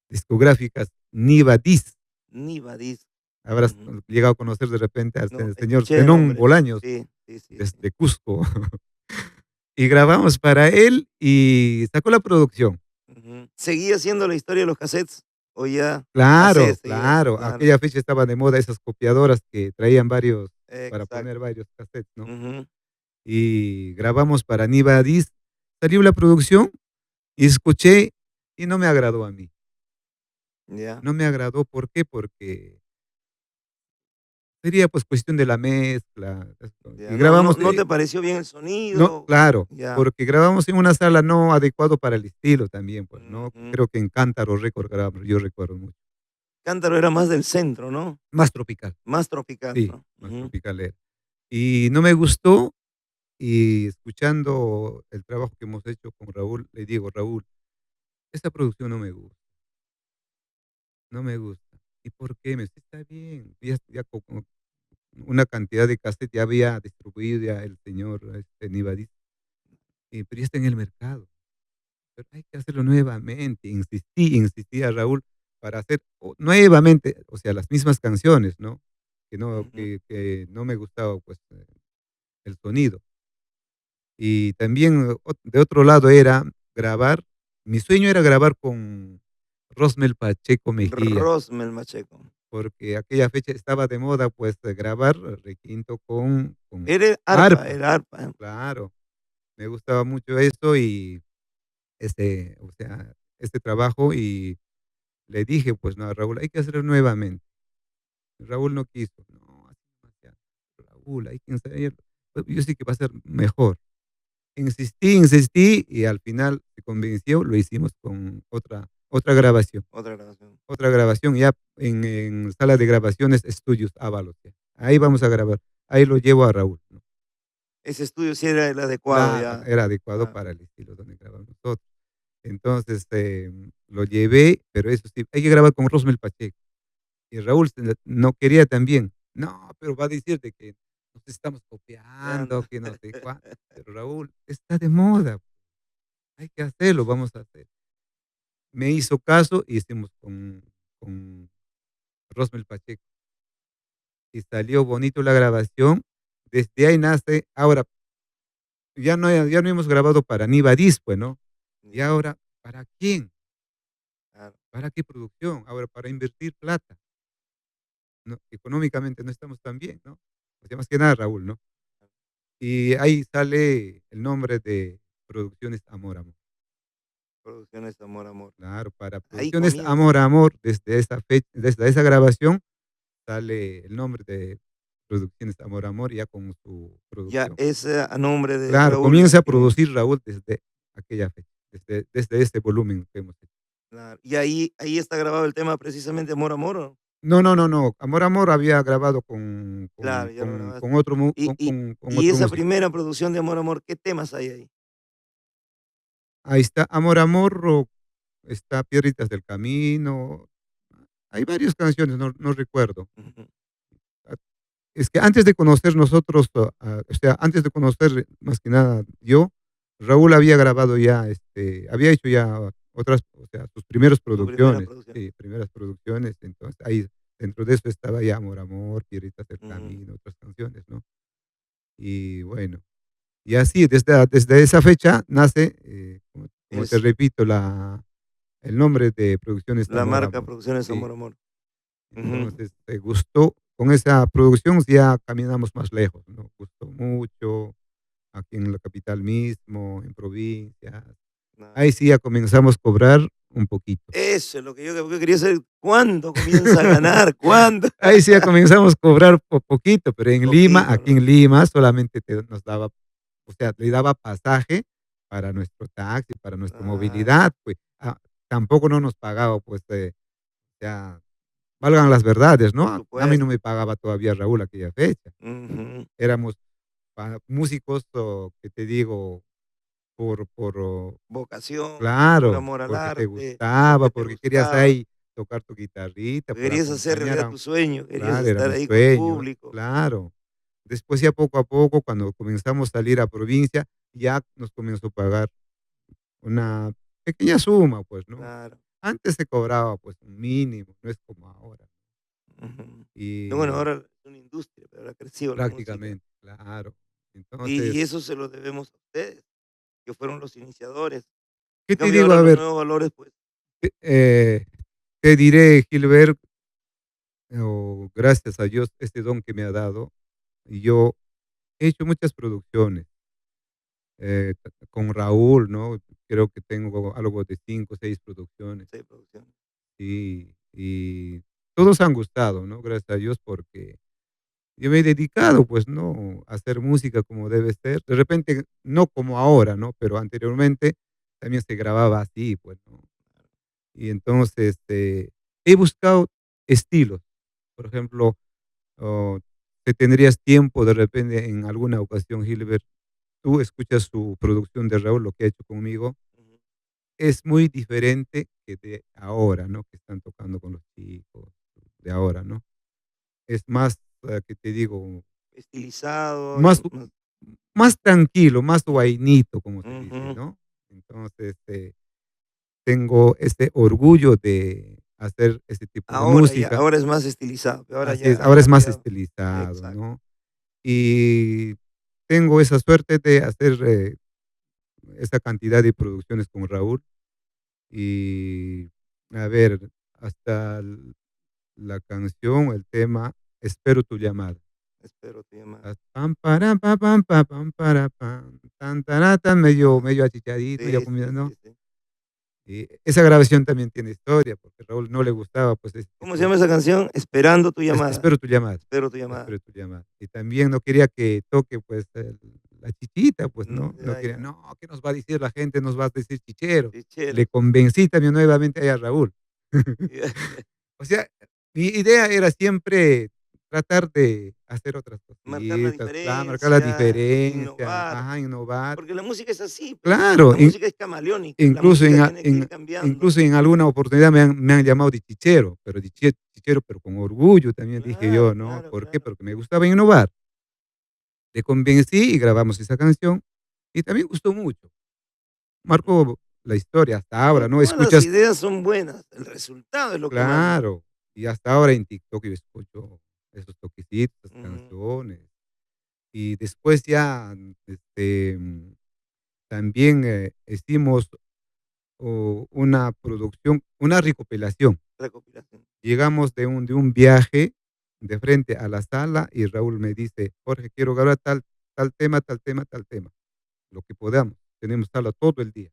Speaker 1: discográficas Niva Dis.
Speaker 2: Ni Badis.
Speaker 1: Habrás
Speaker 2: Ujú.
Speaker 1: llegado a conocer de repente al
Speaker 2: No,
Speaker 1: señor
Speaker 2: escuché de
Speaker 1: Zenón
Speaker 2: nombre.
Speaker 1: Bolaños,
Speaker 2: Sí, sí, sí, sí.
Speaker 1: desde Cusco. Y grabamos para él y sacó la producción.
Speaker 2: Ujú. ¿Seguía siendo la historia de los cassettes o ya
Speaker 1: Claro,
Speaker 2: cassettes seguías?
Speaker 1: claro,
Speaker 2: Claro,
Speaker 1: aquella fecha estaba de moda esas copiadoras que traían varios, para poner
Speaker 2: exacto.
Speaker 1: varios cassettes, ¿no?
Speaker 2: Ujú.
Speaker 1: Y grabamos para Niva Dis, salió la producción y escuché y no me agradó a mí.
Speaker 2: Ya.
Speaker 1: No me agradó, ¿por qué? Porque sería, pues, cuestión de la mezcla, esto, y
Speaker 2: Ya,
Speaker 1: grabamos,
Speaker 2: ¿no te pareció bien el
Speaker 1: no,
Speaker 2: sonido?
Speaker 1: claro,
Speaker 2: Ya.
Speaker 1: porque grabamos en una sala no adecuado para el estilo también, pues, ¿no?
Speaker 2: Ujú.
Speaker 1: Creo que en Cántaro Record grabamos, yo recuerdo mucho.
Speaker 2: Cántaro era más del centro, ¿no?
Speaker 1: Más tropical,
Speaker 2: Más tropical,
Speaker 1: sí,
Speaker 2: ¿no?
Speaker 1: más
Speaker 2: Ujú.
Speaker 1: tropical era. Y no me gustó, y escuchando el trabajo que hemos hecho con Raúl, le digo: "Raúl, esta producción no me gusta, no me gusta". "¿Y por qué?". Me dice: "Está bien, ya como una cantidad de cassette ya había distribuido ya el señor, Nivadis, pero ya está en el mercado". Pero hay que hacerlo nuevamente. Insistí a Raúl para hacer nuevamente, o sea, las mismas canciones, ¿no?
Speaker 2: Ujú.
Speaker 1: Que no me gustaba, pues, el sonido. Y también, de otro lado era grabar, mi sueño era grabar con Rosmel Pacheco Mejía,
Speaker 2: Rosmel Macheco.
Speaker 1: porque aquella fecha estaba de moda, pues, grabar requinto con
Speaker 2: Era arpa,
Speaker 1: arpa.
Speaker 2: era arpa.
Speaker 1: Claro, me gustaba mucho eso y, o sea, este trabajo y le dije, pues, no, a Raúl, hay que hacerlo nuevamente. Raúl no quiso. No, así demasiado. Raúl, hay que ensayarlo. Yo sé que va a ser mejor. Insistí y al final se convenció, lo hicimos con otra grabación.
Speaker 2: Otra grabación.
Speaker 1: Otra grabación ya en sala de grabaciones Estudios Ábalos. Ya. Ahí vamos a grabar. Ahí lo llevo a Raúl, ¿no?
Speaker 2: Ese estudio sí era el adecuado
Speaker 1: Claro,
Speaker 2: ya.
Speaker 1: era adecuado
Speaker 2: Claro.
Speaker 1: para el estilo donde grabamos nosotros. Entonces, lo llevé, pero eso sí, hay que grabar con Rosmel Pacheco. Y Raúl no quería también. No, pero va a decir de que nos estamos
Speaker 2: Ya no.
Speaker 1: copiando, que no sé cuánto. Pero Raúl, está de moda, hay que hacerlo, vamos a hacer. Me hizo caso y hicimos con Rosmel Pacheco. Y salió bonito la grabación. Desde ahí nace, ahora ya no hemos grabado para Nivadis, pues, ¿no? Y
Speaker 2: Ya,
Speaker 1: ahora, ¿para quién?
Speaker 2: claro.
Speaker 1: ¿Para qué producción? Ahora, para invertir plata. ¿No? Económicamente no estamos tan bien, ¿no? O sea, más que nada Raúl, ¿no? Y ahí sale el nombre de Producciones Amor Amor.
Speaker 2: Producciones Amor, Amor.
Speaker 1: Claro, para
Speaker 2: Ahí
Speaker 1: Producciones
Speaker 2: comienza.
Speaker 1: Amor Amor, desde esa fecha, desde esa grabación, sale el nombre de Producciones Amor Amor, ya con su
Speaker 2: Ya
Speaker 1: producción.
Speaker 2: es a nombre de
Speaker 1: Claro,
Speaker 2: Raúl
Speaker 1: comienza a
Speaker 2: Anquimí.
Speaker 1: producir Raúl desde aquella fecha, desde este volumen que hemos hecho.
Speaker 2: Claro. Y ahí está grabado el tema precisamente Amor, Amor, ¿o?
Speaker 1: No, no, no, no. Amor Amor había grabado
Speaker 2: Claro, ya lo grabaste.
Speaker 1: con otro,
Speaker 2: Y y
Speaker 1: con
Speaker 2: y
Speaker 1: otro
Speaker 2: esa
Speaker 1: músico.
Speaker 2: primera producción de Amor, Amor, ¿qué temas hay ahí?
Speaker 1: Ahí está Amor Amor, está Piedritas del Camino. Hay varias canciones, no recuerdo.
Speaker 2: Ujú.
Speaker 1: Ah, es que antes de conocer nosotros, o sea, antes de conocer más que nada yo, Raúl había grabado ya, había hecho ya otras, o sea, sus primeras
Speaker 2: Tu primera
Speaker 1: producciones,
Speaker 2: producción.
Speaker 1: sí, primeras producciones, entonces ahí dentro de eso estaba ya Amor, Amor, Piedritas del
Speaker 2: Ujú.
Speaker 1: Camino, otras canciones, ¿no? Y bueno, y así desde esa fecha nace, como te
Speaker 2: Es
Speaker 1: repito, el nombre de Producciones
Speaker 2: la
Speaker 1: Amor,
Speaker 2: marca
Speaker 1: Amor.
Speaker 2: Producciones
Speaker 1: Sí,
Speaker 2: Amor Amor. Ujú.
Speaker 1: entonces, gustó, con esa producción ya caminamos más lejos, ¿no? Gustó mucho, aquí en la capital mismo, en provincias.
Speaker 2: Ah,
Speaker 1: Ahí sí ya comenzamos a cobrar un poquito.
Speaker 2: eso es lo que yo quería saber, ¿cuándo comienza a ganar? ¿Cuándo?
Speaker 1: Ahí sí ya comenzamos a cobrar poquito, pero en Lima,
Speaker 2: Poquito,
Speaker 1: aquí
Speaker 2: ¿no?
Speaker 1: en Lima solamente nos daba, o sea, le daba pasaje para nuestro taxi, para nuestra
Speaker 2: Claro,
Speaker 1: movilidad, pues, tampoco no nos pagaba, pues, ya valgan las verdades,
Speaker 2: por
Speaker 1: ¿no? A mí no
Speaker 2: supuesto.
Speaker 1: me pagaba todavía Raúl aquella fecha.
Speaker 2: Ujú.
Speaker 1: Éramos músicos, que te digo, por
Speaker 2: Vocación, por
Speaker 1: claro,
Speaker 2: amor al
Speaker 1: porque te
Speaker 2: arte,
Speaker 1: gustaba,
Speaker 2: porque te
Speaker 1: porque querías
Speaker 2: gustaba,
Speaker 1: ahí tocar tu guitarrita,
Speaker 2: porque
Speaker 1: por
Speaker 2: querías hacer
Speaker 1: acompañar
Speaker 2: realidad
Speaker 1: a
Speaker 2: tu sueño, querías
Speaker 1: claro, era
Speaker 2: estar
Speaker 1: mi
Speaker 2: ahí con el
Speaker 1: sueño,
Speaker 2: público.
Speaker 1: claro. Después ya poco a poco, cuando comenzamos a salir a provincia, ya nos comenzó a pagar una pequeña suma, pues, ¿no?
Speaker 2: Claro.
Speaker 1: Antes se cobraba, pues, un mínimo, no es como ahora.
Speaker 2: Ujú. Y bueno,
Speaker 1: Y
Speaker 2: ahora es una industria, pero ha crecido la música.
Speaker 1: prácticamente, claro.
Speaker 2: Y
Speaker 1: Entonces,
Speaker 2: eso se lo debemos a ustedes, que fueron los iniciadores.
Speaker 1: ¿qué
Speaker 2: En
Speaker 1: te
Speaker 2: cambio,
Speaker 1: digo?
Speaker 2: ahora
Speaker 1: A
Speaker 2: los
Speaker 1: ver,
Speaker 2: nuevos valores, pues,
Speaker 1: te diré, Gilbert, gracias a Dios, este don que me ha dado, y yo he hecho muchas producciones, con Raúl, ¿no? Creo que tengo algo de 5 o 6 producciones,
Speaker 2: sí, producción.
Speaker 1: sí, y todos han gustado, ¿no? Gracias a Dios, porque yo me he dedicado, pues, ¿no? A hacer música como debe ser. De repente, no como ahora, ¿no? Pero anteriormente también se grababa así, pues, ¿no? Y entonces, he buscado estilos. Por ejemplo, o te tendrías tiempo de repente en alguna ocasión, Gilbert, tú escuchas su producción de Raúl, lo que ha hecho conmigo,
Speaker 2: Ujú.
Speaker 1: es muy diferente que de ahora, ¿no? Que están tocando con los chicos de ahora, ¿no? Es más, ¿qué te digo?
Speaker 2: Estilizado
Speaker 1: Más,
Speaker 2: y más.
Speaker 1: más tranquilo, más guainito, como se dice,
Speaker 2: Ujú.
Speaker 1: ¿no? Entonces, tengo ese orgullo de hacer ese tipo de
Speaker 2: Ahora ya,
Speaker 1: música.
Speaker 2: ahora es más estilizado, que ahora
Speaker 1: Así es,
Speaker 2: ya ha
Speaker 1: ahora es más
Speaker 2: cambiado.
Speaker 1: estilizado,
Speaker 2: Exacto.
Speaker 1: ¿no? Y tengo esa suerte de hacer, esa cantidad de producciones con Raúl. Y, a ver, hasta la canción, el tema, Espero tu llamada.
Speaker 2: Espero tu llamada.
Speaker 1: Pam, para, pam, para, pam, tan, tara, tan, medio achicharito, medio
Speaker 2: Sí,
Speaker 1: comida,
Speaker 2: sí,
Speaker 1: ¿no?
Speaker 2: sí, sí.
Speaker 1: Y esa grabación también tiene historia, porque a Raúl no le gustaba, pues, ese
Speaker 2: ¿Cómo se
Speaker 1: tipo.
Speaker 2: llama esa canción? Esperando tu llamada.
Speaker 1: Espero tu llamada,
Speaker 2: Espero tu llamada.
Speaker 1: espero tu llamada. Y también no quería que toque, pues, la chichita, pues, ¿no? No
Speaker 2: Ya,
Speaker 1: quería,
Speaker 2: ya.
Speaker 1: no, ¿qué nos va a decir la gente? Nos va a decir chichero. Le
Speaker 2: Ficheros.
Speaker 1: convencí también nuevamente ahí a Raúl. O sea, mi idea era siempre tratar de hacer otras
Speaker 2: Marcar la
Speaker 1: cositas, claro, marcar la
Speaker 2: diferencia,
Speaker 1: diferencia,
Speaker 2: innovar,
Speaker 1: ajá, innovar.
Speaker 2: porque la música es así, pues,
Speaker 1: Claro,
Speaker 2: la música es camaleónica, la
Speaker 1: incluso
Speaker 2: música tiene que ir cambiando.
Speaker 1: incluso en alguna oportunidad me han llamado de chichero, pero chichero, pero con orgullo también dije yo,
Speaker 2: Claro,
Speaker 1: ¿no?
Speaker 2: claro,
Speaker 1: ¿Por qué?
Speaker 2: claro.
Speaker 1: Porque me gustaba innovar. Le convencí y grabamos esa canción, y también gustó mucho. Marcó la historia hasta ahora, ¿no?
Speaker 2: Todas las
Speaker 1: Escuchas,
Speaker 2: ideas son buenas, el resultado es lo que manda.
Speaker 1: claro, y hasta ahora en TikTok yo escucho esos toquecitos, esas
Speaker 2: Ujú.
Speaker 1: canciones. Y después ya, también, hicimos, una producción, una recopilación.
Speaker 2: Recopilación.
Speaker 1: Llegamos de un viaje de frente a la sala y Raúl me dice: "Jorge, quiero grabar tal tema, tal tema, tal tema, lo que podamos. Tenemos sala todo el día".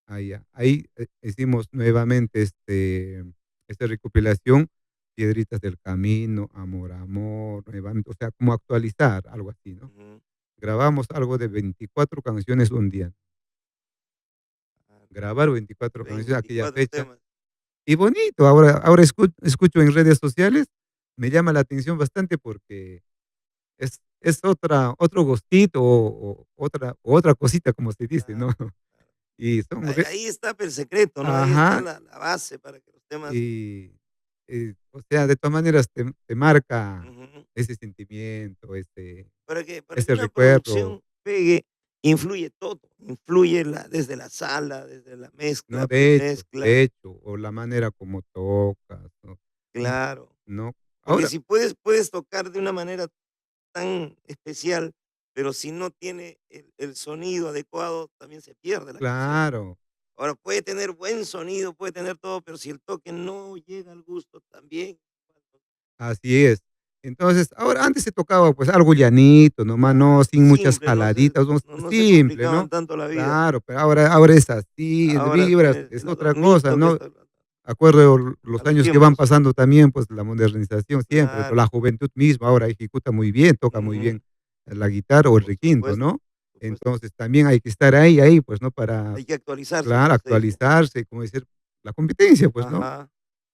Speaker 1: Ahí, hicimos nuevamente, esta recopilación, Piedritas del Camino, Amor, Amor, nuevamente, o sea, como actualizar, algo así, ¿no?
Speaker 2: Ujú.
Speaker 1: Grabamos algo de 24 canciones un día.
Speaker 2: Ah,
Speaker 1: Grabar 24 canciones aquella
Speaker 2: 24
Speaker 1: fecha.
Speaker 2: temas.
Speaker 1: Y bonito, ahora escucho en redes sociales, me llama la atención bastante porque es otro gustito o otra cosita, como se dice, ¿no?
Speaker 2: Claro, claro.
Speaker 1: Y son
Speaker 2: Ahí está el secreto, ¿no? Ahí está
Speaker 1: ajá,
Speaker 2: la base para que los temas.
Speaker 1: y, o sea, de todas maneras te marca
Speaker 2: Ujú.
Speaker 1: ese sentimiento,
Speaker 2: Para que
Speaker 1: ese
Speaker 2: una
Speaker 1: recuerdo.
Speaker 2: producción pegue, influye todo, influye desde la sala, desde la
Speaker 1: No,
Speaker 2: mezcla, premezcla,
Speaker 1: de hecho, o la manera como tocas, ¿no? Y
Speaker 2: claro.
Speaker 1: no,
Speaker 2: Porque
Speaker 1: ahora
Speaker 2: si puedes tocar de una manera tan especial, pero si no tiene el sonido adecuado, también se pierde la canción.
Speaker 1: claro,
Speaker 2: Ahora, puede tener buen sonido, puede tener todo, pero si el toque no llega al gusto, también.
Speaker 1: así es. Entonces, ahora antes se tocaba, pues, algo llanito, nomás, no,
Speaker 2: Claro,
Speaker 1: sin muchas
Speaker 2: simple,
Speaker 1: jaladitas, no,
Speaker 2: no se
Speaker 1: simple,
Speaker 2: complicaban
Speaker 1: ¿no?
Speaker 2: tanto la vida.
Speaker 1: Claro, pero ahora es así, es
Speaker 2: Ahora
Speaker 1: vibras,
Speaker 2: tiene
Speaker 1: es
Speaker 2: el
Speaker 1: otra cosa,
Speaker 2: adornito que
Speaker 1: ¿no?
Speaker 2: esto,
Speaker 1: Acuerdo los
Speaker 2: a los
Speaker 1: años que van
Speaker 2: tiempos.
Speaker 1: pasando también, pues, la modernización siempre, pero
Speaker 2: Claro.
Speaker 1: la juventud misma ahora ejecuta muy bien, toca muy
Speaker 2: Ujú.
Speaker 1: bien la guitarra o el
Speaker 2: Por
Speaker 1: requinto,
Speaker 2: supuesto,
Speaker 1: ¿no?
Speaker 2: por supuesto.
Speaker 1: Entonces, también hay que estar ahí, pues, ¿no? Para,
Speaker 2: Hay que actualizarse,
Speaker 1: claro,
Speaker 2: como se dice.
Speaker 1: actualizarse, como decir, la competencia, pues, ¿no?
Speaker 2: Ajá.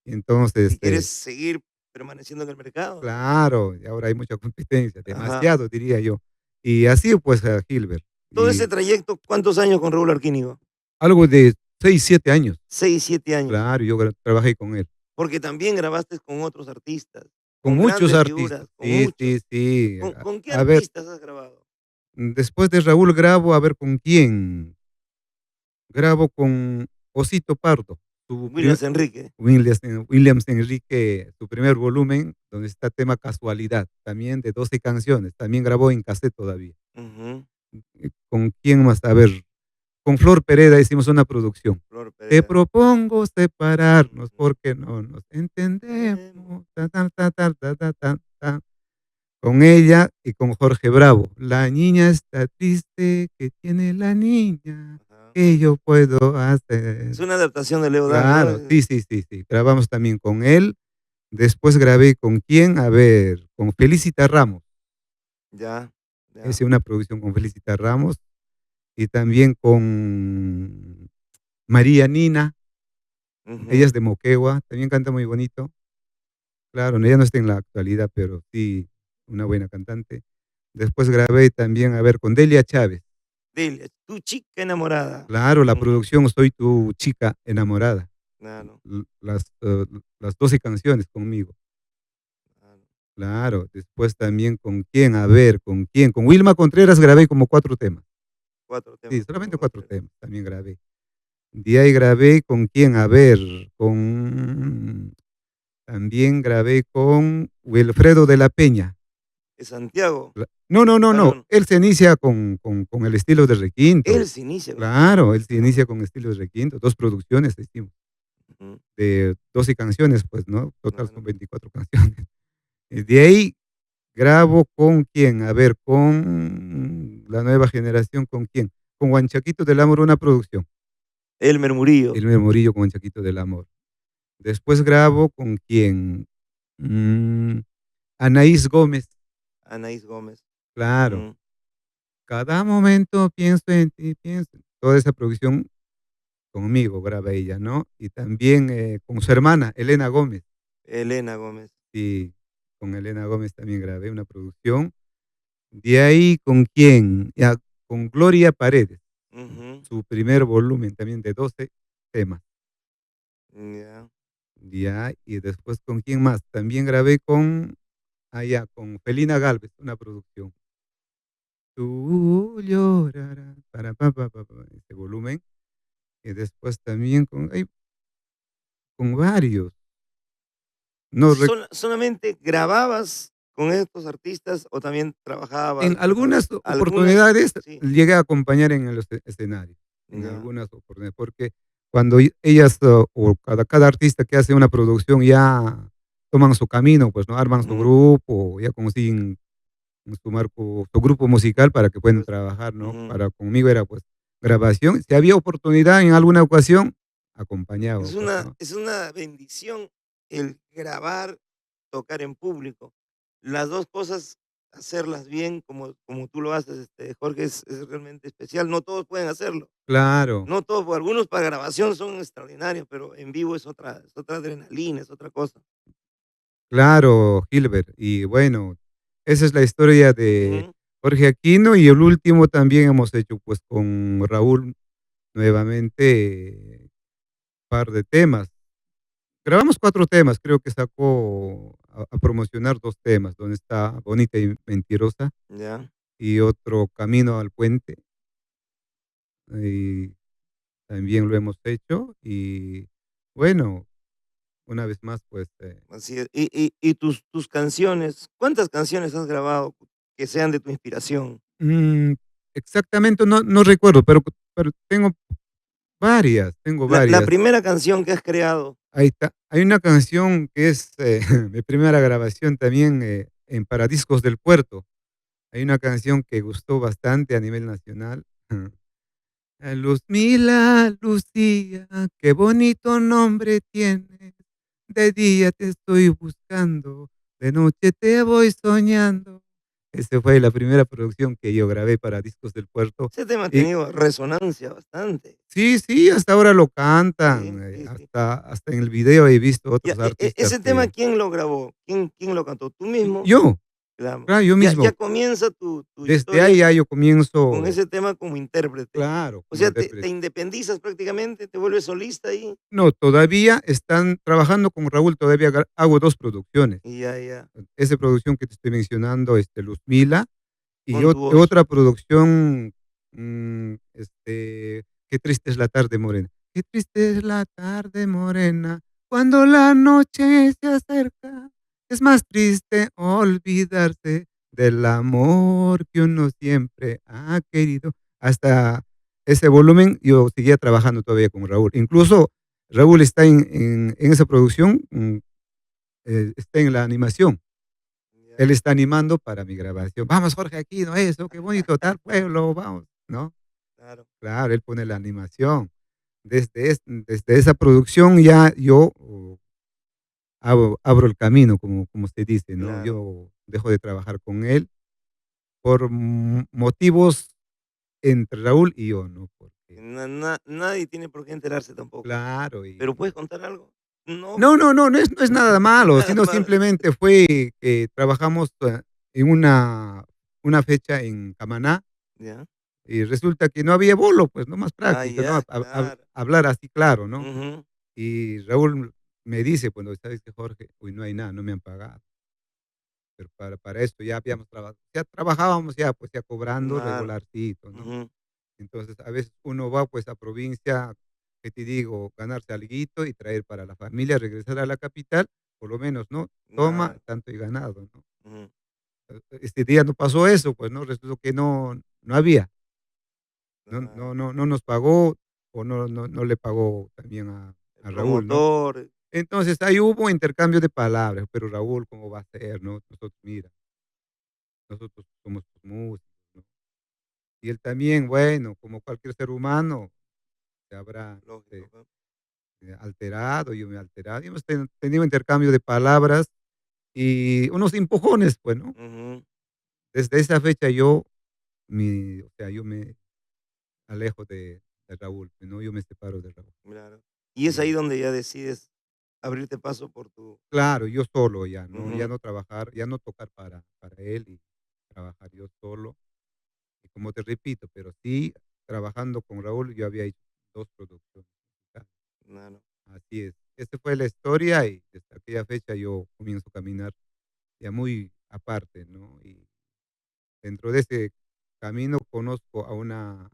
Speaker 1: Entonces,
Speaker 2: Si quieres seguir permaneciendo en el mercado, ¿no?
Speaker 1: claro, y ahora hay mucha competencia,
Speaker 2: Ajá.
Speaker 1: demasiado, diría yo. Y así, pues, a Gilbert,
Speaker 2: Todo ese
Speaker 1: y
Speaker 2: trayecto, ¿cuántos años con Raúl Arquínigo?
Speaker 1: algo de 6 7 años,
Speaker 2: 6 7 años.
Speaker 1: claro, yo trabajé con él,
Speaker 2: Porque también grabaste con otros artistas,
Speaker 1: con
Speaker 2: con
Speaker 1: muchos
Speaker 2: grandes
Speaker 1: artistas,
Speaker 2: figuras, con
Speaker 1: sí,
Speaker 2: muchos.
Speaker 1: sí, sí.
Speaker 2: ¿Con qué
Speaker 1: A ver,
Speaker 2: artistas has grabado?
Speaker 1: después de Raúl grabo, a ver, ¿con quién? Grabo con Osito Pardo, su primer
Speaker 2: Williams Enrique.
Speaker 1: Williams Enrique, su primer volumen, donde está tema Casualidad, también de 12 canciones, también grabó en cassette todavía.
Speaker 2: Ujú.
Speaker 1: ¿Con quién más? A ver, con Flor Pereda hicimos una producción.
Speaker 2: Flor
Speaker 1: Te
Speaker 2: Perea.
Speaker 1: propongo separarnos
Speaker 2: Ujú.
Speaker 1: porque no nos
Speaker 2: Tenemos.
Speaker 1: entendemos. Ta, ta, ta, ta, ta, ta, ta, ta. Con ella y con Jorge Bravo. La niña está triste, ¿qué tiene la niña?
Speaker 2: Ajá.
Speaker 1: ¿Qué yo puedo
Speaker 2: Es
Speaker 1: hacer?
Speaker 2: una adaptación de Leo Dan, ¿no?
Speaker 1: Claro, sí, sí, sí, sí. Grabamos también con él. Después grabé con quién, a ver, con Felicita Ramos.
Speaker 2: Ya, ya.
Speaker 1: Hice una producción con Felicita Ramos y también con María Nina. Ella
Speaker 2: Ujú.
Speaker 1: es de Moquegua, también canta muy bonito. Claro, ella no está en la actualidad, pero sí, una buena cantante. Después grabé también, a ver, con Delia Chávez.
Speaker 2: Delia, tu chica enamorada.
Speaker 1: Claro, la
Speaker 2: Ujú.
Speaker 1: producción Soy tu chica enamorada.
Speaker 2: Claro,
Speaker 1: Las 12 canciones conmigo.
Speaker 2: claro.
Speaker 1: Claro, después también con quién, a ver, con quién. Con Wilma Contreras grabé como 4 temas.
Speaker 2: 4
Speaker 1: Sí,
Speaker 2: temas con
Speaker 1: solamente
Speaker 2: Wilma
Speaker 1: 4
Speaker 2: Contreras.
Speaker 1: temas también grabé. De ahí grabé con quién, a ver, con también grabé con Wilfredo de la Peña.
Speaker 2: De Santiago.
Speaker 1: No, no, no,
Speaker 2: Ah,
Speaker 1: no.
Speaker 2: no, no.
Speaker 1: Él se inicia con el estilo de requinto.
Speaker 2: Él se inicia con estilo.
Speaker 1: Claro, él se
Speaker 2: Ah,
Speaker 1: inicia con estilo de requinto. 2 producciones hicimos,
Speaker 2: ujú,
Speaker 1: de 12 canciones, pues, ¿no? Total son
Speaker 2: claro.
Speaker 1: 24 canciones. Y de ahí grabo con quién, a ver, con la nueva generación, ¿con quién? Con Huanchaquito del Amor, una producción.
Speaker 2: Elmer Murillo,
Speaker 1: El Murillo con Huanchaquito del Amor. Después grabo con quién, mm, Anaís Gómez,
Speaker 2: Anaís Gómez.
Speaker 1: claro.
Speaker 2: Ujú.
Speaker 1: Cada momento pienso en ti, pienso. Toda esa producción conmigo graba ella, ¿no? Y también con su hermana, Elena Gómez.
Speaker 2: Elena Gómez.
Speaker 1: Sí, con Elena Gómez también grabé una producción. De ahí, ¿con quién? Ya, con Gloria Paredes,
Speaker 2: Ujú.
Speaker 1: su primer volumen también de 12 temas.
Speaker 2: Ya.
Speaker 1: Ya, y después, ¿con quién más? También grabé con, allá, con Felina Galvez, una producción. Tú llorarás, ese volumen. Y después también con varios. No,
Speaker 2: ¿Solamente grababas con estos artistas o también trabajabas?
Speaker 1: en algunas
Speaker 2: Algunas,
Speaker 1: oportunidades
Speaker 2: sí,
Speaker 1: llegué a acompañar en los escenarios, en
Speaker 2: ya.
Speaker 1: algunas oportunidades, porque cuando ellas o cada artista que hace una producción ya toman su camino, pues no arman su
Speaker 2: Ujú,
Speaker 1: grupo, ya consiguen su marco, su grupo musical para que puedan
Speaker 2: pues,
Speaker 1: trabajar, ¿no?
Speaker 2: ujú.
Speaker 1: Para conmigo era pues grabación. Si había oportunidad en alguna ocasión, acompañaba, pues, ¿no?
Speaker 2: Es una bendición el grabar, tocar en público. Las 2 cosas, hacerlas bien como tú lo haces, Jorge, es realmente especial. No todos pueden hacerlo.
Speaker 1: Claro.
Speaker 2: No todos, porque algunos para grabación son extraordinarios, pero en vivo es otra adrenalina, es otra cosa.
Speaker 1: Claro, Gilbert. Y bueno, esa es la historia de
Speaker 2: Ujú,
Speaker 1: Jorge Aquino y el último también hemos hecho pues con Raúl nuevamente par de temas. Grabamos 4 temas, creo que sacó a promocionar 2 temas, donde está Bonita y Mentirosa
Speaker 2: ya.
Speaker 1: y otro Camino al Puente. y también lo hemos hecho y bueno, una vez más, pues,
Speaker 2: Así es. Y tus canciones, ¿cuántas canciones has grabado que sean de tu inspiración?
Speaker 1: mm, exactamente no recuerdo, pero tengo
Speaker 2: La
Speaker 1: varias.
Speaker 2: primera canción que has creado,
Speaker 1: Ahí está. Hay una canción que es, mi primera grabación también, en Paradiscos del Puerto. Hay una canción que gustó bastante a nivel nacional. Luzmila, Lucía, qué bonito nombre tienes. De día te estoy buscando, de noche te voy soñando. Esa fue la primera producción que yo grabé para Discos del Puerto.
Speaker 2: ese tema ha
Speaker 1: Y
Speaker 2: tenido resonancia bastante.
Speaker 1: sí, sí, hasta ahora lo
Speaker 2: Sí,
Speaker 1: cantan,
Speaker 2: sí, sí.
Speaker 1: hasta en el video he visto
Speaker 2: Ya,
Speaker 1: otros artistas
Speaker 2: ese tema,
Speaker 1: que
Speaker 2: ¿quién lo grabó? ¿Quién lo cantó? ¿Tú mismo?
Speaker 1: yo,
Speaker 2: Claro.
Speaker 1: claro, yo
Speaker 2: Ya
Speaker 1: mismo.
Speaker 2: comienza tu
Speaker 1: Desde ahí
Speaker 2: historia
Speaker 1: ya yo
Speaker 2: con
Speaker 1: comienzo,
Speaker 2: ese tema como intérprete.
Speaker 1: claro,
Speaker 2: O
Speaker 1: como
Speaker 2: sea, te
Speaker 1: intérprete.
Speaker 2: independizas prácticamente, te vuelves solista ahí.
Speaker 1: No, todavía están trabajando con Raúl, todavía hago 2 producciones.
Speaker 2: Y ya,
Speaker 1: Esa producción que te estoy mencionando, Luzmila, y
Speaker 2: con tu voz.
Speaker 1: otra producción, Qué triste es la tarde morena. Qué triste es la tarde morena, cuando la noche se acerca, es más triste olvidarse del amor que uno siempre ha querido. Hasta ese volumen yo seguía trabajando todavía con Raúl. Incluso Raúl está en esa producción, está en la animación.
Speaker 2: Ya,
Speaker 1: Él está animando para mi grabación. Vamos, Jorge, aquí, ¿no? Eso, qué bonito, tal pueblo, vamos, ¿no?
Speaker 2: claro,
Speaker 1: Claro, él pone la animación. Desde esa producción ya yo abro el camino, como se dice, ¿no?
Speaker 2: claro.
Speaker 1: Yo dejo de trabajar con él por motivos entre Raúl y yo, ¿no? Porque,
Speaker 2: Nadie tiene por qué enterarse tampoco.
Speaker 1: claro,
Speaker 2: ¿Pero
Speaker 1: y
Speaker 2: puedes contar algo? No,
Speaker 1: no es nada malo,
Speaker 2: nada
Speaker 1: sino
Speaker 2: más.
Speaker 1: simplemente fue que trabajamos en una fecha en Camaná.
Speaker 2: Ya.
Speaker 1: Y resulta que no había bolo, pues, no más
Speaker 2: Ah,
Speaker 1: práctica, ¿no?
Speaker 2: ya, claro.
Speaker 1: Hablar así claro, ¿no?
Speaker 2: Ujú.
Speaker 1: Y Raúl me dice, bueno, ¿sabes qué, Jorge? Uy, no hay nada, no me han pagado. Pero para esto ya habíamos trabajado, ya trabajábamos ya, pues, ya cobrando
Speaker 2: Claro.
Speaker 1: regularcito, ¿no?
Speaker 2: Ujú.
Speaker 1: Entonces, a veces uno va, pues, a provincia, ¿qué te digo? Ganarse alguito y traer para la familia, regresar a la capital, por lo menos, ¿no? Toma,
Speaker 2: Claro.
Speaker 1: tanto y ganado, ¿no?
Speaker 2: Ujú.
Speaker 1: Este día no pasó eso, pues, ¿no? Resultó que no había.
Speaker 2: Claro.
Speaker 1: No nos pagó o no le pagó también
Speaker 2: El
Speaker 1: a Raúl, ¿no?
Speaker 2: promotor.
Speaker 1: Entonces, ahí hubo intercambio de palabras, pero Raúl, ¿cómo va a ser, no? Nosotros, mira, nosotros somos tus músicos, ¿no? Y él también, bueno, como cualquier ser humano, se habrá,
Speaker 2: Lógico, pues.
Speaker 1: alterado, yo me he alterado, y hemos tenido intercambio de palabras y unos empujones, pues, ¿no?
Speaker 2: Ujú.
Speaker 1: Desde esa fecha o sea, yo me alejo de Raúl, pues, ¿no? Yo me separo de Raúl.
Speaker 2: Claro. Y es ahí donde ya decides abrirte paso por tu.
Speaker 1: Claro, yo solo ya, ya
Speaker 2: Ujú.
Speaker 1: no trabajar, ya no tocar para él y trabajar yo solo. Y como te repito, pero sí, trabajando con Raúl, yo había hecho 2 producciones musicales.
Speaker 2: Claro.
Speaker 1: Así es. Esa fue la historia y desde aquella fecha yo comienzo a caminar ya muy aparte, ¿no? Y dentro de ese camino conozco a una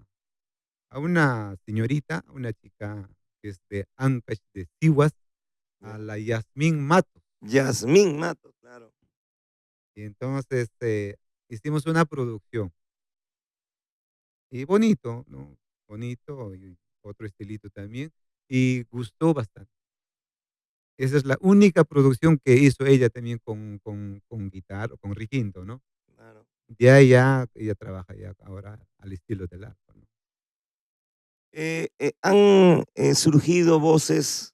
Speaker 1: señorita, a una chica que es de Ancash, de Sihuas, a
Speaker 2: Ya.
Speaker 1: la Yasmín Matos.
Speaker 2: Yasmín Matos, claro.
Speaker 1: Y entonces, hicimos una producción, y bonito, ¿no? Bonito, y otro estilito también, y gustó bastante. Esa es la única producción que hizo ella también con guitarra, con Riquinto, ¿no?
Speaker 2: Claro.
Speaker 1: Ya ella trabaja ya ahora al estilo del arpa, ¿no?
Speaker 2: Han surgido voces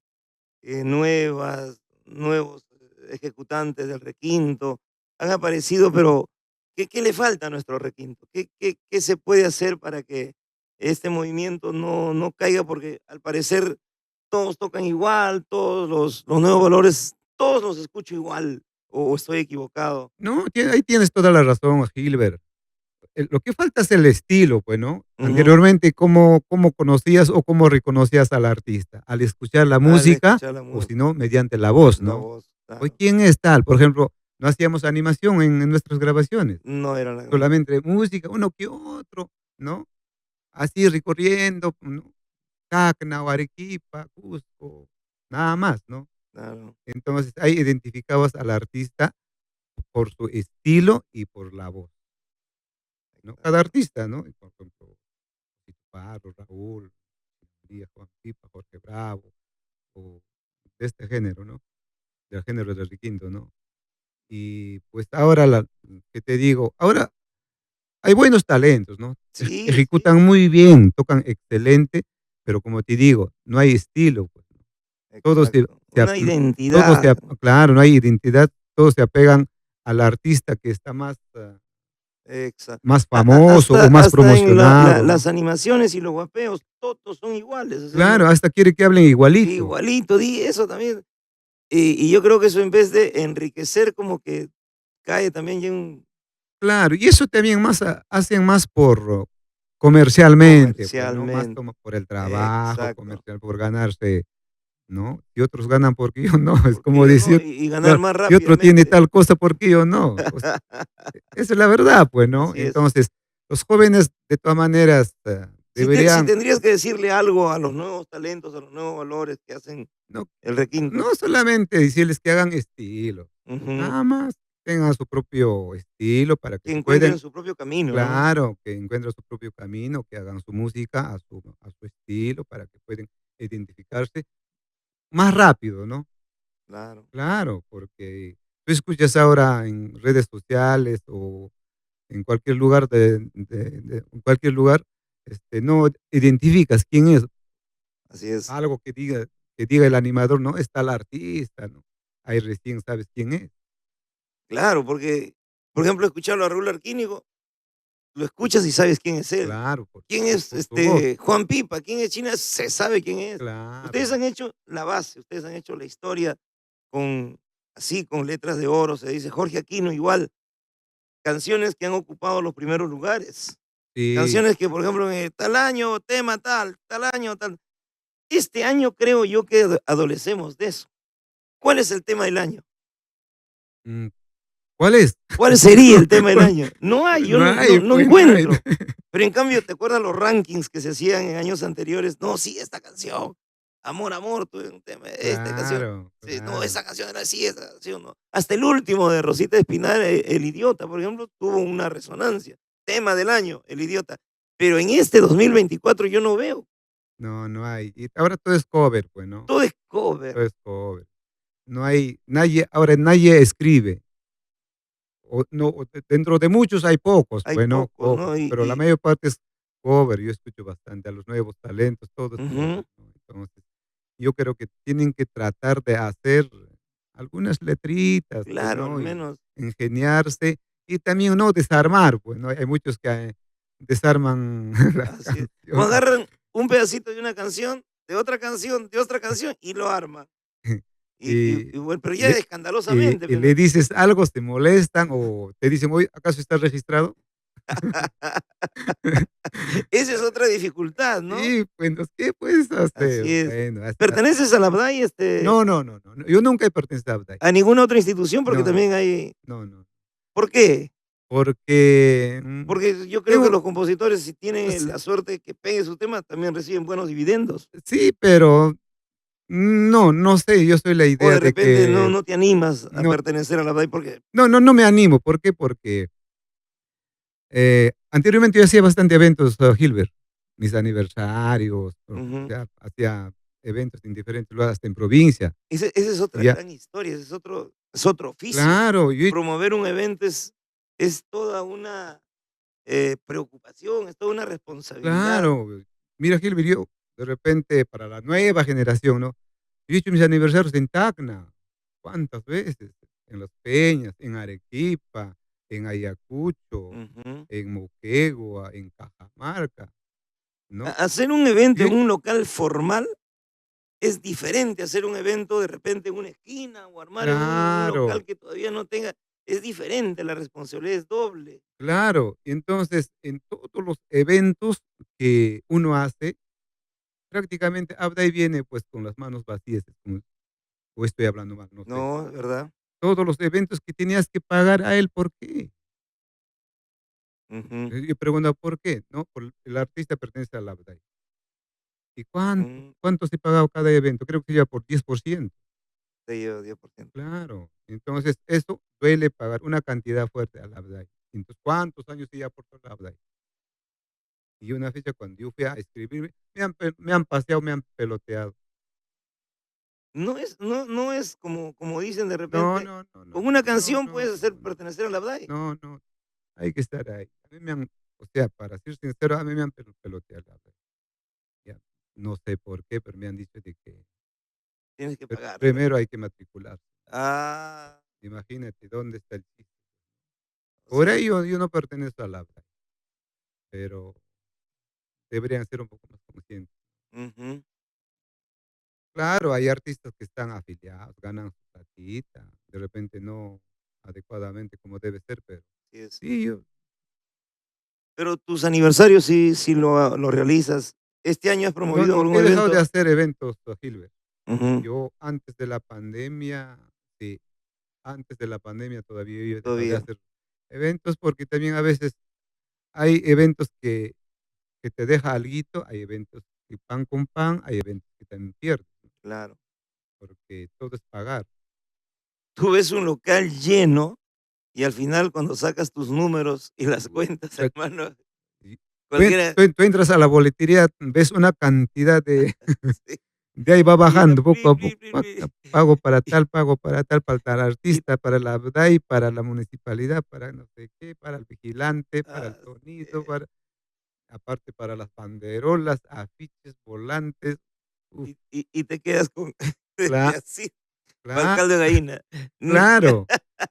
Speaker 2: nuevas, nuevos ejecutantes del requinto, han aparecido, pero ¿qué le falta a nuestro requinto? ¿Qué se puede hacer para que este movimiento no caiga? Porque al parecer todos tocan igual, todos los nuevos valores, todos los escucho igual, o estoy equivocado.
Speaker 1: No, ahí tienes toda la razón, Gilbert. Lo que falta es el estilo, pues, ¿no?
Speaker 2: Ujú.
Speaker 1: Anteriormente, ¿cómo conocías o cómo reconocías al artista? ¿Al escuchar la
Speaker 2: Al
Speaker 1: música
Speaker 2: escuchar la
Speaker 1: o si
Speaker 2: música,
Speaker 1: no, mediante la voz,
Speaker 2: la
Speaker 1: no?
Speaker 2: voz,
Speaker 1: Hoy,
Speaker 2: claro.
Speaker 1: ¿quién es tal? Por ejemplo, no hacíamos animación en nuestras grabaciones,
Speaker 2: No era la misma.
Speaker 1: solamente música, uno que otro, ¿no? así recorriendo, ¿no? Tacna o Arequipa, Cusco, nada más, ¿no?
Speaker 2: Claro,
Speaker 1: Entonces, ahí identificabas al artista por su estilo y por la voz, ¿no? Cada
Speaker 2: exacto.
Speaker 1: artista, ¿no? Y por ejemplo, Tito Parro, Raúl, María, Juan Pipa, Jorge Bravo, o de este género, ¿no? Del género de requinto, ¿no? Y pues ahora, ¿qué te digo? Ahora hay buenos talentos, ¿no?
Speaker 2: Sí, sí,
Speaker 1: Ejecutan muy bien, tocan excelente, pero como te digo, no hay estilo, pues, ¿no? Todos
Speaker 2: exacto. Una
Speaker 1: todos
Speaker 2: identidad.
Speaker 1: claro, no hay identidad, todos se apegan al artista que está más,
Speaker 2: Exacto.
Speaker 1: más famoso o más
Speaker 2: Hasta en
Speaker 1: promocionado, ¿no?
Speaker 2: las animaciones y los guapeos, todos son iguales, o sea,
Speaker 1: Claro,
Speaker 2: no,
Speaker 1: hasta quiere que hablen igualito.
Speaker 2: igualito, di eso también. Y yo creo que eso en vez de enriquecer, como que cae también ya en
Speaker 1: Claro, y eso también más hacen más por comercialmente, pues, ¿no? Más
Speaker 2: comercialmente.
Speaker 1: como por el trabajo
Speaker 2: Exacto.
Speaker 1: comercial, por ganarse, ¿no? Si otros ganan, ¿por qué yo no? Es
Speaker 2: Porque
Speaker 1: como
Speaker 2: yo no,
Speaker 1: decir,
Speaker 2: y ganar
Speaker 1: claro,
Speaker 2: más
Speaker 1: si otro tiene
Speaker 2: rápidamente.
Speaker 1: tal cosa, ¿por qué yo no? O sea, esa es la verdad, pues, ¿no?
Speaker 2: Así es.
Speaker 1: Entonces, los jóvenes, de todas maneras,
Speaker 2: Si
Speaker 1: deberían,
Speaker 2: tendrías que decirle algo a los nuevos talentos, a los nuevos valores que hacen
Speaker 1: no,
Speaker 2: el requinto.
Speaker 1: no solamente decirles que hagan estilo,
Speaker 2: Ujú.
Speaker 1: nada más, tengan su propio estilo para que
Speaker 2: Que
Speaker 1: se
Speaker 2: encuentren
Speaker 1: pueden.
Speaker 2: su propio camino, ¿no?
Speaker 1: Claro, que encuentren su propio camino, que hagan su música a su estilo para que puedan identificarse más rápido, ¿no?
Speaker 2: Claro.
Speaker 1: Claro, porque tú escuchas ahora en redes sociales o en cualquier lugar en cualquier lugar, no identificas quién es,
Speaker 2: Así es.
Speaker 1: algo que diga el animador, ¿no? Está el artista, ¿no? Ahí recién sabes quién es.
Speaker 2: Claro, porque, por ejemplo, escucharlo a Raúl Arquínigo, lo escuchas y sabes quién es él.
Speaker 1: Claro,
Speaker 2: ¿Quién es
Speaker 1: por su voz.
Speaker 2: Juan Pipa? ¿Quién es China? Se sabe quién es. Ustedes
Speaker 1: Claro,
Speaker 2: han hecho la base, ustedes han hecho la historia con, así, con letras de oro, se dice Jorge Aquino igual, canciones que han ocupado los primeros lugares.
Speaker 1: sí.
Speaker 2: Canciones que, por ejemplo, tal año, tema tal año, tal. Este año creo yo que adolecemos de eso. ¿Cuál es el tema del año?
Speaker 1: Mm, ¿cuál es?
Speaker 2: ¿Cuál sería el tema del año? No hay, yo
Speaker 1: No hay,
Speaker 2: no
Speaker 1: pues, no hay.
Speaker 2: encuentro. Pero en cambio, ¿te acuerdas los rankings que se hacían en años anteriores? No, sí, esta canción. Amor, amor, tuve un tema. Esta canción.
Speaker 1: Claro,
Speaker 2: Sí, no,
Speaker 1: claro.
Speaker 2: esa canción era así, esa canción no. Hasta el último de Rosita Espinal, El Idiota, por ejemplo, tuvo una resonancia. Tema del año, El Idiota. Pero en este 2024 yo no veo.
Speaker 1: No, no hay. Y ahora todo es cover, pues, ¿no?
Speaker 2: Todo es
Speaker 1: Todo
Speaker 2: cover.
Speaker 1: es cover. No hay nadie escribe, o no, dentro de muchos hay pocos,
Speaker 2: Hay
Speaker 1: pues, ¿no?
Speaker 2: pocos,
Speaker 1: Pocos,
Speaker 2: ¿no?
Speaker 1: pero la mayor parte es cover. Yo escucho bastante a los nuevos talentos, todo es
Speaker 2: Ujú,
Speaker 1: cover, ¿no? Entonces, yo creo que tienen que tratar de hacer algunas letritas, pues,
Speaker 2: claro, al
Speaker 1: ¿no? Y
Speaker 2: menos.
Speaker 1: ingeniarse y también, ¿no? Desarmar, pues, ¿no? Hay muchos que, desarman las
Speaker 2: Así es. O
Speaker 1: canciones.
Speaker 2: agarran un pedacito de una canción, de otra canción, de otra canción y lo arman.
Speaker 1: Y
Speaker 2: Y bueno, pero ya
Speaker 1: le
Speaker 2: escandalosamente,
Speaker 1: y
Speaker 2: pues,
Speaker 1: le
Speaker 2: ¿no?
Speaker 1: dices algo, se molestan o te dicen: "Oye, ¿acaso está registrado?".
Speaker 2: Esa es otra dificultad, ¿no?
Speaker 1: Sí, bueno, ¿qué puedes hacer?
Speaker 2: Así es.
Speaker 1: Bueno, hasta
Speaker 2: ¿Perteneces a la ABDAI,
Speaker 1: no, no, no, no, no, yo nunca he pertenecido a Abday.
Speaker 2: a ninguna otra institución? Porque
Speaker 1: No,
Speaker 2: también hay.
Speaker 1: no, no,
Speaker 2: ¿Por qué?
Speaker 1: porque,
Speaker 2: Porque yo creo que
Speaker 1: tengo
Speaker 2: los compositores, si tienen
Speaker 1: sí,
Speaker 2: la suerte de que pegue su tema, también reciben buenos dividendos.
Speaker 1: sí, pero no sé, yo soy la
Speaker 2: O
Speaker 1: idea
Speaker 2: de
Speaker 1: de
Speaker 2: repente
Speaker 1: que
Speaker 2: no te animas a
Speaker 1: no,
Speaker 2: pertenecer a la ABDAI porque.
Speaker 1: no me animo, ¿por qué? Porque, anteriormente yo hacía bastante eventos, Gilbert, mis aniversarios, o
Speaker 2: Ujú.
Speaker 1: sea, hacía eventos en diferentes lugares, hasta en provincia,
Speaker 2: Esa es otra
Speaker 1: ya.
Speaker 2: gran historia, ese es otro oficio.
Speaker 1: Claro,
Speaker 2: Promover un evento es toda una, preocupación, es toda una responsabilidad.
Speaker 1: claro. Mira, Gilbert, yo de repente para la nueva generación, ¿no? Yo he hecho mis aniversarios en Tacna, ¿cuántas veces? En Las Peñas, en Arequipa, en Ayacucho,
Speaker 2: Ujú.
Speaker 1: en Moquegua, en Cajamarca, ¿no?
Speaker 2: Hacer un evento
Speaker 1: Yo
Speaker 2: en un local formal es diferente a hacer un evento de repente en una esquina o armar en un
Speaker 1: claro,
Speaker 2: local que todavía no tenga, es diferente, la responsabilidad es doble.
Speaker 1: claro. Y entonces, en todos los eventos que uno hace, prácticamente Abday viene, pues, con las manos vacías, o estoy hablando mal, no sé.
Speaker 2: No, ¿verdad?
Speaker 1: Todos los eventos que tenías que pagar a él, ¿por qué?
Speaker 2: Ujú,
Speaker 1: Yo pregunto, ¿por qué? ¿No? El artista pertenece a la ABDAI. ¿Y cuánto?
Speaker 2: mm,
Speaker 1: ¿Cuánto se pagaba cada evento? Creo que se lleva por 10%.
Speaker 2: te llevo 10%.
Speaker 1: Claro. Entonces, eso duele pagar una cantidad fuerte a la ABDAI. Entonces, ¿cuántos años se lleva por toda la ABDAI? Y una fecha cuando yo fui a escribirme, me han paseado, me han peloteado.
Speaker 2: No es como dicen de
Speaker 1: No,
Speaker 2: repente,
Speaker 1: no, no, no,
Speaker 2: con una
Speaker 1: no, no,
Speaker 2: canción
Speaker 1: no,
Speaker 2: puedes hacer
Speaker 1: no, no,
Speaker 2: pertenecer a la BDAI.
Speaker 1: no, no, hay que estar ahí. A mí me han, o sea, para ser sincero, a mí me han peloteado la ABDAI. Ya, no sé por qué, pero me han dicho de que
Speaker 2: Tienes que pagar de
Speaker 1: primero hay
Speaker 2: repente.
Speaker 1: que matricularse.
Speaker 2: Ah,
Speaker 1: Imagínate dónde está el chiste.
Speaker 2: o
Speaker 1: Por
Speaker 2: sea,
Speaker 1: ello yo no pertenezco a la ABDAI, pero deberían ser un poco más conscientes.
Speaker 2: ujú,
Speaker 1: Claro, hay artistas que están afiliados, ganan su platita, de repente no adecuadamente como debe ser, pero
Speaker 2: así es.
Speaker 1: sí, yo
Speaker 2: Pero tus aniversarios sí lo realizas. ¿Este año has
Speaker 1: no,
Speaker 2: promovido algún
Speaker 1: he dejado de
Speaker 2: evento?
Speaker 1: hacer eventos, Gilbert.
Speaker 2: Ujú,
Speaker 1: Yo antes de la pandemia, sí, antes de la pandemia todavía yo he dejado de
Speaker 2: todavía,
Speaker 1: hacer eventos, porque también a veces hay eventos que te deja alguito, hay eventos que pan con pan, hay eventos que también pierdes, ¿no?
Speaker 2: claro.
Speaker 1: Porque todo es pagar.
Speaker 2: Tú ves un local lleno y al final cuando sacas tus números y las cuentas,
Speaker 1: Pucha,
Speaker 2: hermano,
Speaker 1: y
Speaker 2: cualquiera
Speaker 1: tú entras a la boletería, ves una cantidad de
Speaker 2: sí,
Speaker 1: de ahí va
Speaker 2: y no,
Speaker 1: bajando poco
Speaker 2: pli,
Speaker 1: a
Speaker 2: pli,
Speaker 1: poco,
Speaker 2: pli, pli.
Speaker 1: pago para tal
Speaker 2: Y
Speaker 1: artista, para la ABDAI, para la municipalidad, para no sé qué, para el vigilante, para el
Speaker 2: ah,
Speaker 1: sonido, aparte para las banderolas, afiches, volantes. Uf,
Speaker 2: y te quedas con y
Speaker 1: cla
Speaker 2: así, cual
Speaker 1: cla
Speaker 2: caldo de gallina.
Speaker 1: claro.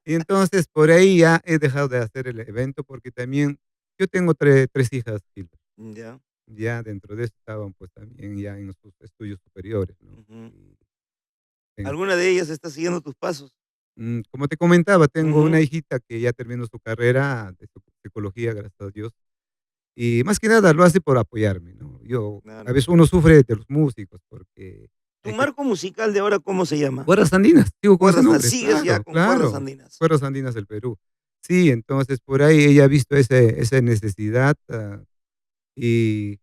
Speaker 1: Y entonces, por ahí ya he dejado de hacer el evento, porque también yo tengo 3 hijas, Gilbert.
Speaker 2: Ya,
Speaker 1: Ya dentro de eso estaban, pues, también ya en sus estudios superiores, ¿no?
Speaker 2: ujú.
Speaker 1: Y en
Speaker 2: ¿Alguna de ellas está siguiendo tus pasos?
Speaker 1: Como te comentaba, tengo una
Speaker 2: Ujú,
Speaker 1: hijita que ya terminó su carrera de psicología, gracias a Dios, y más que nada lo hace por apoyarme, ¿no? A
Speaker 2: claro.
Speaker 1: veces uno sufre de los músicos porque
Speaker 2: ¿Tu
Speaker 1: hay que
Speaker 2: marco musical de ahora cómo se llama?
Speaker 1: cuerdas andinas, sigo con ese nombre,
Speaker 2: Sigues ya
Speaker 1: claro,
Speaker 2: con cuerdas
Speaker 1: claro,
Speaker 2: andinas.
Speaker 1: cuerdas andinas del Perú. Sí, entonces por ahí ella ha visto esa necesidad, y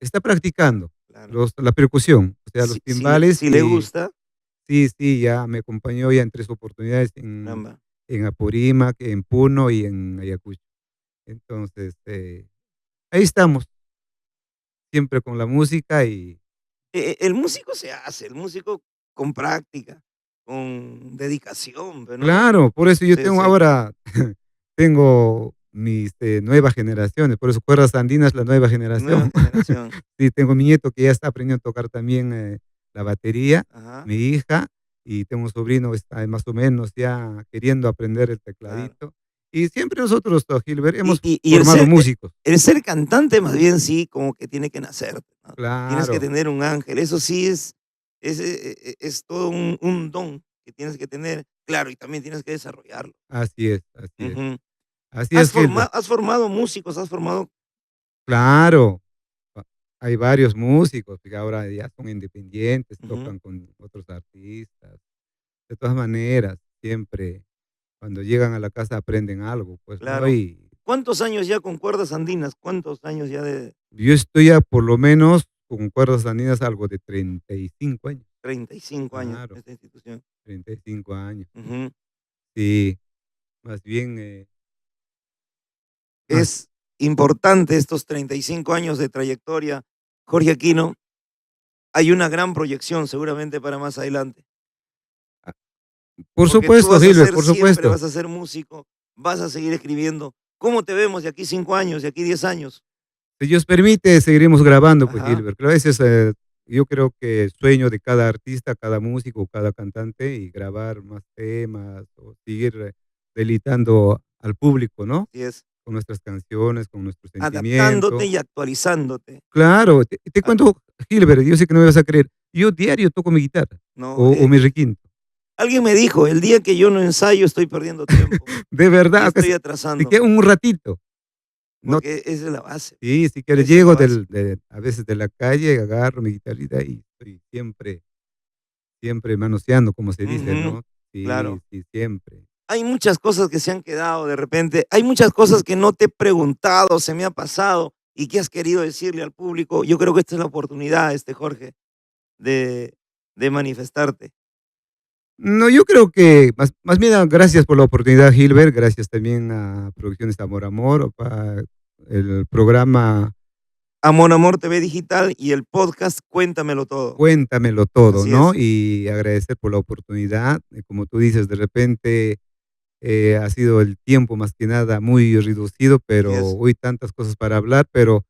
Speaker 1: está practicando
Speaker 2: Claro.
Speaker 1: la percusión, o sea, los timbales,
Speaker 2: Si le
Speaker 1: y
Speaker 2: gusta,
Speaker 1: sí, sí, ya me acompañó ya en 3 oportunidades
Speaker 2: caramba.
Speaker 1: en Apurímac, en Puno y en Ayacucho. Entonces, ahí estamos, siempre con la música y
Speaker 2: El músico se hace, el músico con práctica, con dedicación, pues, ¿no?
Speaker 1: claro, por eso yo
Speaker 2: Sí,
Speaker 1: tengo
Speaker 2: sí,
Speaker 1: ahora, tengo mis, nuevas generaciones, por eso Cuerdas Andinas, la nueva
Speaker 2: nueva
Speaker 1: generación.
Speaker 2: generación.
Speaker 1: Sí, tengo mi nieto que ya está aprendiendo a tocar también, la batería,
Speaker 2: Ajá,
Speaker 1: mi hija, y tengo un sobrino que está más o menos ya queriendo aprender el
Speaker 2: claro.
Speaker 1: tecladito. Y siempre nosotros, Gilbert,
Speaker 2: Y
Speaker 1: hemos
Speaker 2: y y
Speaker 1: formado músicos.
Speaker 2: el ser cantante más bien sí como que tiene que nacerte, ¿no? Tienes que
Speaker 1: Claro,
Speaker 2: tener un ángel, eso sí es todo un don que tienes que tener, claro, y también tienes que desarrollarlo.
Speaker 1: así es, así es.
Speaker 2: Ujú.
Speaker 1: Así es, Gilbert.
Speaker 2: Has formado músicos, has formado
Speaker 1: Claro. Ah, hay varios músicos que ahora ya son independientes,
Speaker 2: ujú,
Speaker 1: tocan con otros artistas. De todas maneras, siempre cuando llegan a la casa aprenden algo, pues, ¿no?
Speaker 2: claro.
Speaker 1: Y
Speaker 2: ¿Cuántos años ya con cuerdas andinas? ¿Cuántos años ya de
Speaker 1: yo estoy ya por lo menos con cuerdas andinas algo de 35 años.
Speaker 2: 35 años en
Speaker 1: Claro,
Speaker 2: esta institución?
Speaker 1: 35 años.
Speaker 2: Ujú.
Speaker 1: Sí, más bien, más
Speaker 2: Es importante estos 35 años de trayectoria, Jorge Aquino. Hay una gran proyección seguramente para más adelante,
Speaker 1: ah, por
Speaker 2: porque tú
Speaker 1: supuesto,
Speaker 2: vas a
Speaker 1: Gilbert,
Speaker 2: ser
Speaker 1: por
Speaker 2: siempre,
Speaker 1: supuesto.
Speaker 2: vas a ser músico, vas a seguir escribiendo. ¿Cómo te vemos de aquí 5 años, de aquí 10 años?
Speaker 1: Si Dios permite, seguiremos grabando, pues,
Speaker 2: Ajá,
Speaker 1: Gilbert. Pero ese es, yo creo que el sueño de cada artista, cada músico, cada cantante, y grabar más temas o seguir, deleitando al público, ¿no?
Speaker 2: así es.
Speaker 1: Con nuestras canciones, con nuestro
Speaker 2: Adaptándote
Speaker 1: sentimiento.
Speaker 2: y actualizándote.
Speaker 1: Claro, te
Speaker 2: Ah,
Speaker 1: cuento, Gilbert, yo sé que no me vas a creer. Yo diario toco mi guitarra
Speaker 2: no,
Speaker 1: o mi requinto.
Speaker 2: alguien me dijo, el día que yo no ensayo estoy perdiendo tiempo
Speaker 1: De
Speaker 2: y
Speaker 1: verdad,
Speaker 2: estoy
Speaker 1: te
Speaker 2: atrasando,
Speaker 1: queda un ratito. No,
Speaker 2: porque esa es la base,
Speaker 1: sí, si quieres,
Speaker 2: esa es la
Speaker 1: llego
Speaker 2: base.
Speaker 1: a veces de la calle, agarro mi guitarrita y estoy siempre, siempre manoseando, como se dice,
Speaker 2: Ujú,
Speaker 1: ¿no? Sí,
Speaker 2: claro.
Speaker 1: sí, siempre.
Speaker 2: hay muchas cosas que se han quedado de repente, hay muchas cosas que no te he preguntado, se me ha pasado y que has querido decirle al público. Yo creo que esta es la oportunidad, Jorge, de, de manifestarte.
Speaker 1: No, yo creo que más bien gracias por la oportunidad, Gilbert, gracias también a Producciones Amor Amor, el programa
Speaker 2: Amor Amor TV Digital y el podcast Cuéntamelo Todo.
Speaker 1: Cuéntamelo Todo,
Speaker 2: Así
Speaker 1: ¿no?
Speaker 2: es.
Speaker 1: Y agradecer por la oportunidad. Como tú dices, de repente ha sido el tiempo más que nada muy reducido,
Speaker 2: Así
Speaker 1: pero
Speaker 2: es.
Speaker 1: hoy tantas cosas para hablar, pero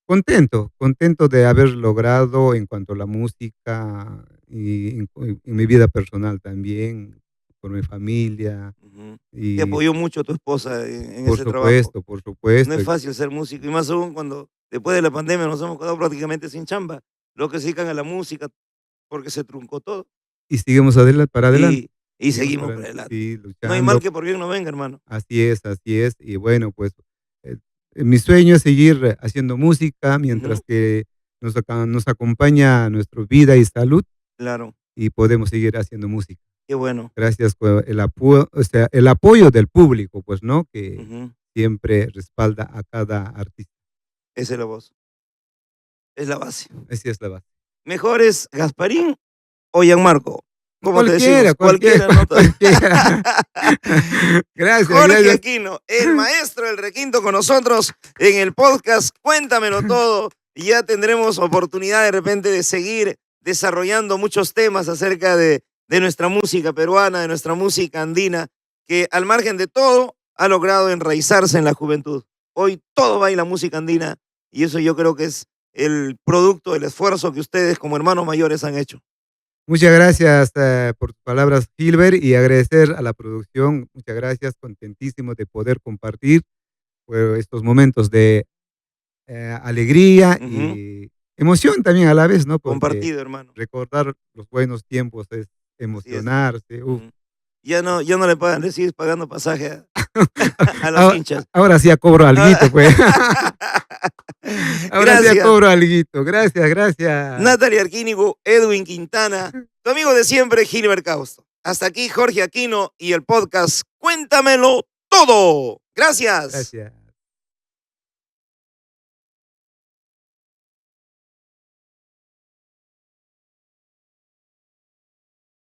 Speaker 1: contento de haber logrado en cuanto a la música y en mi vida personal también, por mi familia
Speaker 2: Ujú. Te
Speaker 1: y
Speaker 2: apoyó mucho tu esposa en ese trabajo.
Speaker 1: por
Speaker 2: No
Speaker 1: supuesto,
Speaker 2: es fácil ser músico y más aún cuando después de la pandemia nos hemos quedado prácticamente sin chamba. Los que se dedican a la música porque se truncó todo
Speaker 1: y seguimos para adelante,
Speaker 2: y
Speaker 1: seguimos
Speaker 2: seguimos
Speaker 1: para
Speaker 2: para
Speaker 1: adelante,
Speaker 2: adelante.
Speaker 1: sí,
Speaker 2: No hay mal
Speaker 1: luchando.
Speaker 2: que por bien no venga, hermano.
Speaker 1: Así es, y bueno, pues, eh, mi sueño es seguir haciendo música mientras
Speaker 2: Ujú.
Speaker 1: que nos acompaña nuestra vida y salud,
Speaker 2: Claro,
Speaker 1: y podemos seguir haciendo música.
Speaker 2: qué bueno.
Speaker 1: Gracias por o sea, el apoyo del público, pues, ¿no? Que
Speaker 2: Ujú.
Speaker 1: siempre respalda a cada artista.
Speaker 2: Esa es la voz, es la base.
Speaker 1: Así es la base.
Speaker 2: ¿Mejor es Gasparín o Gianmarco? ¿Cómo te
Speaker 1: Cualquiera,
Speaker 2: decimos?
Speaker 1: cualquiera,
Speaker 2: Cualquiera, ¿no?
Speaker 1: cualquiera. Gracias,
Speaker 2: Jorge
Speaker 1: gracias.
Speaker 2: Aquino, el maestro del requinto con nosotros en el podcast Cuéntamelo Todo. Y ya tendremos oportunidad de repente de seguir desarrollando muchos temas acerca de nuestra música peruana, de nuestra música andina, que al margen de todo ha logrado enraizarse en la juventud. Hoy todo baila música andina y eso yo creo que es el producto del esfuerzo que ustedes como hermanos mayores han hecho.
Speaker 1: Muchas gracias por tus palabras, Gilbert, y agradecer a la producción. Muchas gracias, contentísimo de poder compartir estos momentos de alegría
Speaker 2: Ujú.
Speaker 1: y emoción también a la vez, ¿no? Porque
Speaker 2: Compartido, hermano.
Speaker 1: recordar los buenos tiempos es
Speaker 2: Así es.
Speaker 1: emocionarse. Uf.
Speaker 2: Ujú. Ya no le pagan, le sigues pagando pasaje a los
Speaker 1: Ahora,
Speaker 2: hinchas.
Speaker 1: ahora sí ya cobro alguito, pues. Ahora sí ya
Speaker 2: Gracias.
Speaker 1: cobro alguito. Gracias, gracias.
Speaker 2: Natalia Arquínigo, Edwin Quintana, tu amigo de siempre, Gilbert Causto. Hasta aquí Jorge Aquino y el podcast Cuéntamelo Todo. Gracias.
Speaker 1: Gracias.